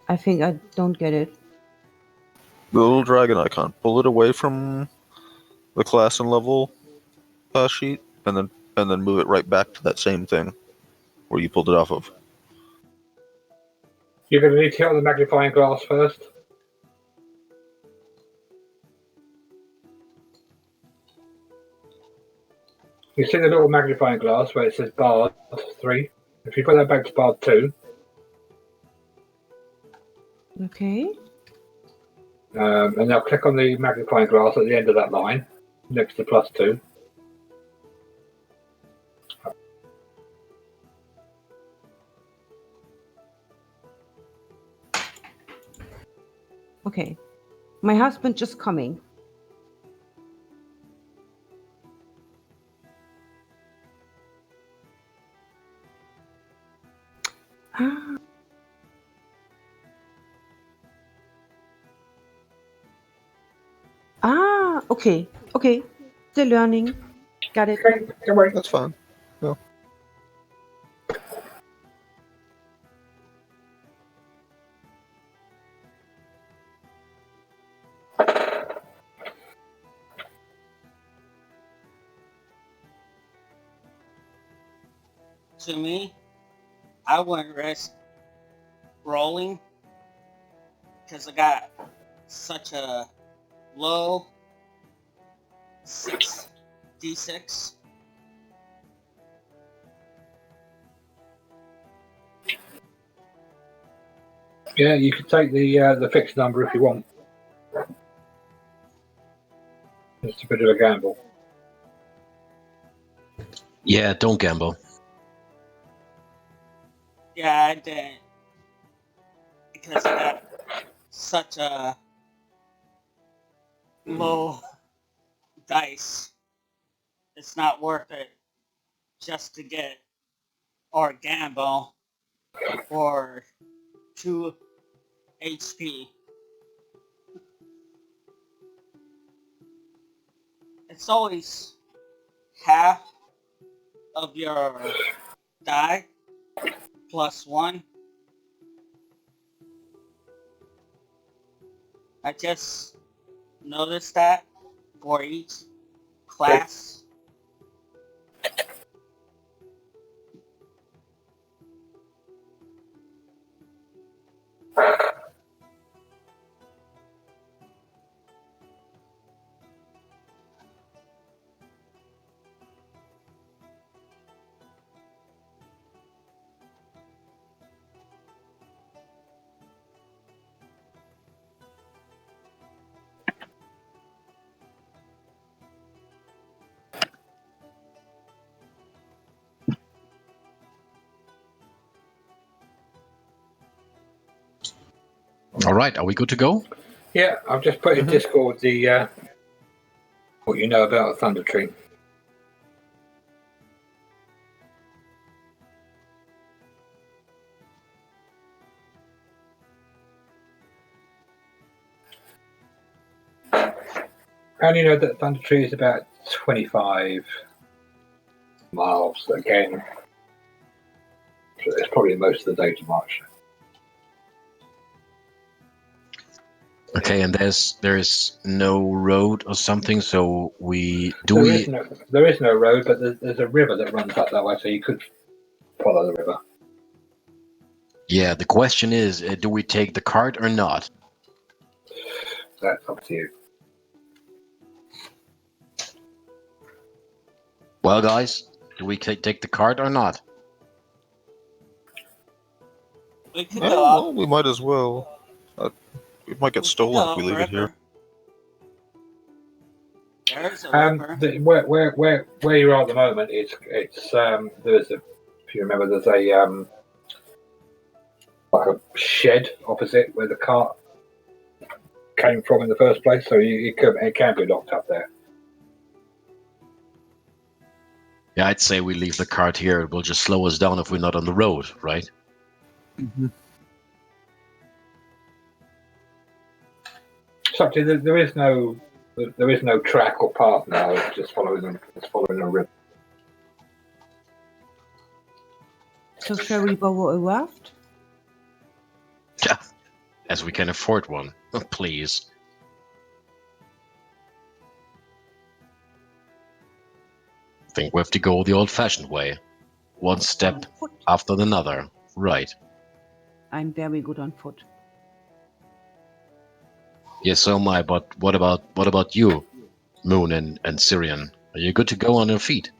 I think I don't get it. The little dragon icon. Pull it away from the class and level sheet, and then move it right back to that same thing where you pulled it off of. You're going to need to hit on the magnifying glass first. You see the little magnifying glass where it says Bard 3. If you put that back to Bard 2, Okay. and now click on the magnifying glass at the end of that line, next to +2. Okay. My husband just coming. Ah. Ah, okay. Okay. Still learning. Got it. Okay, don't worry. That's fine. To me, I wouldn't risk rolling because I got such a low 6d6. Yeah, you can take the fixed number if you want. It's a bit of a gamble. Yeah, don't gamble. Yeah, I didn't. Because I got such a low dice. It's not worth it just to get or gamble for 2 HP. It's always half of your die +1. I just noticed that for each class. All right, are we good to go? Yeah, I've just put in Discord the what you know about a Thunder Tree. And you know that Thunder Tree is about 25 miles. Again, so it's probably most of the day to march. Okay, and there is no road or something, so There is no road, but there's a river that runs up that way, so you could follow the river. Yeah, the question is, do we take the cart or not? That's up to you. Well, guys, do we take the cart or not? We could Oh, go up. well, we might as well. It might get stolen if we leave it here. There's a river. Where you are at the moment, it's there's a, if you remember, there's a like a shed opposite where the cart came from in the first place, so it can be locked up there. Yeah, I'd say we leave the cart here. It will just slow us down if we're not on the road, right? Mm-hmm. So there is no track or path now. It's just following a river. So shall we borrow a raft? Yeah, as we can afford one. Please. Think we have to go the old-fashioned way. One step On foot. after another. Right. I'm very good on foot. Yes, so am I, but what about you, Moon and Syrian? Are you good to go on your feet?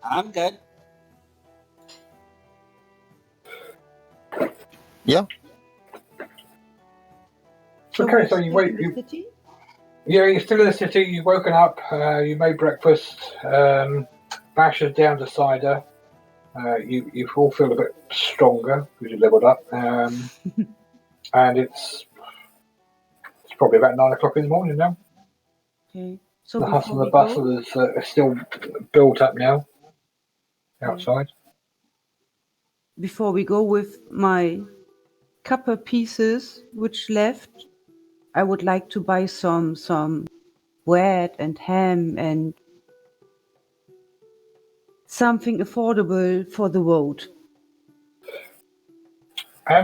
I'm good. Yeah. So Okay, we're so you still wait. in the city? Yeah, you're still in the city. You've woken up. You made breakfast. Basher's down to cider. You all feel a bit stronger because you leveled up. And it's probably about 9 o'clock in the morning now. Okay. So The before hustle and the we go, bustle is still built up now outside. before we go with my copper pieces which left, I would like to buy some bread and ham and something affordable for the road.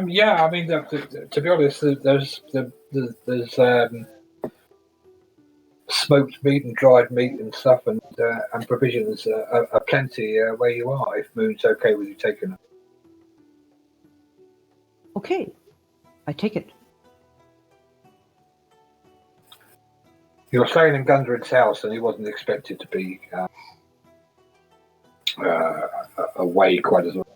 Yeah, I mean, to be honest, there's smoked meat and dried meat and stuff, and provisions are plenty where you are. If Moon's okay with you taking them, Okay, I take it. you were staying in Gundren's house, and he wasn't expected to be away quite as well.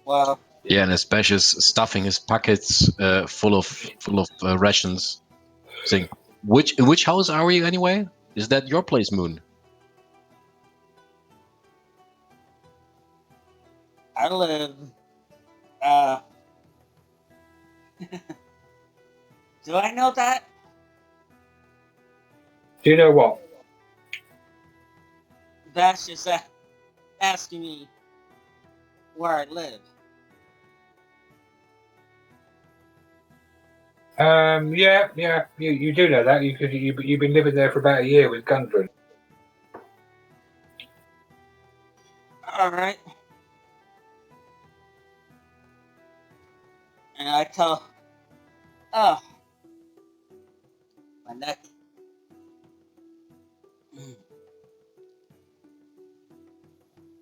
Well, Yeah, and especially stuffing his pockets full of rations. Saying, in which house are you anyway? Is that your place, Moon? I live. Uh, do I know that? Do you know what? That's just asking me where I live. Yeah, you do know that. You've been living there for about a year with Gundren. All right. And I tell, oh, my neck.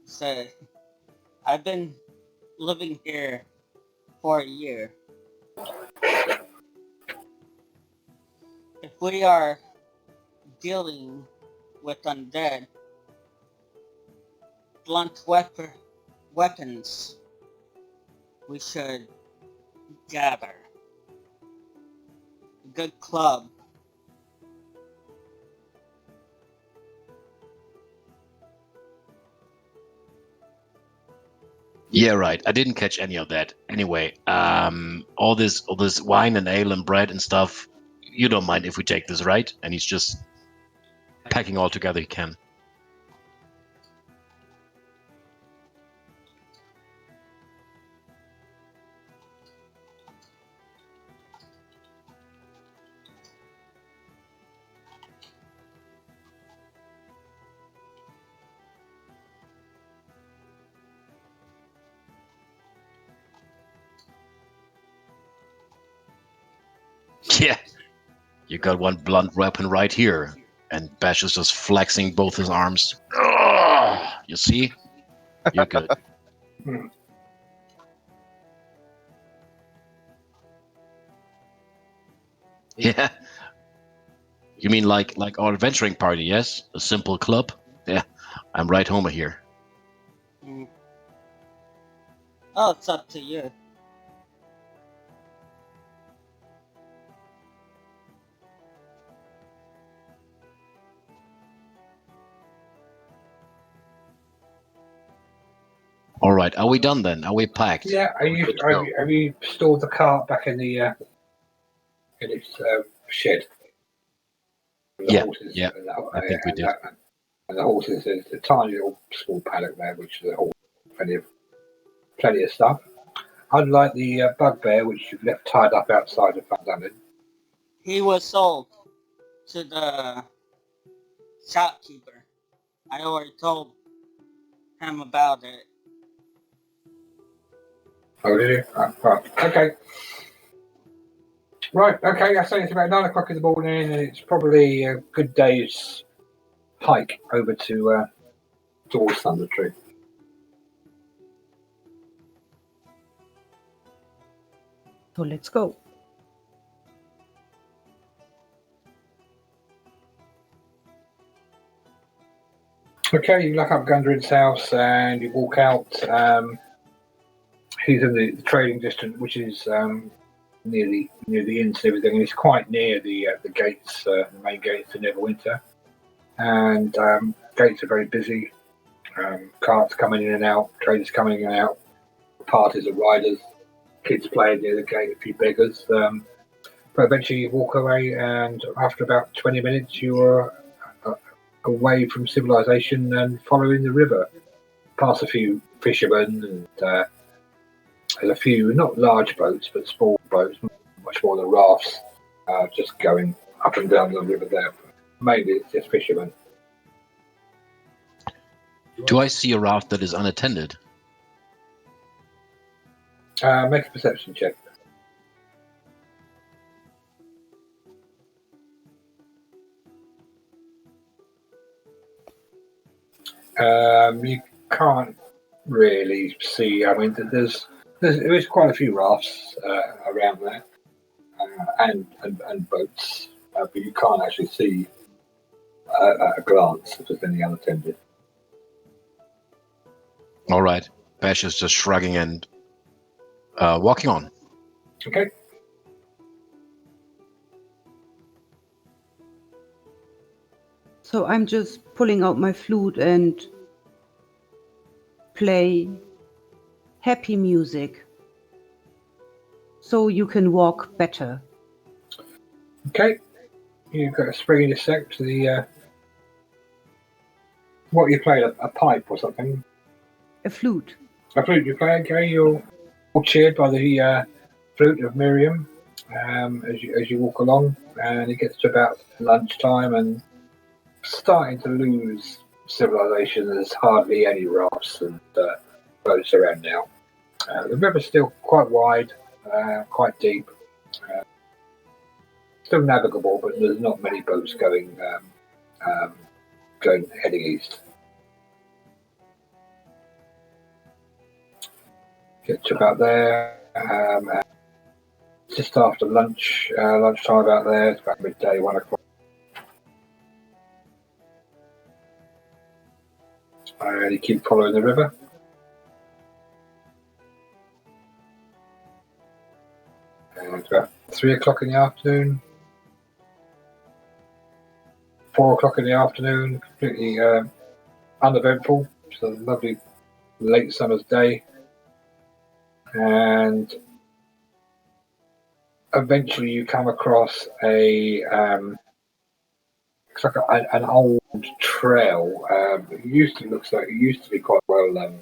So, I've been living here for a year. If we are dealing with undead, blunt weapons, we should gather. A good club. Yeah, right. I didn't catch any of that. Anyway, all this wine and ale and bread and stuff. You don't mind if we take this, right? And he's just packing all together he can. Yeah, you got one blunt weapon right here, and Bash is just flexing both his arms. Ugh, you see? You're good. Yeah. You mean like our adventuring party, yes? A simple club? Yeah, I'm right home here. Mm. Oh, it's up to you. All right, are we done then? Are we packed? Yeah, We're good to go. have you stored the cart back in the in its shed? The Yeah, horses, yeah, I think we did. And the horses, there's a tiny little small paddock there, which is plenty of stuff. Unlike the bugbear, which you've left tied up outside of Van He was sold to the shopkeeper. I already told him about it. Oh, did you? Right. Okay. Right. Okay. I say it's about 9 o'clock in the morning, and it's probably a good day's hike over to towards Thunder Tree. So let's go. Okay, you look up Gundren's house and you walk out. He's in the trading district, which is near the inns and everything. And it's quite near the gates, the main gates to Neverwinter. And gates are very busy. Carts coming in and out, traders coming in and out, parties of riders, kids playing near the gate, a few beggars. But eventually you walk away, and after about 20 minutes, you are away from civilization and following the river. Past a few fishermen, and there's a few, not large boats, but small boats, much more than rafts, just going up and down the river there. Mainly it's just fishermen. Do I see a raft that is unattended? Make a perception check. You can't really see. I mean, there is quite a few rafts around there, and boats, but you can't actually see at a glance if there's any unattended. All right. Bash is just shrugging and walking on. Okay. So I'm just pulling out my flute and play happy music so you can walk better. Okay. You've got a spring in your step to the. What you played? A pipe or something? A flute. A flute you play, okay? You're all cheered by the flute of Miriam as you walk along, and it gets to about lunchtime and starting to lose civilization. There's hardly any rafts and boats around now. The river's still quite wide, quite deep, still navigable, but there's not many boats going heading east. Get to about there, just after lunchtime about there. It's about midday, 1 o'clock. And you keep following the river. And it's about 3 o'clock in the afternoon, 4 o'clock in the afternoon, completely uneventful. It's a lovely late summer's day. And eventually you come across it's like an old trail. It used to be quite well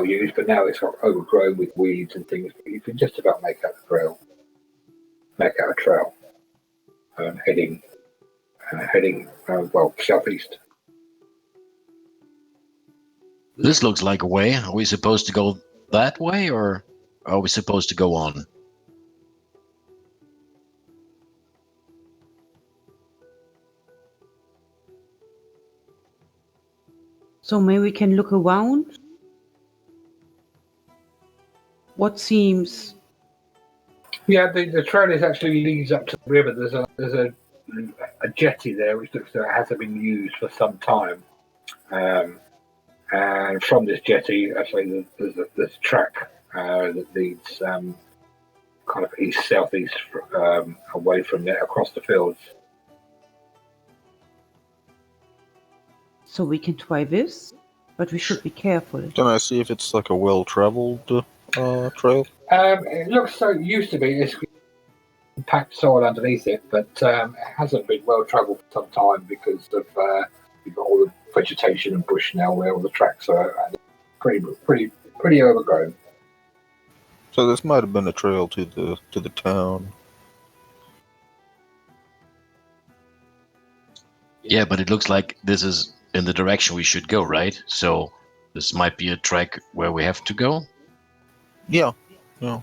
used, but now it's got overgrown with weeds and things. But you can just about make out a trail, heading southeast. This looks like a way. Are we supposed to go that way, or are we supposed to go on? So maybe we can look around. What seems? Yeah, the trail actually leads up to the river. There's a jetty there which looks like it hasn't been used for some time. And from this jetty, actually, there's a track that leads kind of east-southeast away from there across the fields. So we can try this, but we should be careful. Can I see if it's like a well-traveled trail? It looks so it used to be. It's packed soil underneath it, but it hasn't been well travelled for some time because of you've got all the vegetation and bush now where all the tracks are pretty overgrown. So this might have been a trail to the town. Yeah, but it looks like this is in the direction we should go, right? So this might be a track where we have to go. Yeah. Yeah.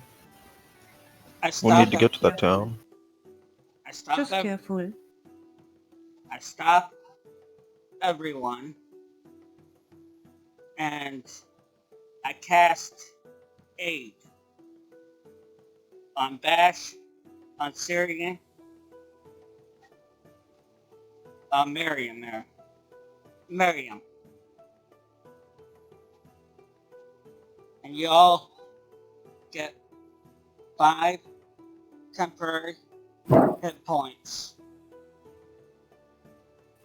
I We stop. need to get to that town. I stop. Just careful. I stop everyone, and I cast aid on Bash, on Syrian, on Miriam. And you all get 5 temporary hit points.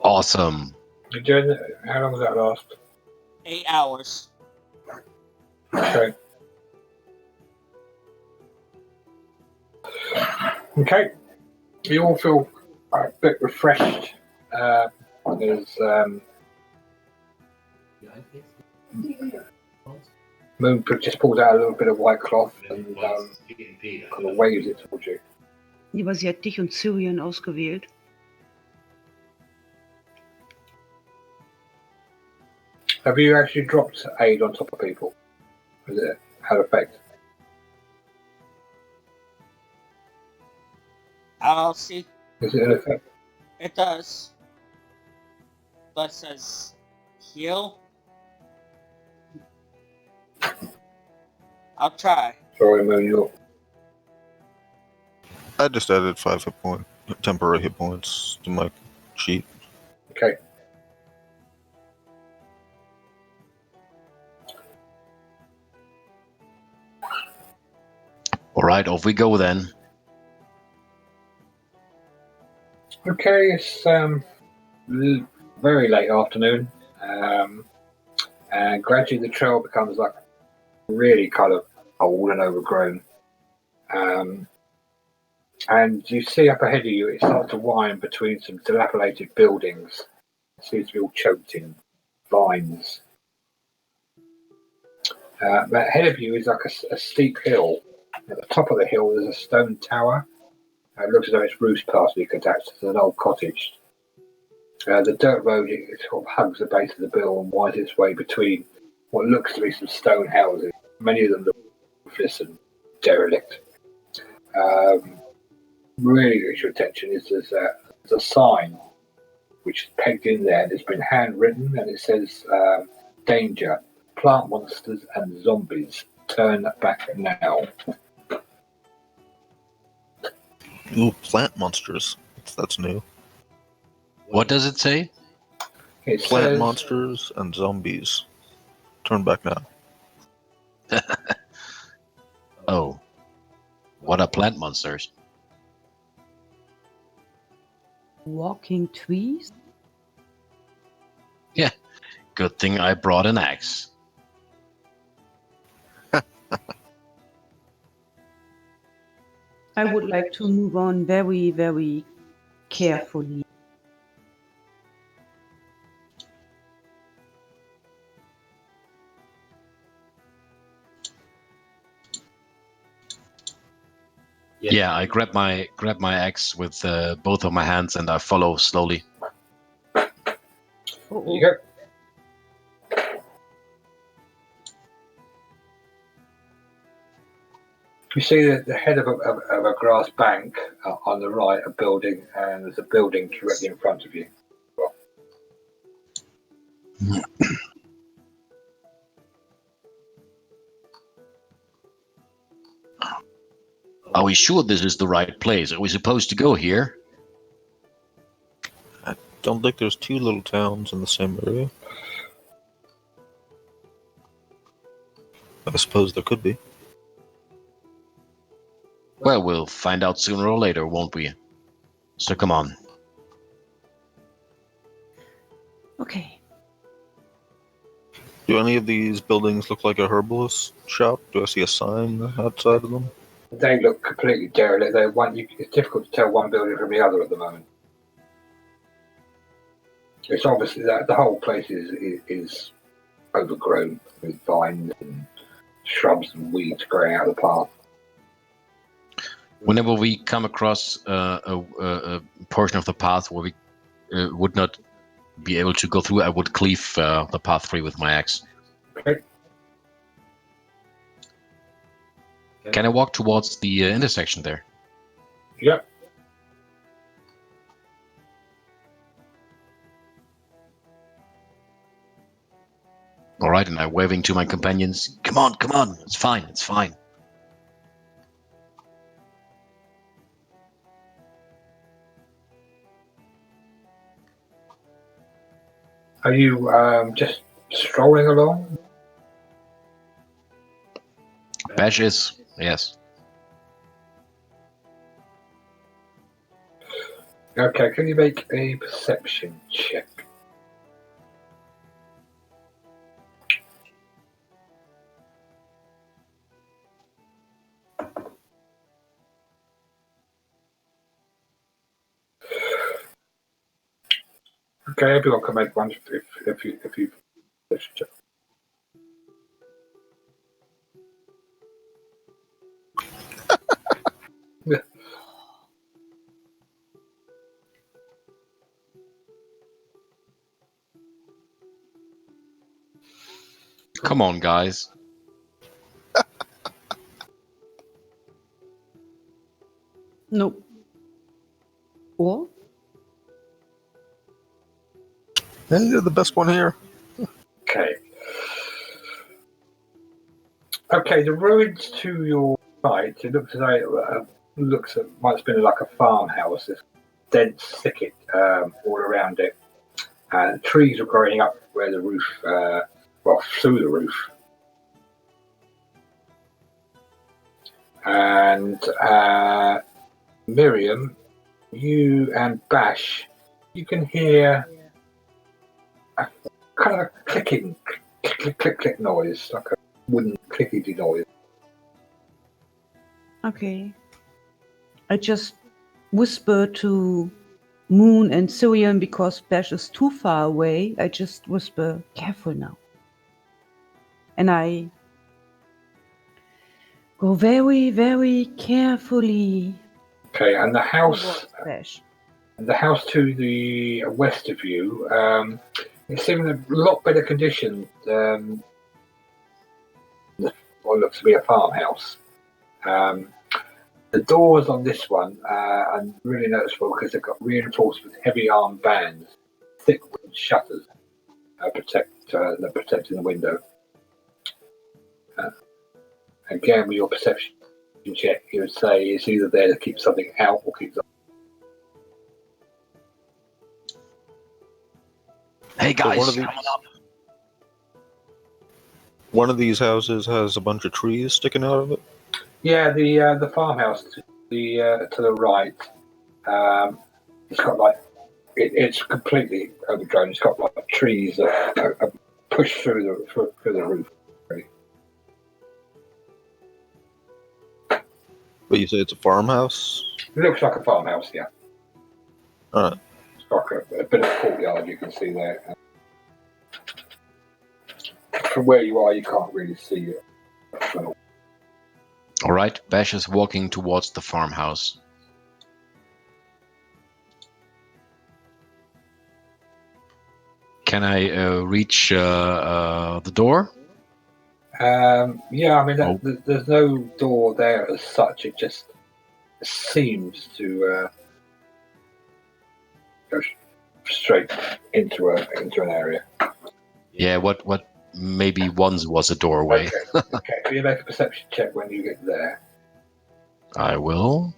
Awesome. How long does that last? 8 hours. Okay. Okay. You all feel a bit refreshed. There's Moon just pulls out a little bit of white cloth and kind of waves it towards you. Aber sie hat dich und Syrian ausgewählt. Have you actually dropped aid on top of people? Has it had effect? I'll see. Is it an effect? It does. But it says heal. I'll try. Sorry, Moon, you're... I just added 5 temporary hit points to my sheet. Okay. All right, off we go then. Okay, it's very late afternoon, and gradually the trail becomes like really kind of old and overgrown. And you see up ahead of you, it starts to wind between some dilapidated buildings. It seems to be all choked in vines. But ahead of you is like a steep hill. At the top of the hill, there's a stone tower. It looks as though its roof's partially attached to an old cottage. The dirt road it sort of hugs the base of the bill and winds its way between what looks to be some stone houses. Many of them look roofless and derelict. Really gets your attention is there's a sign which is pegged in there and it's been handwritten and it says danger, plant monsters and zombies, turn back now. Ooh, plant monsters. That's new. What does it say? It Plant says, monsters and zombies. Turn back now. Oh. What are plant monsters? Walking trees? Good thing I brought an axe. I would like to move on very, very carefully. Yeah, I grab my axe with both of my hands and I follow slowly. Uh-oh. you go. You see the head of a grass bank on the right, a building, and there's a building directly in front of you. Are we sure this is the right place? Are we supposed to go here? Don't think there's 2 little towns in the same area. I suppose there could be. Well, we'll find out sooner or later, won't we? So come on. Okay. Do any of these buildings look like a herbalist shop? Do I see a sign outside of them? They look completely derelict. It's difficult to tell one building from the other at the moment. It's obviously that the whole place is overgrown with vines and shrubs and weeds growing out of the path. Whenever we come across a portion of the path where we would not be able to go through, I would cleave the path free with my axe. Okay. Can I walk towards the intersection there? Yep. All right, and I'm waving to my companions. Come on, come on. It's fine. It's fine. Are you just strolling along? Bash is, yes. Okay, can you make a perception check? Okay, everyone can make one if you. Come on, guys. Nope. Or? Yeah, you're the best one here. Okay. Okay, the ruins to your right. It looks as though it might have been like a farmhouse. This dense thicket all around it, and trees are growing up where the roof, through the roof. And Miriam, you and Bash, you can hear a kind of a clicking, click noise, like a wooden clickety noise. Okay. I just whisper to Moon and Syrian because Bash is too far away. I just whisper, careful now. And I go very, very carefully Okay, and the house. towards Bash. The house to the west of you, it's in a lot better condition than what looks to be a farmhouse. The doors on this one are really noticeable because they've got reinforced with heavy armed bands, thick wooden shutters that protecting the window. Again, with your perception check, you would say it's either there to keep something out or keep something. Hey, guys. One of these houses has a bunch of trees sticking out of it. Yeah, the farmhouse to the right. It's got like it's completely overgrown. It's got like trees that are pushed through the roof. But you say it's a farmhouse? It looks like a farmhouse, yeah. Alright. It's like a bit of a courtyard you can see there. From where you are, you can't really see it. All right, Bash is walking towards the farmhouse. Can I reach the door? Yeah, I mean, there's no door there as such. It just seems to go straight into an area. Yeah, what maybe once was a doorway. Okay. Can you make a perception check when you get there? I will.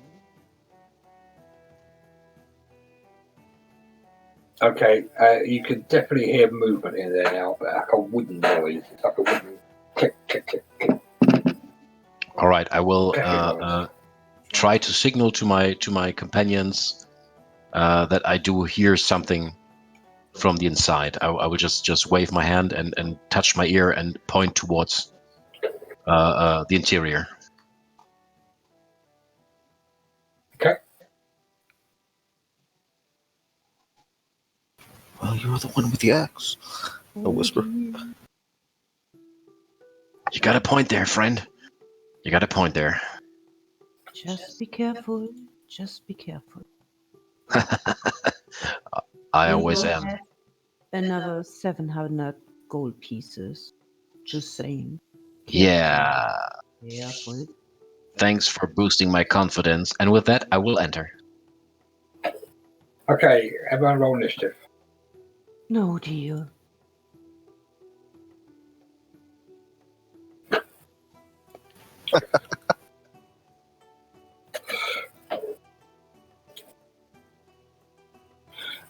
Okay, you can definitely hear movement in there now, but like a wooden noise. It's like a wooden click, click, click, click. All right, I will try to signal to my companions that I do hear something from the inside. I will just wave my hand and touch my ear and point towards the interior. Okay. Well, you're the one with the axe. A whisper. You got a point there, friend. You got a point there. Just be careful. Just be careful. I We always will am. have another 700 gold pieces. Just saying. Yeah. Careful. Thanks for boosting my confidence. And with that, I will enter. Okay, everyone roll initiative. No, dear.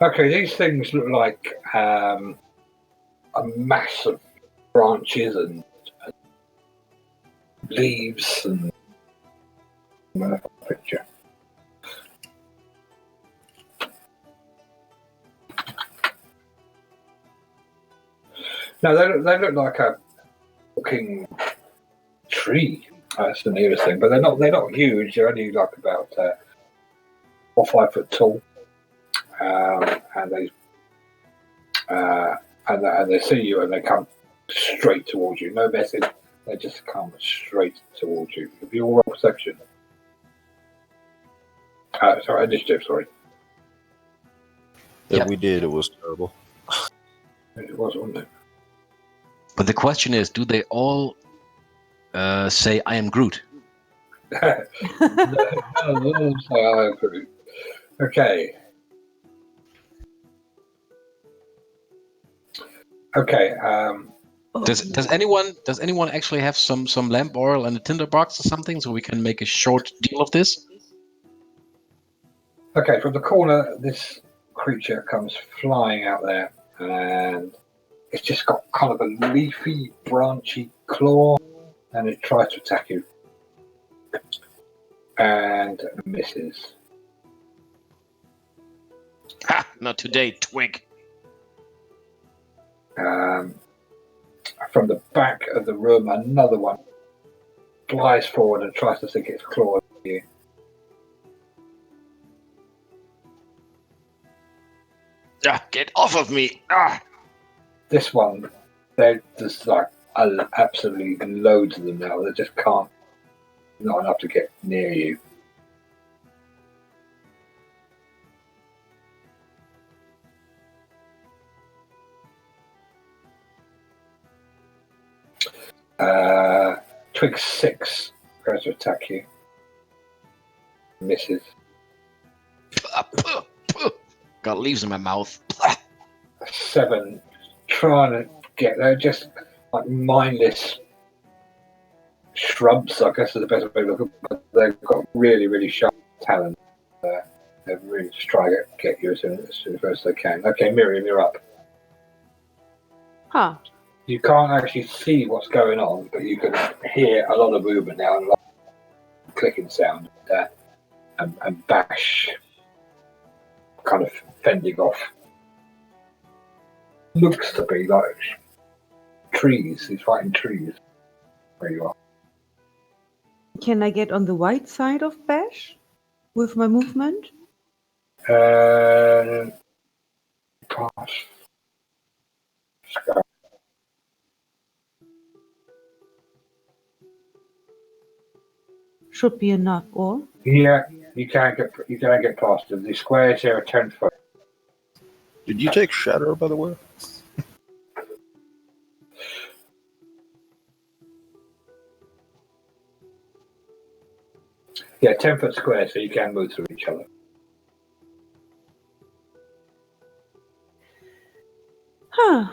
Okay, these things look like a mass of branches and leaves and picture. No, they look like a walking tree. That's the nearest thing, but they're not huge. They're only like about 4 or 5 foot tall, and they see you and they come straight towards you. No messing. They just come straight towards you. If you all roll perception, sorry, initiative. Sorry, If Yep. we did, it was terrible. it was, wasn't it? But the question is, do they all say, I am Groot? I agree. Okay. Okay. Does anyone actually have some lamp oil and a tinderbox or something so we can make a short deal of this? Okay. From the corner, this creature comes flying out there, and it's just got kind of a leafy, branchy claw, and it tries to attack you, and misses. Ha! Not today, twig. From the back of the room, another one flies forward and tries to sink its claw at you. Ah, get off of me! Ah! This one, they're just like absolutely loads of them now. They just can't, not enough to get near you. Twig 6 tries to attack you. Misses. Got leaves in my mouth. 7 trying to get, they're just like mindless shrubs, I guess is the best way to look at them. But they've got really, really sharp talons. They're really just trying to get you as soon as they can. Okay, Miriam, you're up. Huh. You can't actually see what's going on, but you can hear a lot of movement now and a lot of clicking sound. And Bash kind of fending off. Looks to be like trees. He's fighting trees where you are. Can I get on the right side of Bash with my movement? Pass. Should be enough, or? Yeah, you can't get past them. The squares here are 10 foot. Did you take Shatter, by the way? Yeah, 10 foot squares, so you can move through each other. Huh.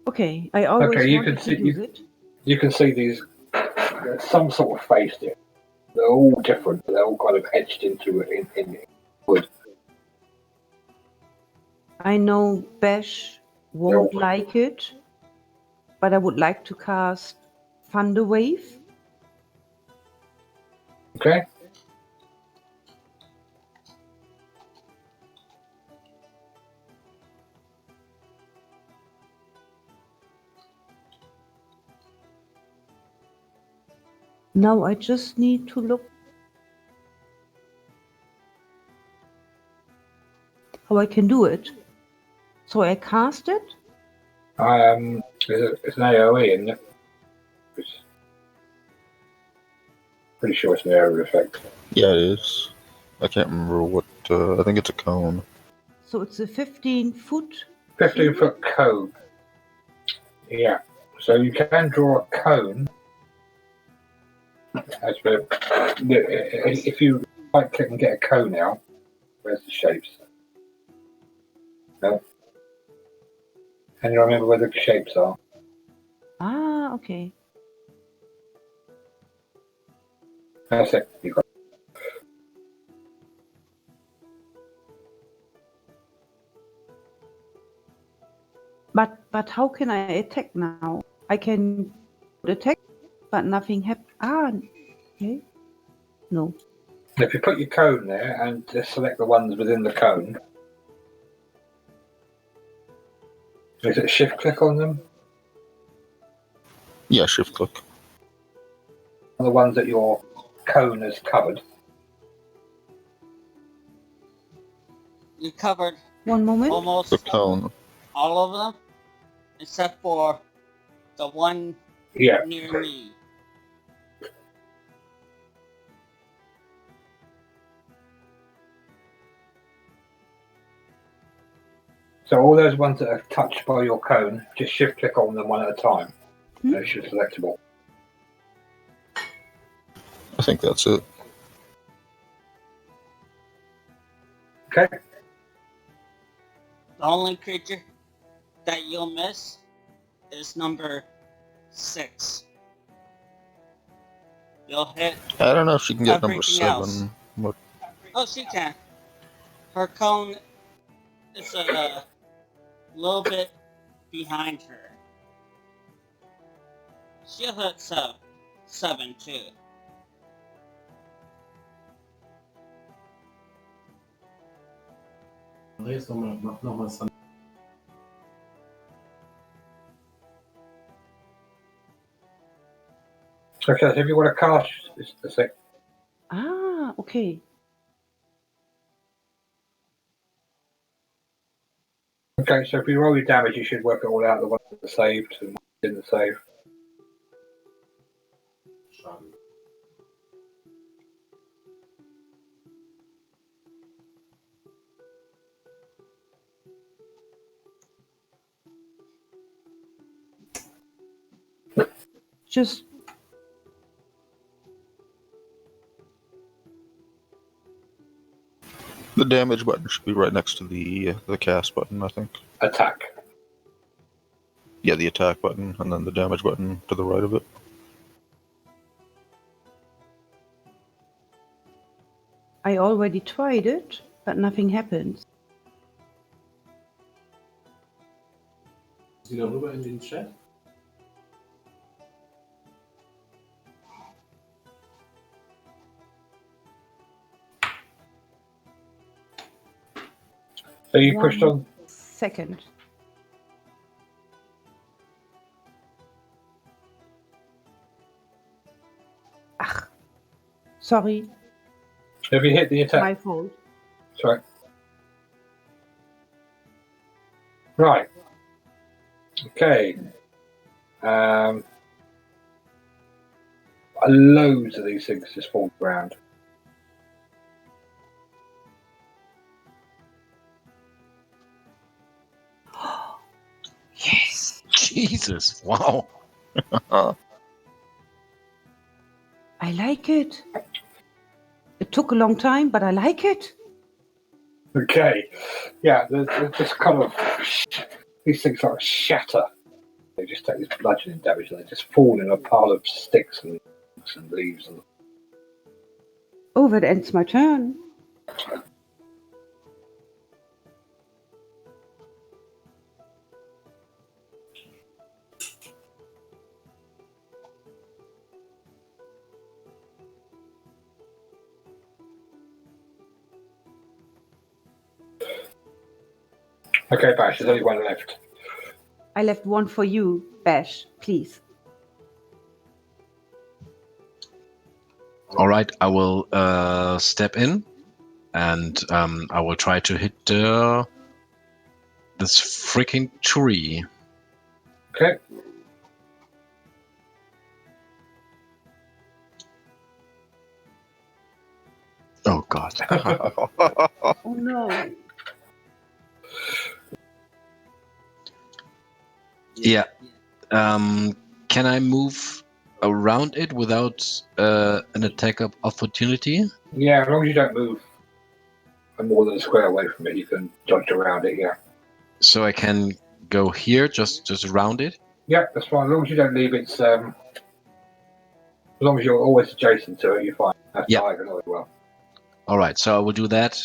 Okay, I always Okay, you wanted can to see- use you- it. You can see these, there's some sort of face here. They're all different, but they're all kind of etched into it in wood. I know Bash won't No. like it, but I would like to cast Thunder Wave. Okay? Now I just need to look how I can do it. So I cast it. It's an AoE, isn't it? Pretty sure it's an area effect. Yeah, it is. I can't remember what. I think it's a cone. So it's a 15-foot. 15 foot cone. Yeah. So you can draw a cone Actually, if you right click and get a cone out, where's the shapes? No. Can you remember where the shapes are? Ah, okay. That's it. You got. But how can I attack now? I can attack, but nothing happens. Ah, okay. No. If you put your cone there and just select the ones within the cone, is it shift click on them? Yeah, shift click. The ones that your cone has covered. You covered One moment. almost The cone. all of them, except for the one Yeah. near me. So all those ones that are touched by your cone, just shift click on them one at a time. Hmm? And it should selectable. I think that's it. Okay. The only creature that you'll miss is number 6. You'll hit. I don't know if she can get number Everything 7. else. What? Oh, she can. Her cone is a little bit behind her. She'll hit 7 too. Andreas, mach nochmal Sun. Okay, so if you want to cast, it's the sec. Ah, okay. Okay, so if you roll your damage, you should work it all out. The ones that are saved and ones that didn't save. Schaden. Just The damage button should be right next to the cast button, I think. Attack. Yeah, the attack button, and then the damage button to the right of it. I already tried it, but nothing happens. Wieder rüber in den Chat. So you pushed on. Second. Ach, sorry, Have you hit the attack? my fault. Sorry. Right. Okay. Loads of these things just fall around. Yes, Jesus! Wow! I like it. It took a long time, but I like it. Okay. Yeah, there's just kind of these things sort of shatter. They just take this bludgeoning damage and they just fall in a pile of sticks and leaves. And Oh, that ends my turn. okay, Bash, there's only one left. I left one for you, Bash, please. All right, I will step in, and I will try to hit this freaking tree. Okay. Oh God! Oh no. Yeah. Can I move around it without an attack of opportunity? Yeah, as long as you don't move more than a square away from it, you can dodge around it. Yeah. So I can go here, just around it. Yeah, that's fine. As long as you don't leave its. As long as you're always adjacent to it, you're fine. That's Yeah. diagonal as well. All right, so I will do that.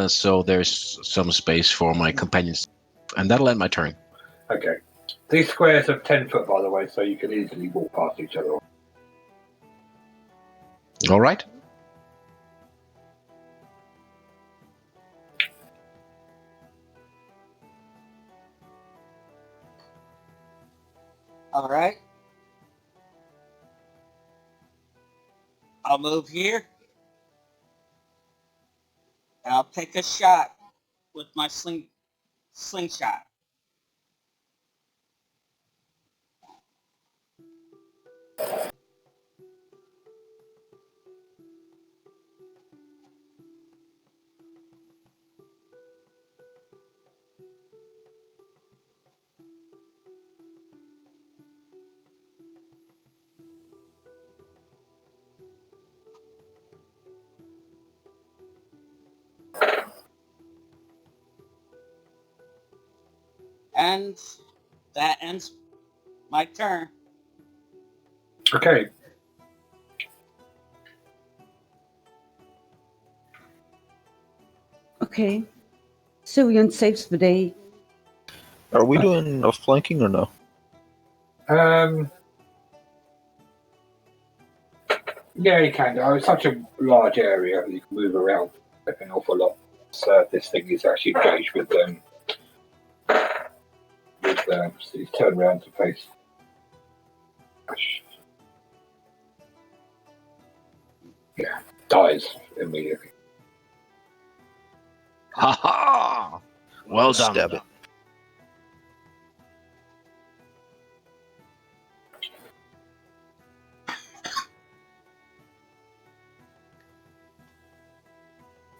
So there's some space for my companions, and that'll end my turn. Okay. These squares are 10 foot, by the way, so you can easily walk past each other. All right. All right. I'll move here. I'll take a shot with my slingshot. And that ends my turn. Okay. Okay. Syrian saves the day. Are we doing a flanking or no? Yeah, you can. It's such a large area, you can move around an awful lot. So this thing is actually engaged with them. So you turn around to face. Yeah, dies immediately. Ha ha! Well done. Stab it.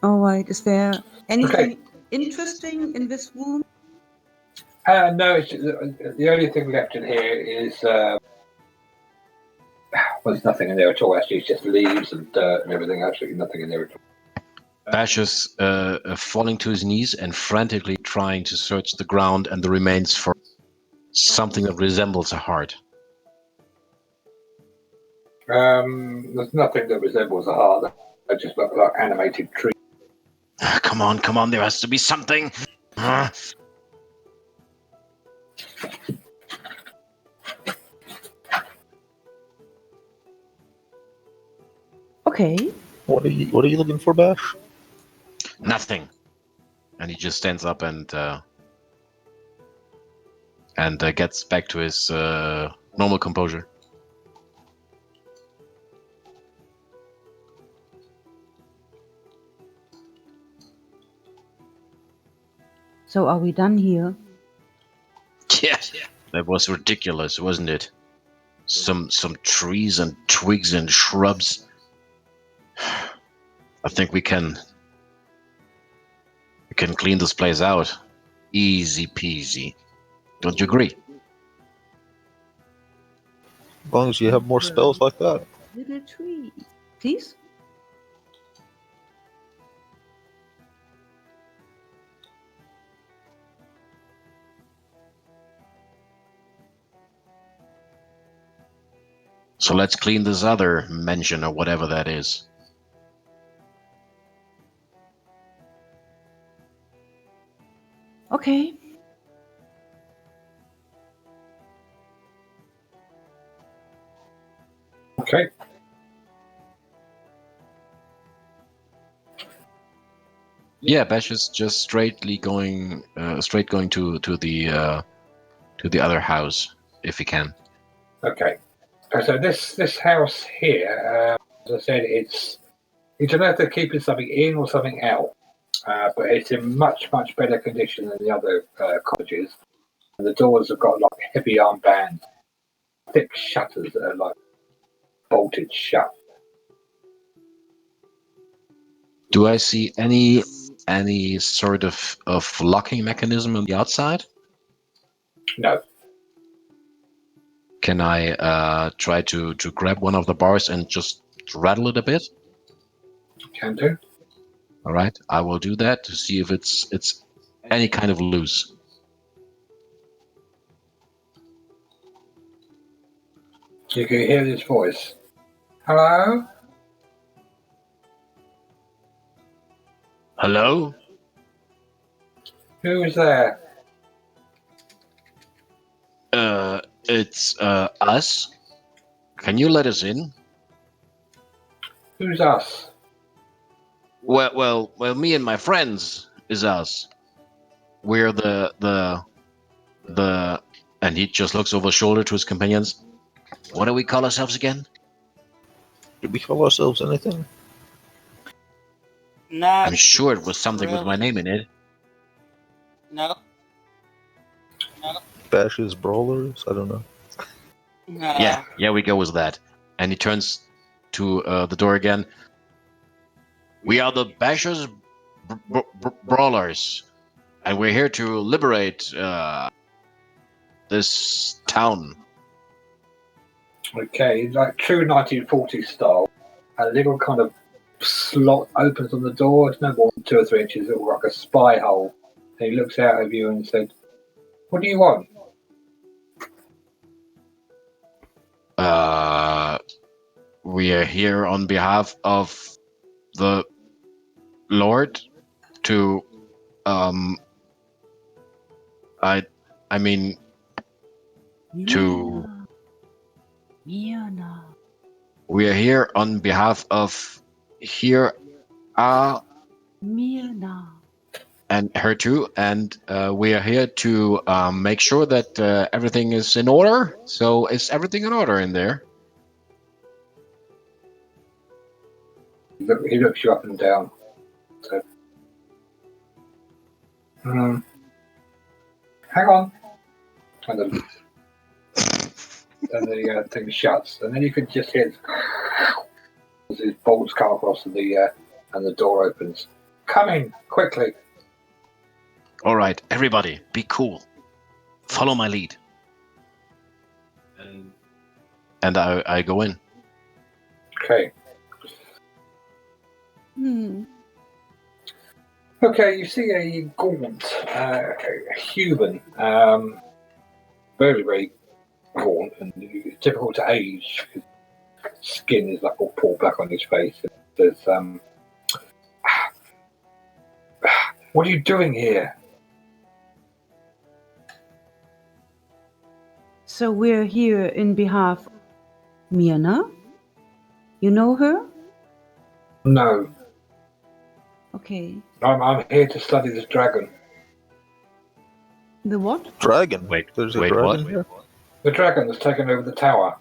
All right. Is there anything interesting in this room? No, it's, the only thing left in here is well, there's nothing in there at all. Actually, it's just leaves and dirt and everything. Absolutely nothing in there at all. Bash is falling to his knees and frantically trying to search the ground and the remains for something that resembles a heart. There's nothing that resembles a heart. They just look like animated trees. Come on, there has to be something. Okay. What are you looking for, Bash? Nothing. And he just stands up and gets back to his normal composure. So are we done here? Yeah, that was ridiculous, wasn't it? Some trees and twigs and shrubs. I think we can clean this place out. Easy peasy. Don't you agree? As long as you have more spells like that. Little tree. Please? So let's clean this other mansion or whatever that is. Okay. Okay. Yeah, Bash is just straight going to the other house if he can. Okay. So this house here, as I said, it's you don't know if they're keeping something in or something out, but it's in much better condition than the other cottages. And the doors have got like heavy armbands, thick shutters that are like bolted shut. Do I see any sort of locking mechanism on the outside? No. can I try to grab one of the bars and just rattle it a bit? Can do. All right, I will do that to see if it's any kind of loose. You can hear this voice. Hello? Hello? Who's there? It's us. Can you let us in? Who's us? Well, me and my friends is us. We're the, and he just looks over his shoulder to his companions. What do we call ourselves again? Did we call ourselves anything? Not I'm sure it was something with my really. name in it. No. Bashes, brawlers? I don't know. No. Yeah, we go with that. And he turns to the door again. We are the Bashers Brawlers, and we're here to liberate this town. Okay, like true 1940s style. A little kind of slot opens on the door. It's no more than 2 or 3 inches. It looks like a spy hole. And he looks out of you and said, "What do you want?" We are here on behalf of the Lord to, I mean, to... Mirna. We are here on behalf of here Mirna. and her too, and we are here to make sure that everything is in order. So is everything in order in there? He looks you up and down. So, hang on. And the thing shuts, and then you can just hear as his bolts come across and the door opens. Come in quickly. All right, everybody, be cool. Follow my lead. And I go in. Okay. Okay, you see a gaunt human, very, very gaunt and difficult to age. His skin is like all pulled back on his face. There's what are you doing here? So we're here in behalf of Mirna. You know her? No, Okay. I'm here to study this dragon. The what? Dragon. Wait, There's a wait, dragon what? here? The dragon that's taken over the tower.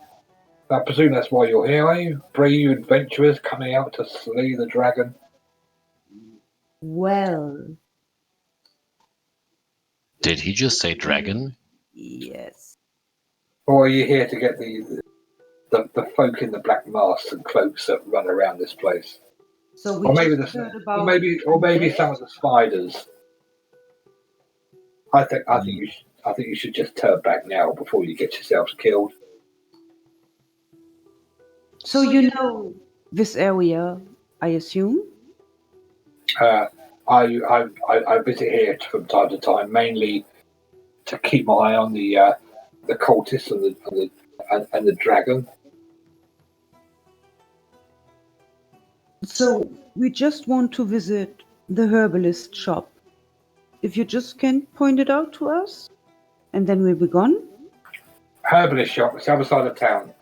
I presume that's why you're here, are you? Brave adventurers coming out to slay the dragon. Well, Did he just say dragon? yes. Or are you here to get the folk in the black masks and cloaks that run around this place? So we Or maybe just heard about or maybe some of the spiders. I think you should just turn back now before you get yourselves killed. So you know this area, I assume? I visit here from time to time, mainly to keep my eye on the cultists and the dragon. So we just want to visit the herbalist shop. If you just can point it out to us, and then we'll be gone. Herbalist shop, it's the other side of town.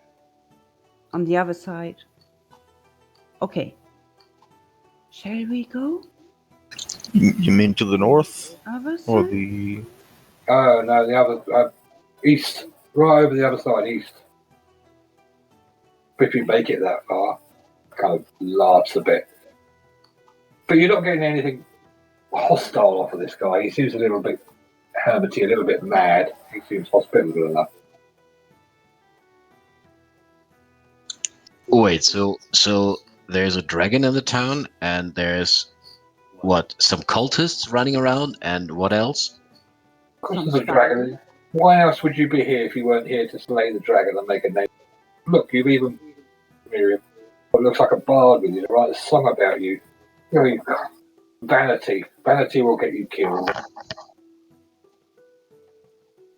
On the other side. Okay. Shall we go? You mean to the north? Other Or side? the... Oh no, the other east, right over the other side, east. If you make it that far, kind of laughs a bit. But you're not getting anything hostile off of this guy. He seems a little bit hermity, a little bit mad. He seems hospitable enough. Wait, so there's a dragon in the town, and there's what? Some cultists running around, and what else? Of course, there's a dragon. Why else would you be here if you weren't here to slay the dragon and make a name? Look, you've even Miriam. It looks like a bard with you to write a song about you. You know, vanity. Vanity will get you killed.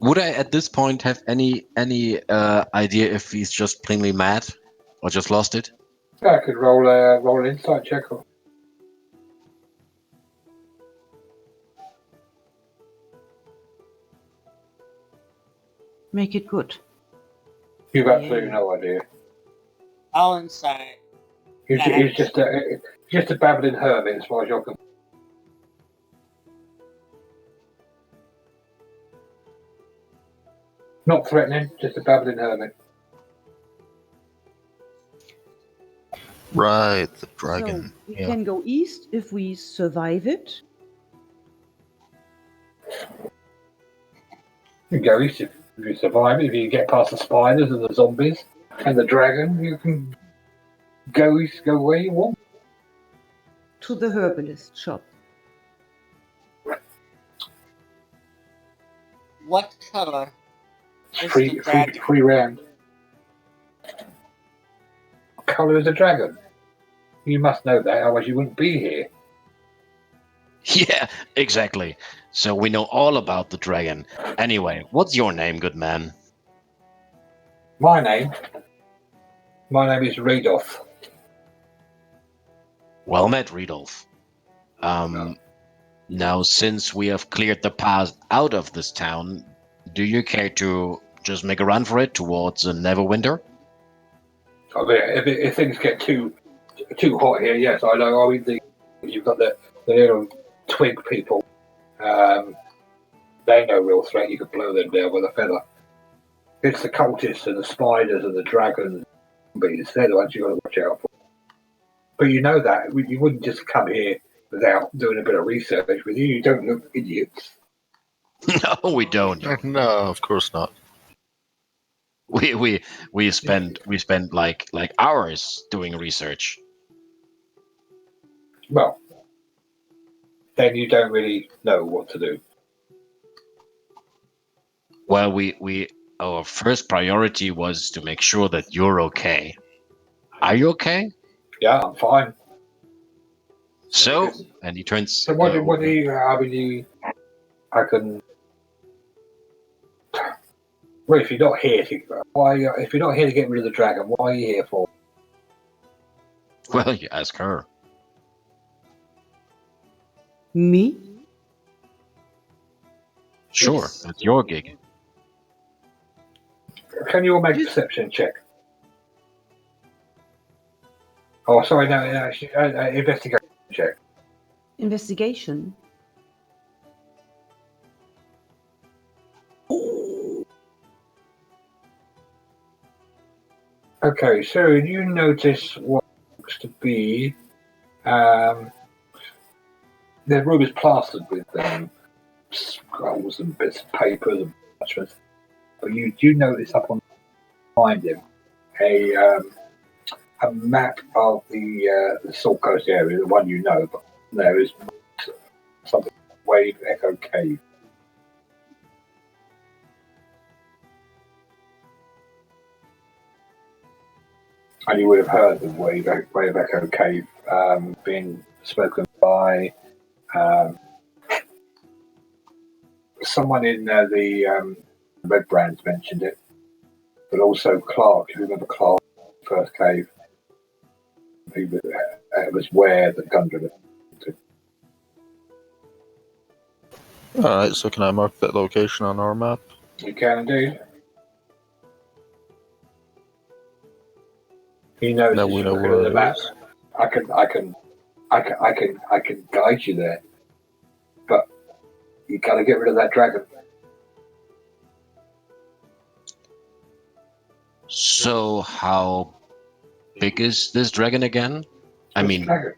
Would I at this point have any idea if he's just plainly mad or just lost it? Yeah, I could roll an insight check. Make it good. You've absolutely no idea. All inside. He's just a babbling hermit as far as you're concerned. Not threatening, just a babbling hermit. Right, the dragon. So we Yeah. can go east if we survive it. You can go east if you survive it. If you get past the spiders and the zombies and the dragon, you can go east, go where you want. To the herbalist shop. What color is Free, the free, dragon? free round. What colour is a dragon? You must know that, otherwise you wouldn't be here. Yeah, exactly. So we know all about the dragon. Anyway, what's your name, good man? My name is Radolf. Well met, Rudolph. Now, since we have cleared the path out of this town, do you care to just make a run for it towards Neverwinter? I mean, if things get too hot here, yes, I know. I mean, you've got the little twig people. They're no real threat. You could blow them down with a feather. It's the cultists and the spiders and the dragons. They're the ones you've got to watch out for. But you know that. You wouldn't just come here without doing a bit of research with you. You don't look idiots. No, we don't. No, of course not. We spend like hours doing research. Well, then you don't really know what to do. Well, our first priority was to make sure that you're okay. Are you okay? Yeah, I'm fine. So, and he turns. So what do you? I mean, I can. Well, if you're not here if you're not here to get rid of the dragon, why are you here for? Well, you ask her. Me? Sure, Yes. that's your gig. Can you all make a perception check? Oh, sorry, no, actually, investigation check. Investigation. Okay, so you notice what looks to be the room is plastered with scrolls and bits of paper and parchments. But you do notice up on behind him a map of the Salt Coast area, the one you know, but there is something Wave Echo Cave. And you would have heard the Wave Echo Cave being spoken by someone in the Red Brands mentioned it, but also Clark. If you remember Clark, first cave, it was where the Gundren had been to. Alright, so can I mark that location on our map? You can indeed. He knows Now it's we know looking where at the it map. is. I can guide you there, but you got to get rid of that dragon. So, how big is this dragon again? I Which mean, dragon?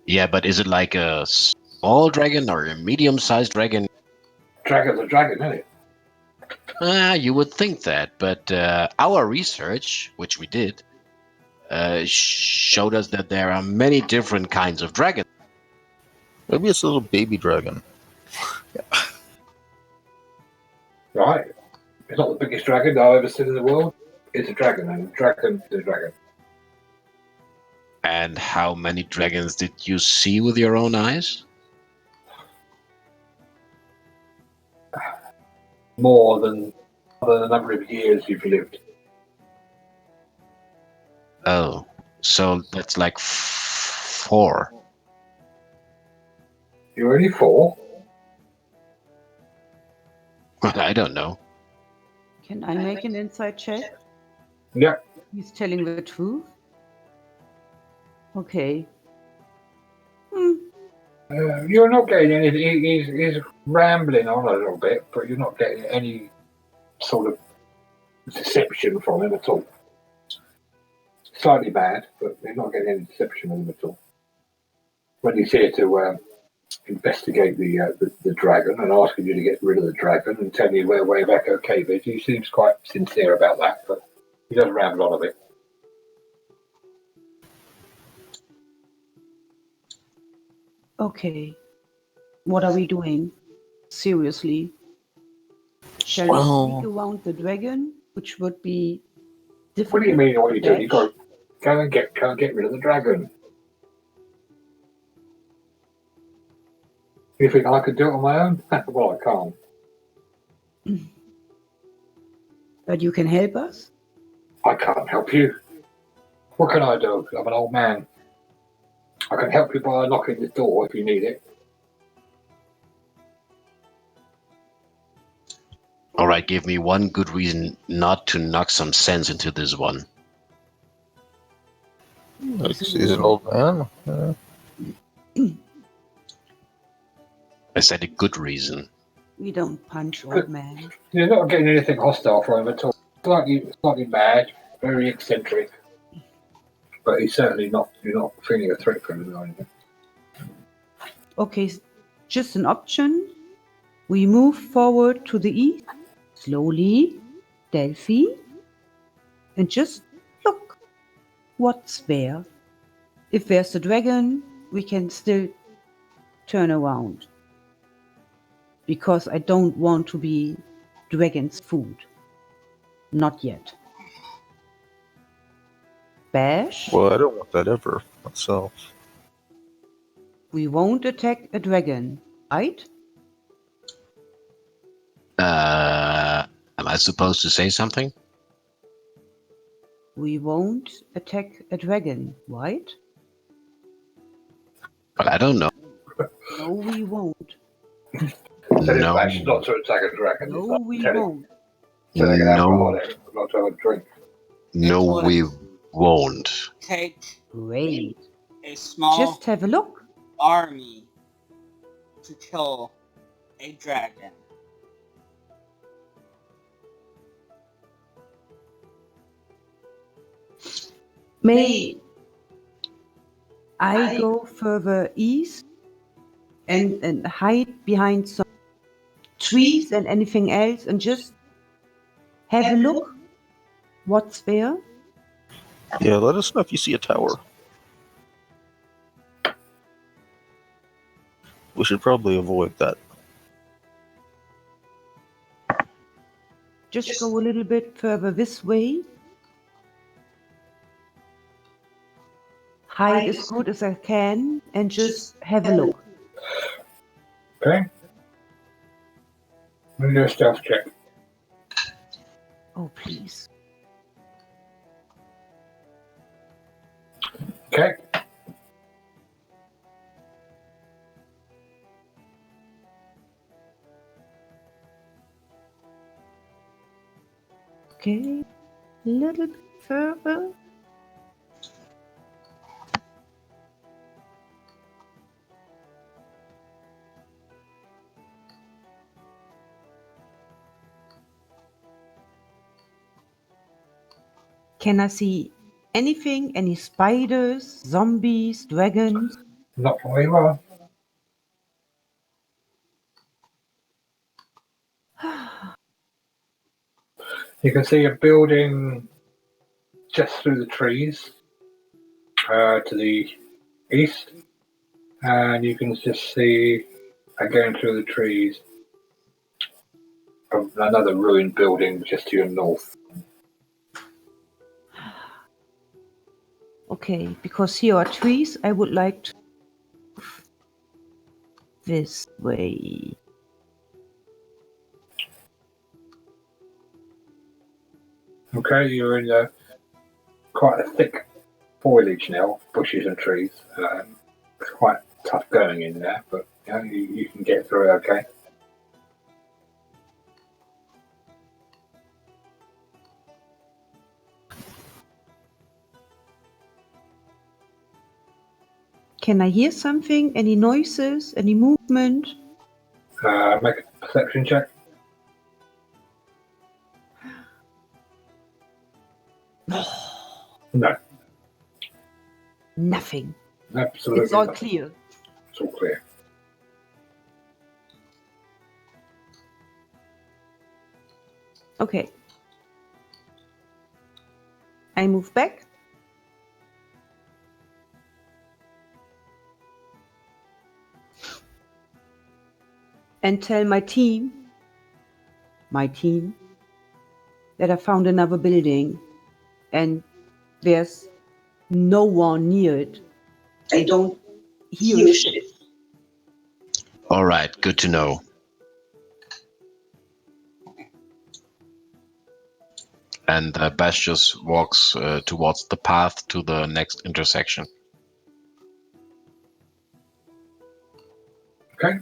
yeah, but is it like a small dragon or a medium-sized dragon? Dragon's a dragon, isn't it? You would think that, but our research, which we did, showed us that there are many different kinds of dragons. Maybe it's a little baby dragon. Right. It's not the biggest dragon I've ever seen in the world. It's a dragon, and a dragon is a dragon. And how many dragons did you see with your own eyes? More than the number of years you've lived. Oh, so that's like 4. You're only 4? Well, I don't know. Can I make an insight check? Yeah. He's telling the truth? Okay. You're not getting anything. He's rambling on a little bit, but you're not getting any sort of deception from him at all. Slightly bad, but you're not getting any deception from him at all. When he's here to investigate the dragon and asking you to get rid of the dragon and telling you where way back cave is, he seems quite sincere about that, but he does ramble on a bit. Okay. What are we doing? Seriously. Shall Well- we sneak around the dragon? Which would be What difficult. do you mean? What are you doing? You Dash? got to go and get rid of the dragon. You think I could do it on my own? Well, I can't. But you can help us? I can't help you. What can I do? I'm an old man. I can help you by knocking the door if you need it. All right, give me one good reason not to knock some sense into this one. He's an old man. I said a good reason. We don't punch old man. You're not getting anything hostile from him at all. Slightly mad, very eccentric. But he's certainly not, you're not feeling a threat from him or anything. Okay, just an option. We move forward to the east, slowly, stealthy, and just look what's there. If there's a dragon, we can still turn around. Because I don't want to be dragon's food. Not yet. Bash, Well, I don't want that ever myself. we won't attack a dragon, right? Am I supposed to say something? We won't attack a dragon, right? Well, I don't know. No, we won't. Tell him No. Bash not to attack a dragon. No, we Tell him won't. so they can have No. a not to have a drink. No, we won't. Take Great. a small Just have a look. army to kill a dragon. May I go further east and hide behind some trees and anything else and just have a look what's there? Yeah, let us know if you see a tower. We should probably avoid that. Just go a little bit further this way. Hide as good as I can and just have a look. Okay? Let me do a stealth check. Oh, please. Okay? Okay. A little bit further. Can I see anything? Any spiders, zombies, dragons? Not from where you are. You can see a building just through the trees to the east, and you can just see again through the trees another ruined building just to your north. Okay, because here are trees, I would like to move this way. Okay, you're in quite a thick foliage now, bushes and trees. It's quite tough going in there, but you can get through it okay. Can I hear something? Any noises? Any movement? Make a perception check. No, Nothing. absolutely It's all nothing. clear. It's all clear. Okay. I move back. And tell my team, that I found another building and there's no one near it. I don't hear shit. All right, good to know. And Bash just walks towards the path to the next intersection. Okay.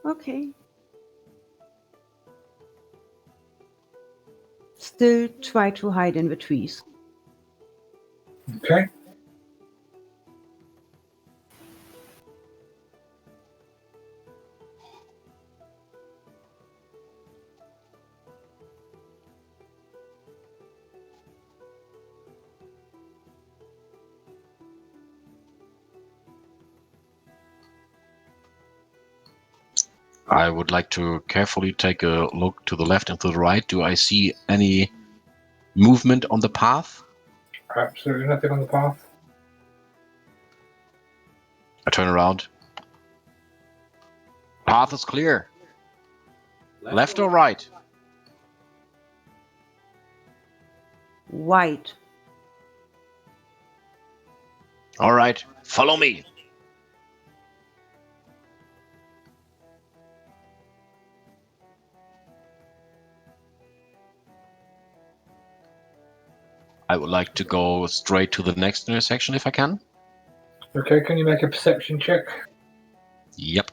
Okay. Still try to hide in the trees. Okay. I would like to carefully take a look to the left and to the right. Do I see any movement on the path? Absolutely nothing on the path. I turn around. Path is clear. Left or right? White. All right, follow me. I would like to go straight to the next intersection if I can. Okay, can you make a perception check? Yep.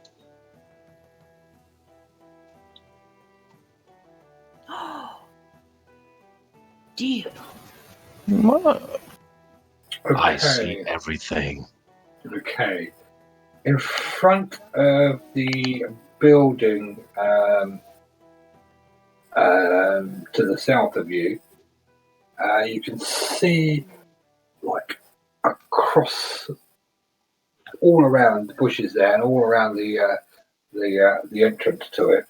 Dear. I see everything. Okay. In front of the building to the south of you, you can see like across all around the bushes there and all around the entrance to it.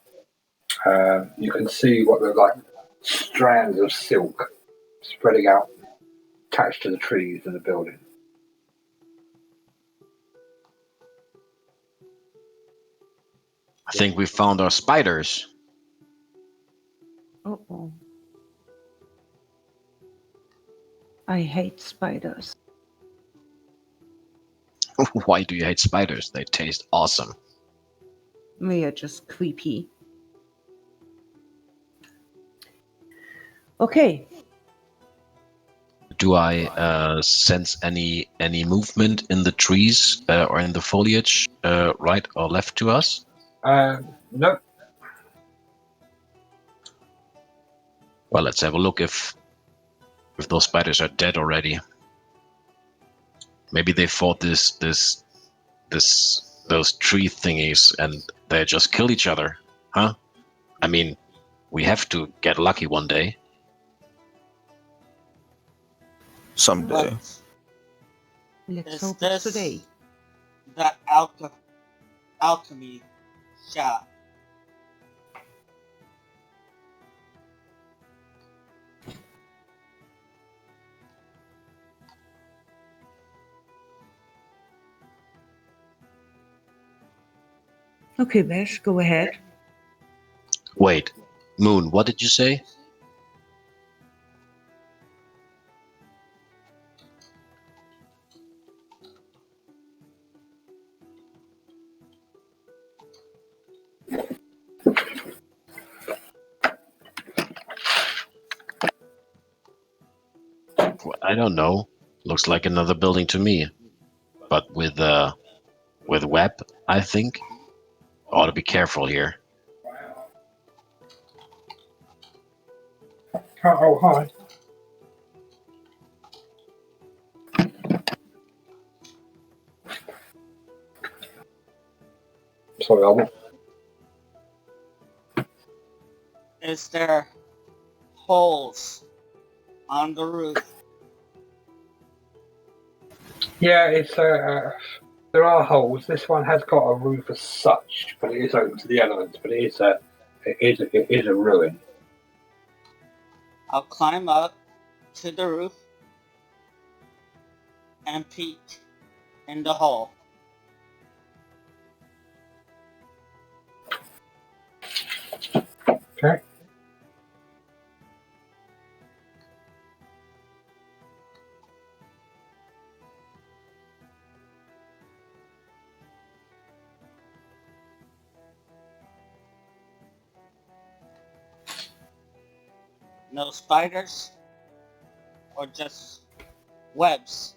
You can see what look like strands of silk spreading out, attached to the trees in the building. I think we found our spiders. Uh-oh. I hate spiders. Why do you hate spiders? They taste awesome. They are just creepy. Okay. Do I sense any movement in the trees or in the foliage, right or left to us? Nope. Well, let's have a look if those spiders are dead already. Maybe they fought those tree thingies and they just killed each other, huh? I mean, we have to get lucky one day. Someday. But Let's is hope this it's today. that alchemy shop? Okay, Bash, go ahead. Wait, Moon, what did you say? Well, I don't know. Looks like another building to me, but with web, I think. Ought to be careful here. Oh, hi. Sorry, Albert. Is there holes on the roof? Yeah, it's there are holes. This one has got a roof as such, but it is open to the elements. But it is a ruin. I'll climb up to the roof and peek in the hole. Okay. No spiders? Or just webs?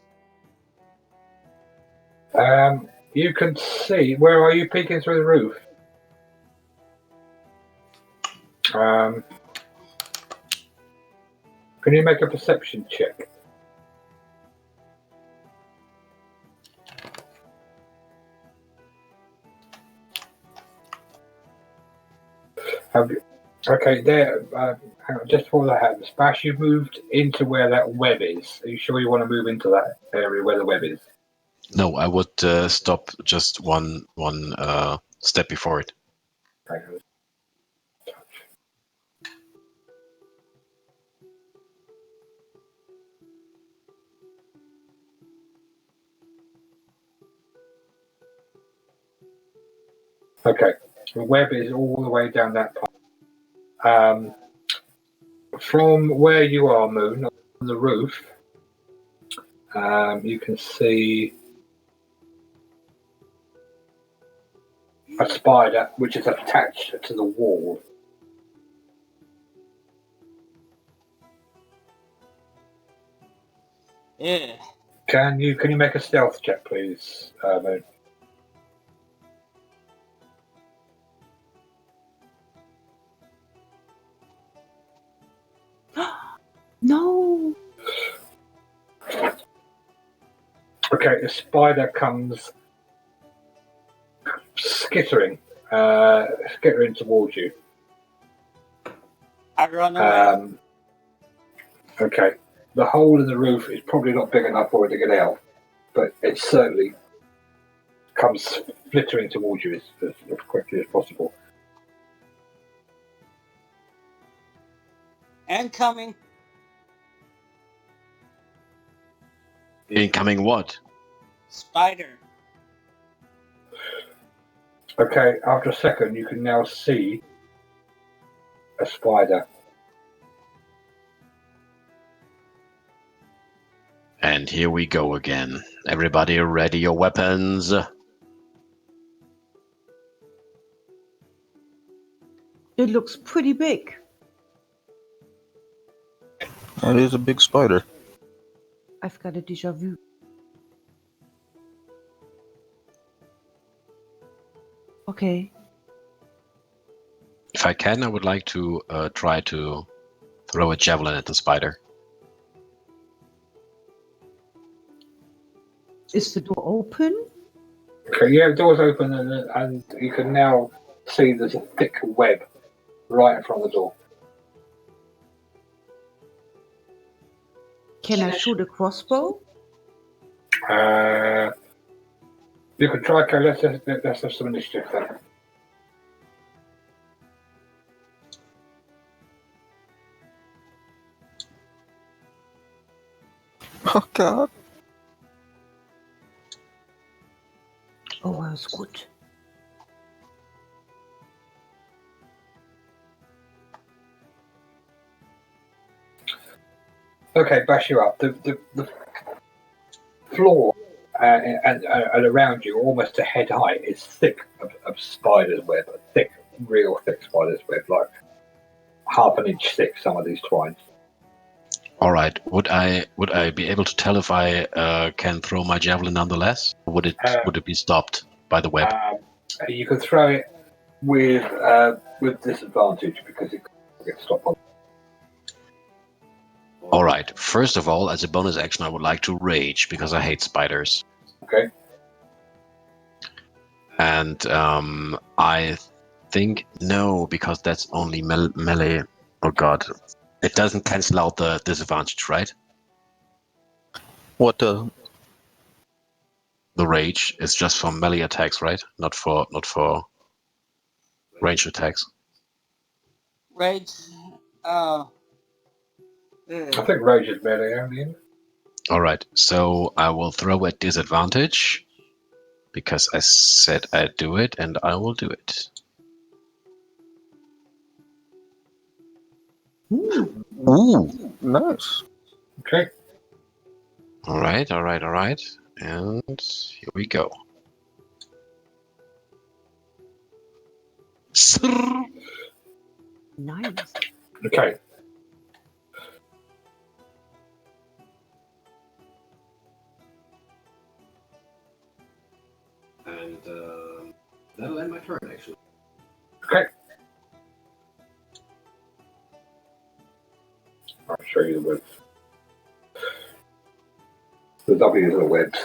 You can see. Where are you peeking through the roof? Can you make a perception check? Have you, okay, there. Hang on, just before that happens, Bash, you moved into where that web is. Are you sure you want to move into that area where the web is? No, I would stop just one step before it. Hang on. Okay, the web is all the way down that part. From where you are, Moon, on the roof, you can see a spider which is attached to the wall. Yeah. Can you make a stealth check, please, Moon? No. Okay, the spider comes skittering towards you. I run away. Okay, the hole in the roof is probably not big enough for it to get out, but it certainly comes flittering towards you as quickly as possible. And coming. Incoming what? Spider. Okay, after a second, you can now see a spider. And here we go again. Everybody ready your weapons? It looks pretty big. That is a big spider. I've got a déjà vu. Okay. If I can, I would like to try to throw a javelin at the spider. Is the door open? Okay, yeah, the door's open and you can now see there's a thick web right in front of the door. Can I shoot a crossbow? You can try. Okay, let's have some initiative then. Oh God! Oh, that's good. Okay, bash you up. The floor and around you, almost to head height, is thick of spider's web. Thick, real thick spider's web, like half an inch thick. Some of these twines. All right. Would I be able to tell if I can throw my javelin nonetheless? Or would it be stopped by the web? You can throw it with disadvantage because it gets stopped on. All right. First of all, as a bonus action, I would like to rage because I hate spiders. Okay. And I think no, because that's only melee. Oh god, it doesn't cancel out the disadvantage, right? What? The rage is just for melee attacks, right? Not for ranged attacks. Rage. Oh. I think rage is melee only. All right, so I will throw at disadvantage because I said I'd do it, and I will do it. Ooh, nice. Okay. All right, and here we go. Nice. Okay. And that'll end my turn, actually. Okay. I'll show you the webs. The W's are the webs.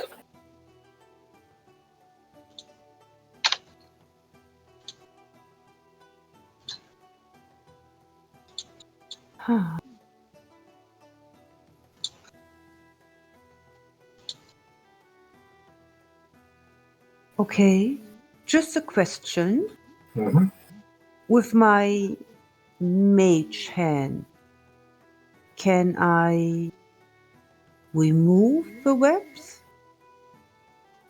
Huh. Okay, just a question. Mm-hmm. With my mage hand, can I remove the webs?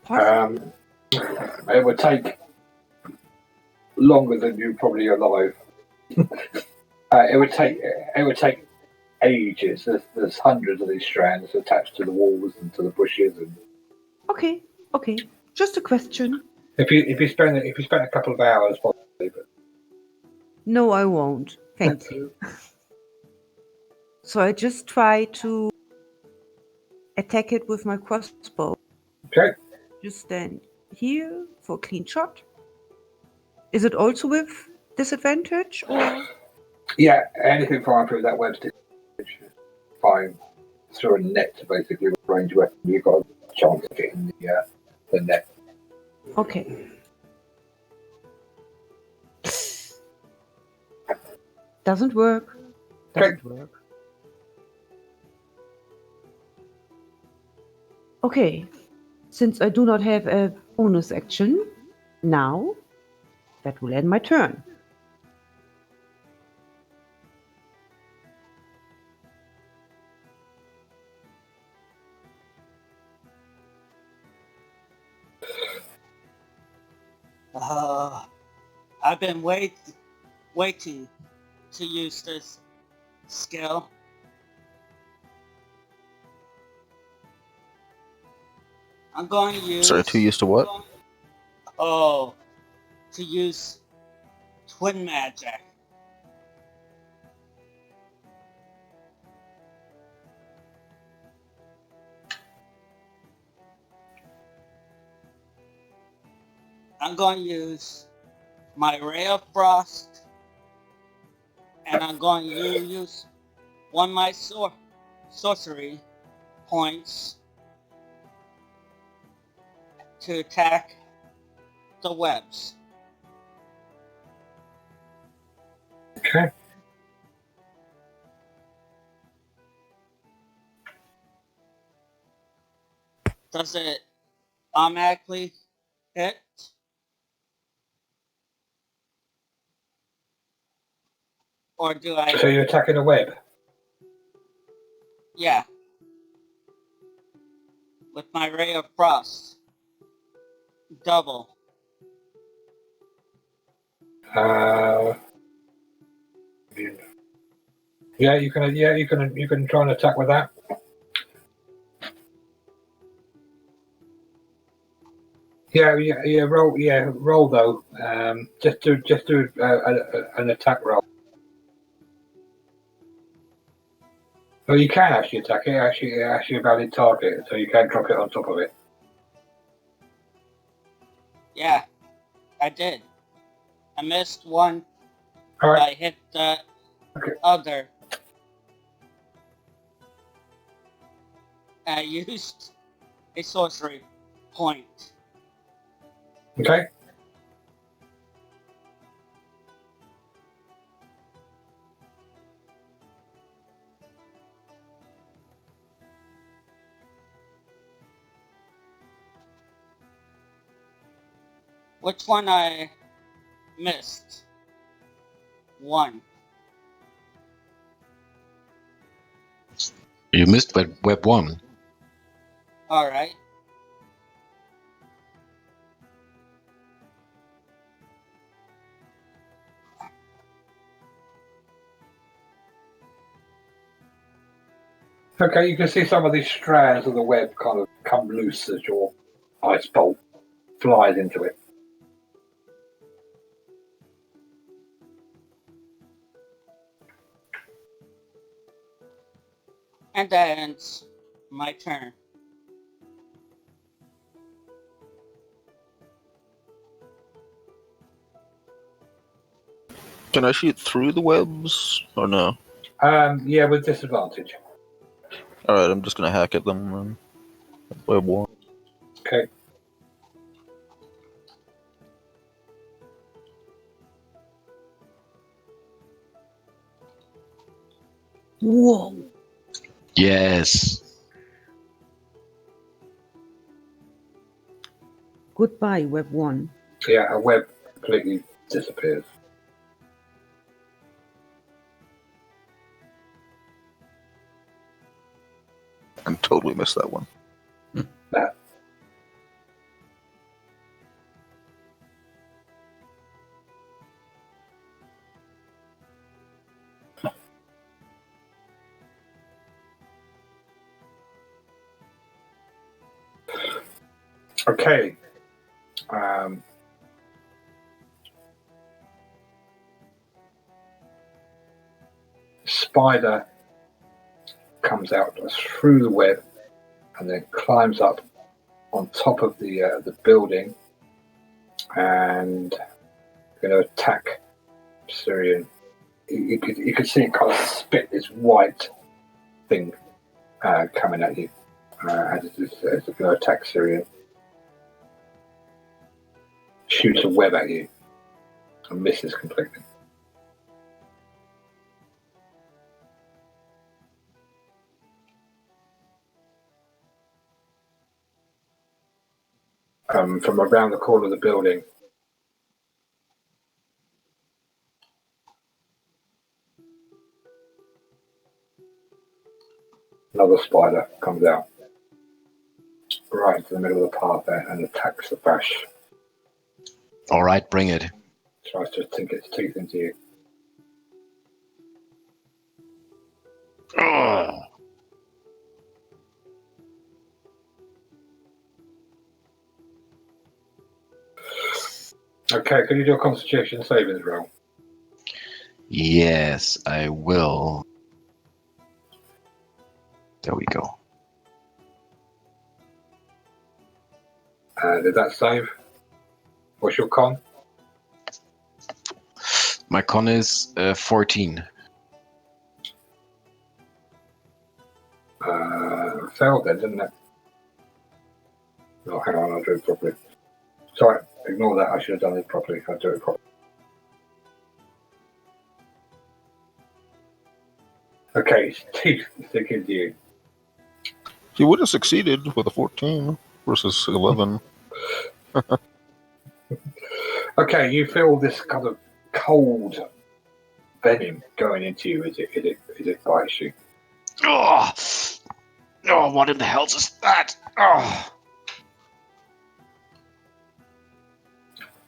Possibly. It would take longer than you probably alive. It would take ages. There's hundreds of these strands attached to the walls and to the bushes. And Okay, just a question. if you spend a couple of hours, possibly, but No, I won't. Thank you. So I just try to attack it with my crossbow. okay. Just stand here for a clean shot. Is it also with disadvantage or? Yeah, anything flying through that web's disadvantage. Fine through a net, basically, with range weapon. You've got a chance of getting the net. Okay. Doesn't work. Doesn't work. Okay. Since I do not have a bonus action now, that will end my turn. I've been waiting to use this skill. I'm going to use. Sorry, 2 used to what? Oh, to use twin magic. I'm going to use my Ray of Frost, and I'm going to use one of my sorcery points to attack the webs. Okay. Does it automatically hit? Or do I? So you're attacking a web? Yeah. With my Ray of Frost. Double. Yeah, you can. Yeah, you can try and attack with that. Yeah. Roll. Yeah, roll though. Just do an attack roll. Well, you can actually attack it. Actually a valid target, so you can drop it on top of it. Yeah, I did. I missed one. All right. I hit the Okay. other. I used a sorcery point. Okay. Which one I missed? One. You missed web 1. Alright. Okay, you can see some of these strands of the web kind of come loose as your ice bolt flies into it. And that ends my turn. Can I shoot through the webs or no? Yeah, with disadvantage. All right, I'm just gonna hack at them. Then. Web 1. Okay. Whoa. Yes. Goodbye, Web 1. Yeah, a web completely disappears. I totally missed that one. Okay. Spider comes out through the web and then climbs up on top of the building and going to attack Syrian. You could see it kind of spit this white thing coming at you as it's going to attack Syrian. Shoots a web at you and misses completely. From around the corner of the building, another spider comes out right into the middle of the path there and attacks the Bash. All right, bring it. Tries to sink its teeth into you. Oh. Okay, can you do a Constitution savings roll? Yes, I will. There we go. Did that save? What's your con? My con is 14. Failed then, didn't it? No, hang on, I'll do it properly. Sorry, ignore that. I should have done it properly. I'll do it properly. Okay, his teeth sink into you. He would have succeeded with a 14 versus 11. Okay, you feel this kind of cold venom going into you as it bites you. Oh, what in the hell is that? Oh.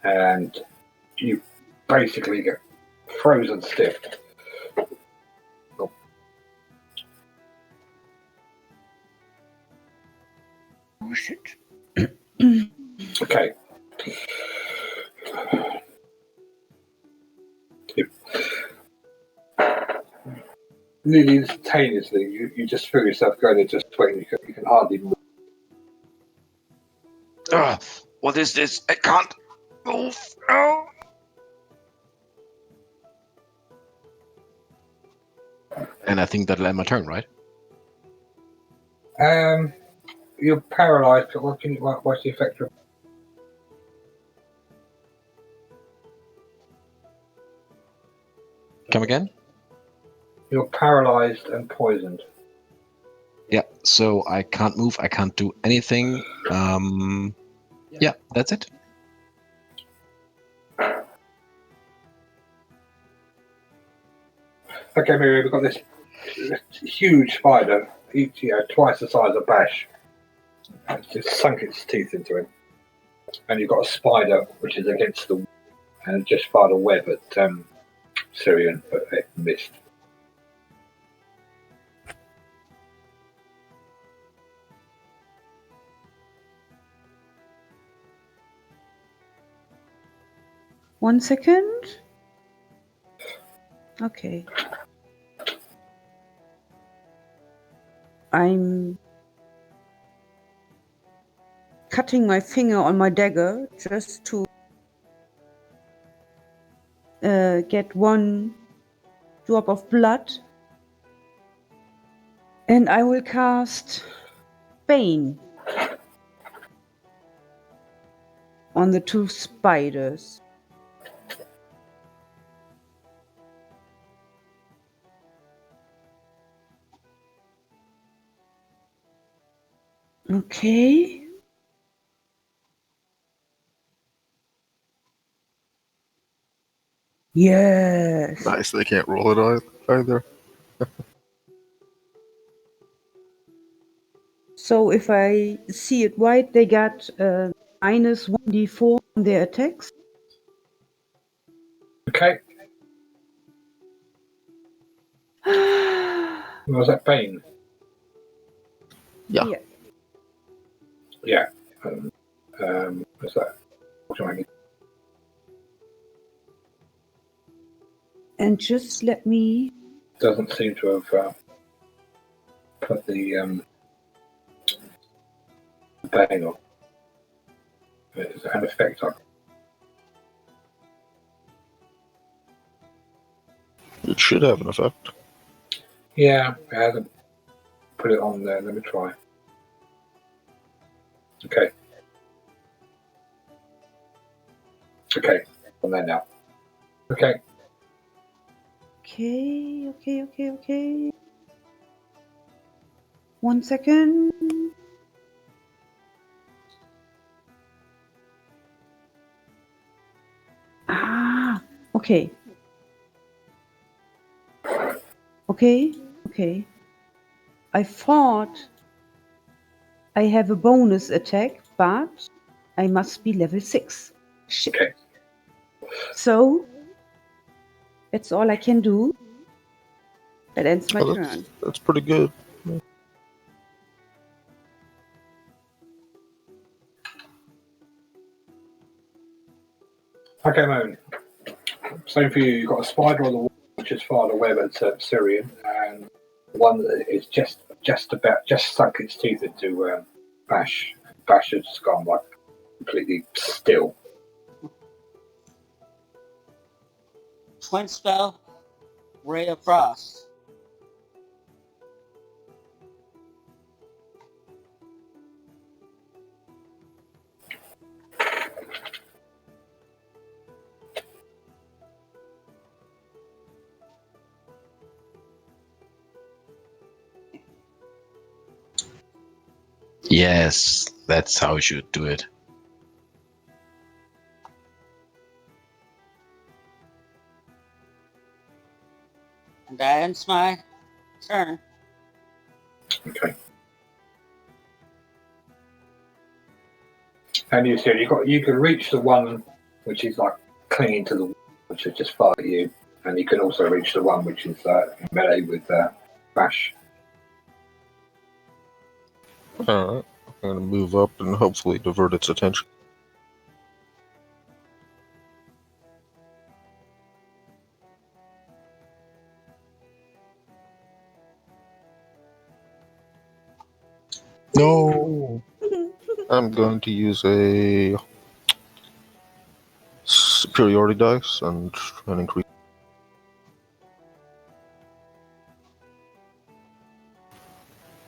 And you basically get frozen stiff. shit. Okay. Really instantaneously, you just feel yourself going into a sweat. You can hardly move. What is this? I can't move. Oh. And I think that'll end my turn, right? You're paralysed. What's the effect of? Come again? You're paralysed and poisoned. Yeah, so I can't move. I can't do anything. Yeah, that's it. Okay, Mary, we've got this huge spider, twice the size of Bash. It's just sunk its teeth into him. And you've got a spider which is against the wall and just fired a web at Syrian, but it missed. One second. Okay. I'm cutting my finger on my dagger just to get one drop of blood. And I will cast Bane on the two spiders. Okay. Yes. Nice. They can't roll it either. So if I see it right, they got minus 1d4 on their attacks. Okay. Was that Bane? Yeah. Yeah. What's that? And just let me... Doesn't seem to have put the Bane on. It's an effect on. It should have an effect. Yeah, it hasn't put it on there. Let me try. Okay. Okay, on there now. Okay. Okay. 1 second. Okay. Okay. I thought I have a bonus attack, but I must be level 6. Shit. Okay. So, that's all I can do. That ends my Oh, turn. that's pretty good. Okay, Moon. Same for you. You've got a spider on the wall which has fired a web at Syrian, and one that is just sunk its teeth into Bash. Bash has just gone like completely still. Twin spell, Ray of Frost. Yes, that's how you should do it. And that ends my turn. Okay. And you said you can reach the one which is like clinging to the wall, which has just fired at you, and you can also reach the one which is melee with Bash. Alright. I'm going to move up and hopefully divert its attention. No! I'm going to use a superiority dice and try and increase.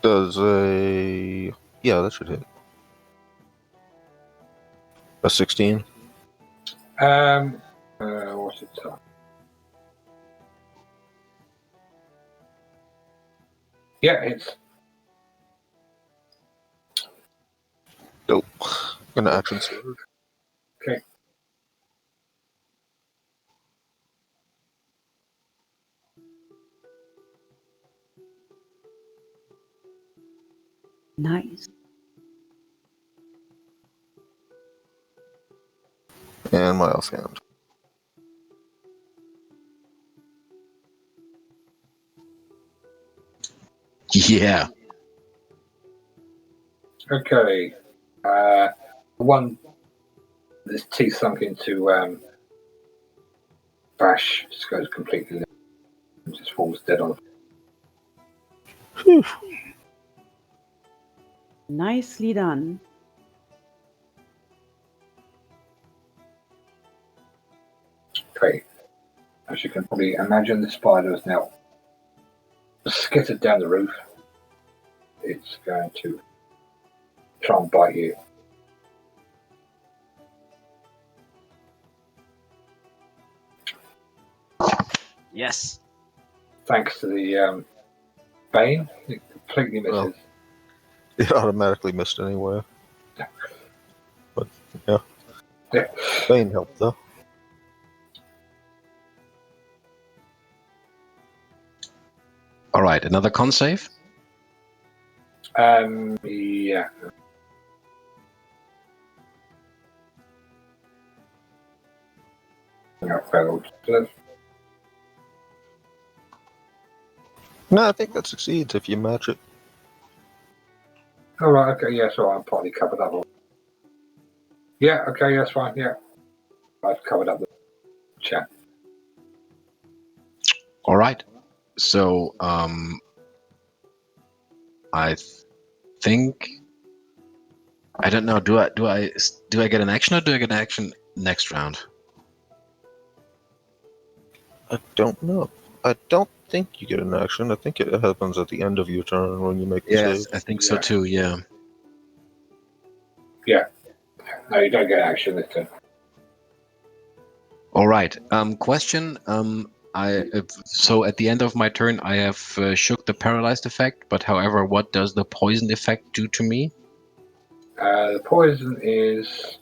Does a... Yeah, that should hit. A 16. What's it? Yeah, it's Nope. Gonna action surge. okay. Nice. And my offhand. Yeah. Okay. One. This teeth sunk into Bash just goes completely limp and just falls dead on. Whew. Nicely done. Okay. As you can probably imagine, the spider is now skittered down the roof. It's going to try and bite you. Yes. Thanks to the Bane, it completely misses. Well. It automatically missed anyway. But, yeah. Yeah. Bane helped, though. All right, another con save. Yeah. No, failed. No, I think that succeeds if you match it. All right. Okay. Yeah. So I'm partly covered up. Yeah. Okay. That's fine. Yeah. I've covered up the chat. All right. So, I think I don't know. Do I get an action or do I get an action next round? I don't know. I don't think you get an action. I think it happens at the end of your turn when you make the Yes, save. I think so Yeah. too. Yeah. No, you don't get action this turn. All right. Question. So at the end of my turn, I have shook the paralyzed effect. But however, what does the poison effect do to me? The poison is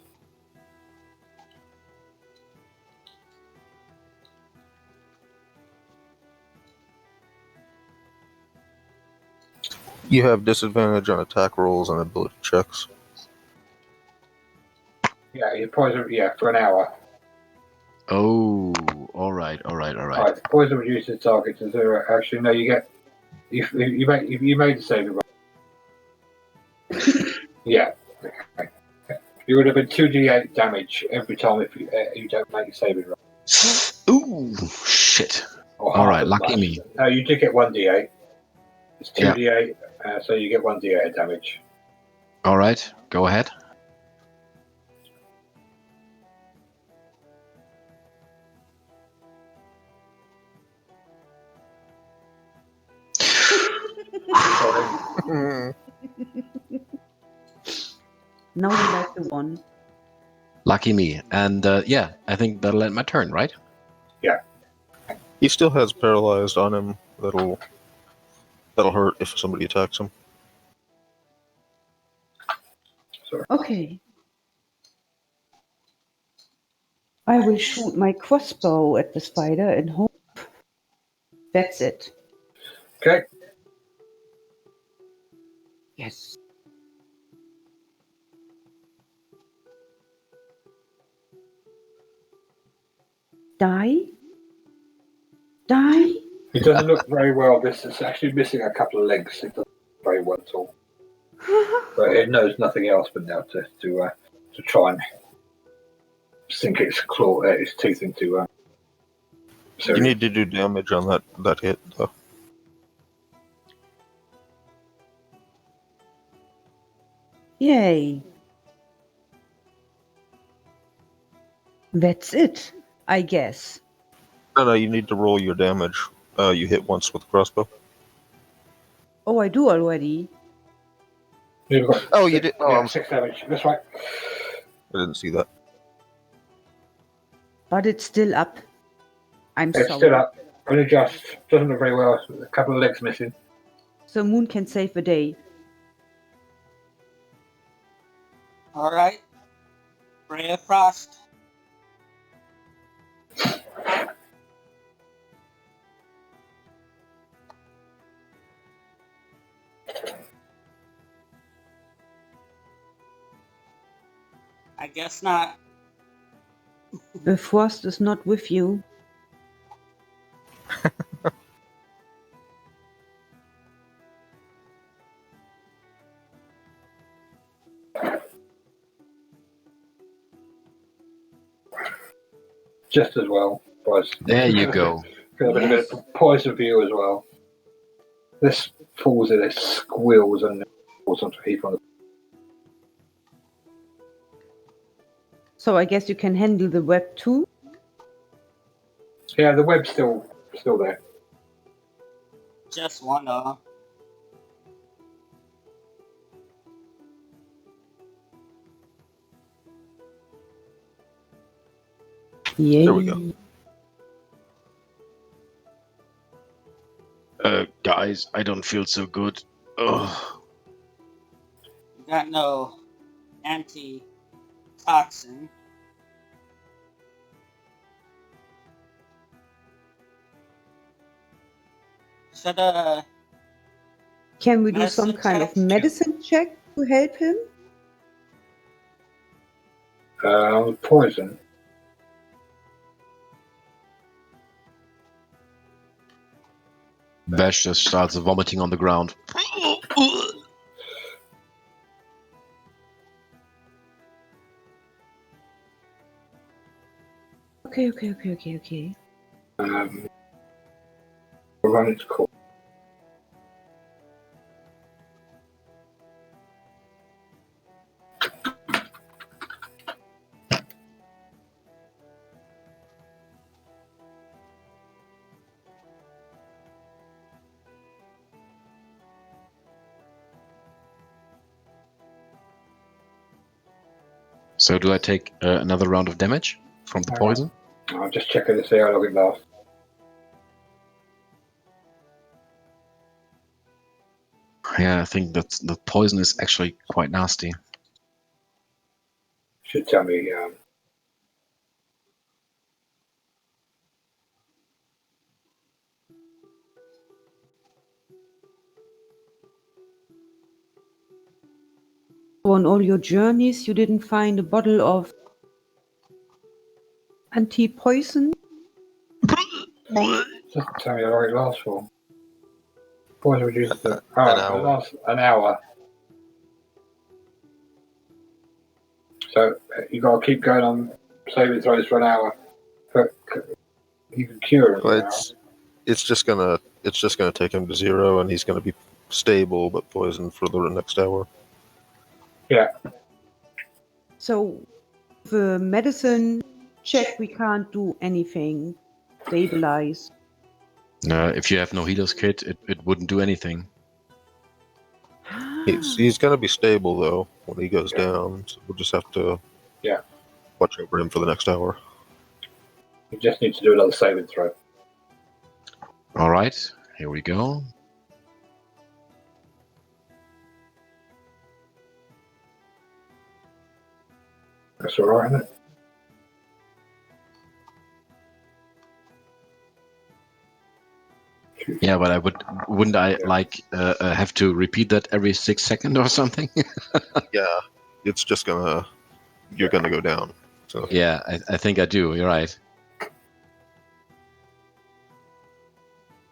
You have disadvantage on attack rolls and ability checks. your poison. Yeah, for an hour. Oh, all right. Right, the poison reduces the target to 0. Actually, no, you get you made the saving. Yeah. Okay. You would have been 2d8 damage every time if you don't make a saving roll. Ooh, shit. Or All half right, as lucky much. me. No, you did get 1d8. It's Yeah. 2d8, so you get 1d8 of damage. All right, go ahead. Sorry. Now you like the one. Lucky me. And yeah, I think that'll end my turn, right? He still has paralyzed on him. That'll hurt if somebody attacks him. Sorry. Okay. I will shoot my crossbow at the spider and hope that's it. Okay. Yes. Die? Die? It doesn't look very well. This is actually missing a couple of legs. It doesn't look very well at all. But it knows nothing else but now to try and sink its teeth into. You Syrian. need to do damage on that hit, though. Yay. That's it, I guess. No, you need to roll your damage. You hit once with the crossbow. Oh, I do already. You've got Oh, you six- did- oh, Yeah, I'm- 6 damage. That's right. I didn't see that. But it's still up. I'm It's sorry. still up. Only just. Doesn't look very well. A couple of legs missing. So Moon can save the day. All right. Ray of Frost. I guess not. The frost is not with you. Just as well. Boys. There you go. Could have been a bit of poison for you as well. This falls in, it squeals and falls onto a heap on the. So I guess you can handle the web too. Yeah, the web's still there. Just one of them. Yay. There we go. Guys, I don't feel so good. Ugh. You got no anti-toxin. Should Can we do Medicine some kind of check? medicine check to help him? Poison. Bash just starts vomiting on the ground. Okay. We'll run into court. So do I take another round of damage from the poison? I'm just checking to see how long it lasts. Yeah, I think that the poison is actually quite nasty. Should tell me. On all your journeys, you didn't find a bottle of anti-poison? Just tell me how long it lasts for. Poison reduces the. Oh, An it hour. lasts an hour. So you got to keep going on saving throws for an hour. But you can cure it. Well, it's just gonna take him to 0, and he's gonna be stable but poisoned for the next hour. So, the medicine check, we can't do anything. Stabilize. If you have no healer's kit, it wouldn't do anything. He's gonna be stable though when he goes down. So we'll just have to watch over him for the next hour. You just need to do another saving throw. All right, here we go. That's all right, isn't it? Yeah, but wouldn't I have to repeat that every 6 seconds or something? Yeah, it's just you're gonna go down. So Yeah, I think I do. You're right.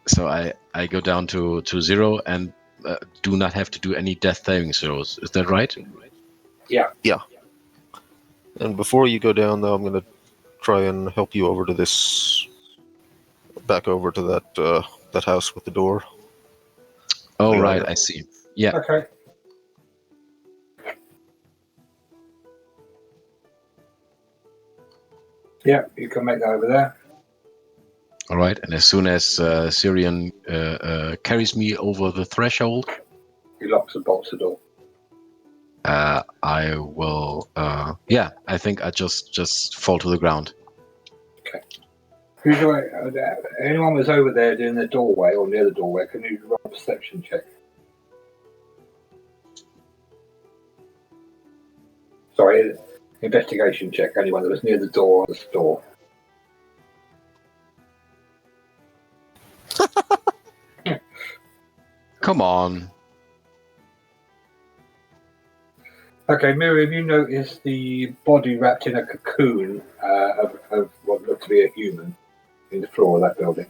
So I go down to 0, and do not have to do any death saving throws. Is that right? And before you go down, though, I'm going to try and help you over to this, back over to that house with the door. Oh, Yeah. right. I see. Yeah. Okay. Yeah, you can make that over there. All right. And as soon as Syrian carries me over the threshold, He locks and bolts the door. I will. I think I just fall to the ground. Anyone was over there doing the doorway or near the doorway, can you roll a perception check? Sorry, investigation check. Anyone that was near the door or the store. Come on. Okay, Miriam, you notice the body wrapped in a cocoon of what looked to be a human in the floor of that building.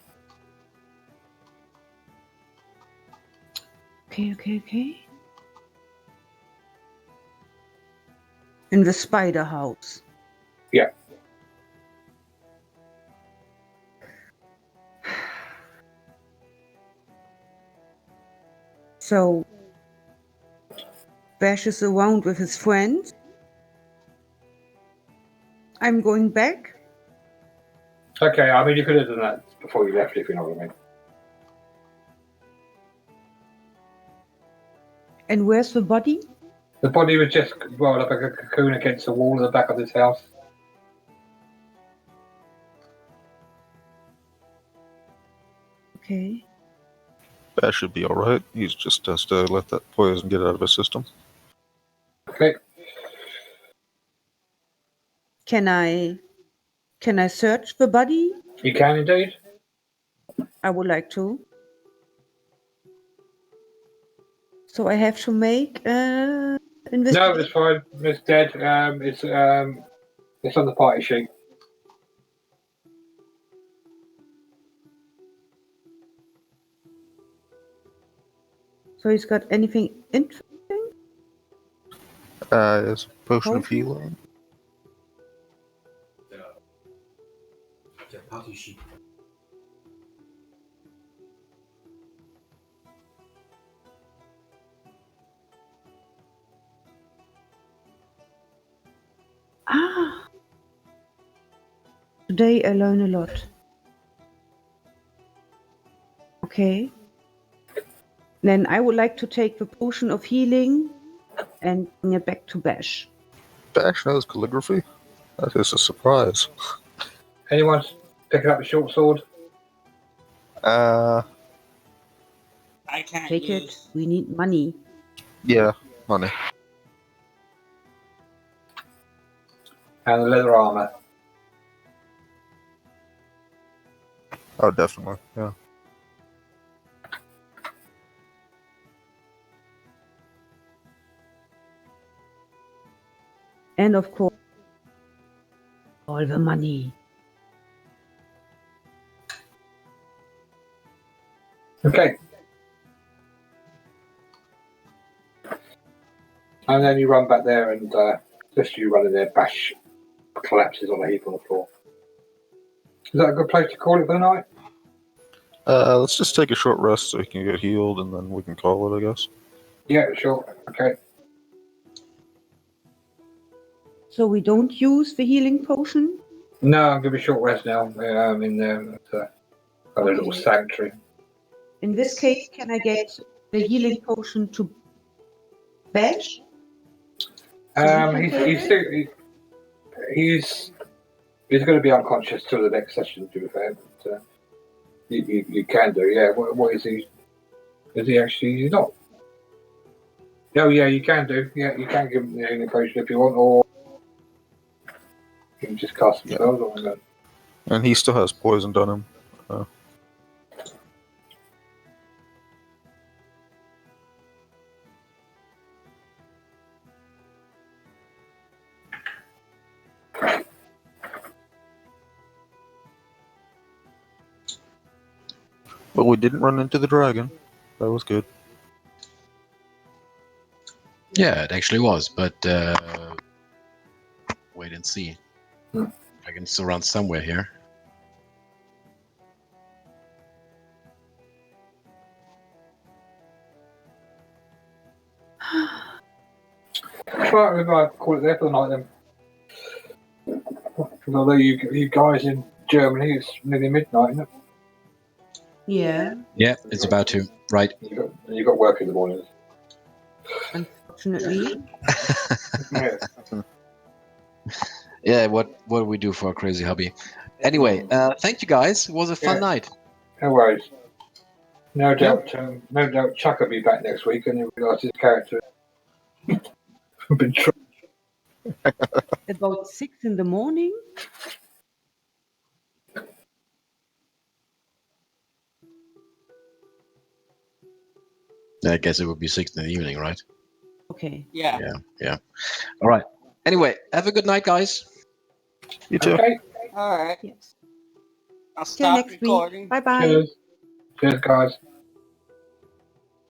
Okay. In the spider house. Yeah. So, Bash is around with his friends. I'm going back. Okay, I mean, you could have done that before you left, if you know what I mean. And where's the body? The body was just rolled up like a cocoon against the wall at the back of this house. Okay. That should be all right. He just has to let that poison get out of his system. Okay. Can I search the body? You can indeed. I would like to. So I have to make No, investigation. it's fine. It's dead. It's on the party sheet. So he's got anything interesting? Is potion of Potion? healing. The party sheet. Ah. Today I learn a lot. Okay. Then I would like to take the potion of healing and bring it back to Bash. Bash knows calligraphy. That is a surprise. Anyone picking up a short sword? I can't Take it. use. We need money. Yeah, money. And the leather armor. Oh, definitely. Yeah. And of course, all the money. Okay. And then you run back there, and just you running there, Bash collapses on a heap on the floor. Is that a good place to call it for the night? Let's just take a short rest so he can get healed, and then we can call it, I guess. Yeah, sure. Okay. So we don't use the healing potion? No, I'm going to be short rest now. I'm in there. Got a little sanctuary. In this case, can I get the healing potion to Bash? He's going to be unconscious till the next session, to be fair. But, you can do, yeah. What is he? Is he actually? He's not. Oh, yeah, you can do. Yeah, you can give him the healing potion if you want, or you can just cast some spells on him. And he still has poisoned on him. But we didn't run into the dragon. That was good. Yeah, it actually was, but wait and see. I can still run somewhere here. Right, we might call it there for the night then. Because although you guys in Germany, it's nearly midnight, isn't it? Yeah, Yeah, it's about to. Right. You got work in the morning. unfortunately. Yeah. Yeah, what do we do for a crazy hobby? Anyway, thank you guys. It was a fun Yeah. night. No worries. No doubt Chuck will be back next week and he'll realise his character has been About 6 in the morning. I guess it would be 6 in the evening, right? Okay. Yeah. Yeah. All right. Anyway, have a good night, guys. You too. Okay. All right. Yes. I'll Till stop next recording. week. Bye bye. Cheers. Cheers, guys.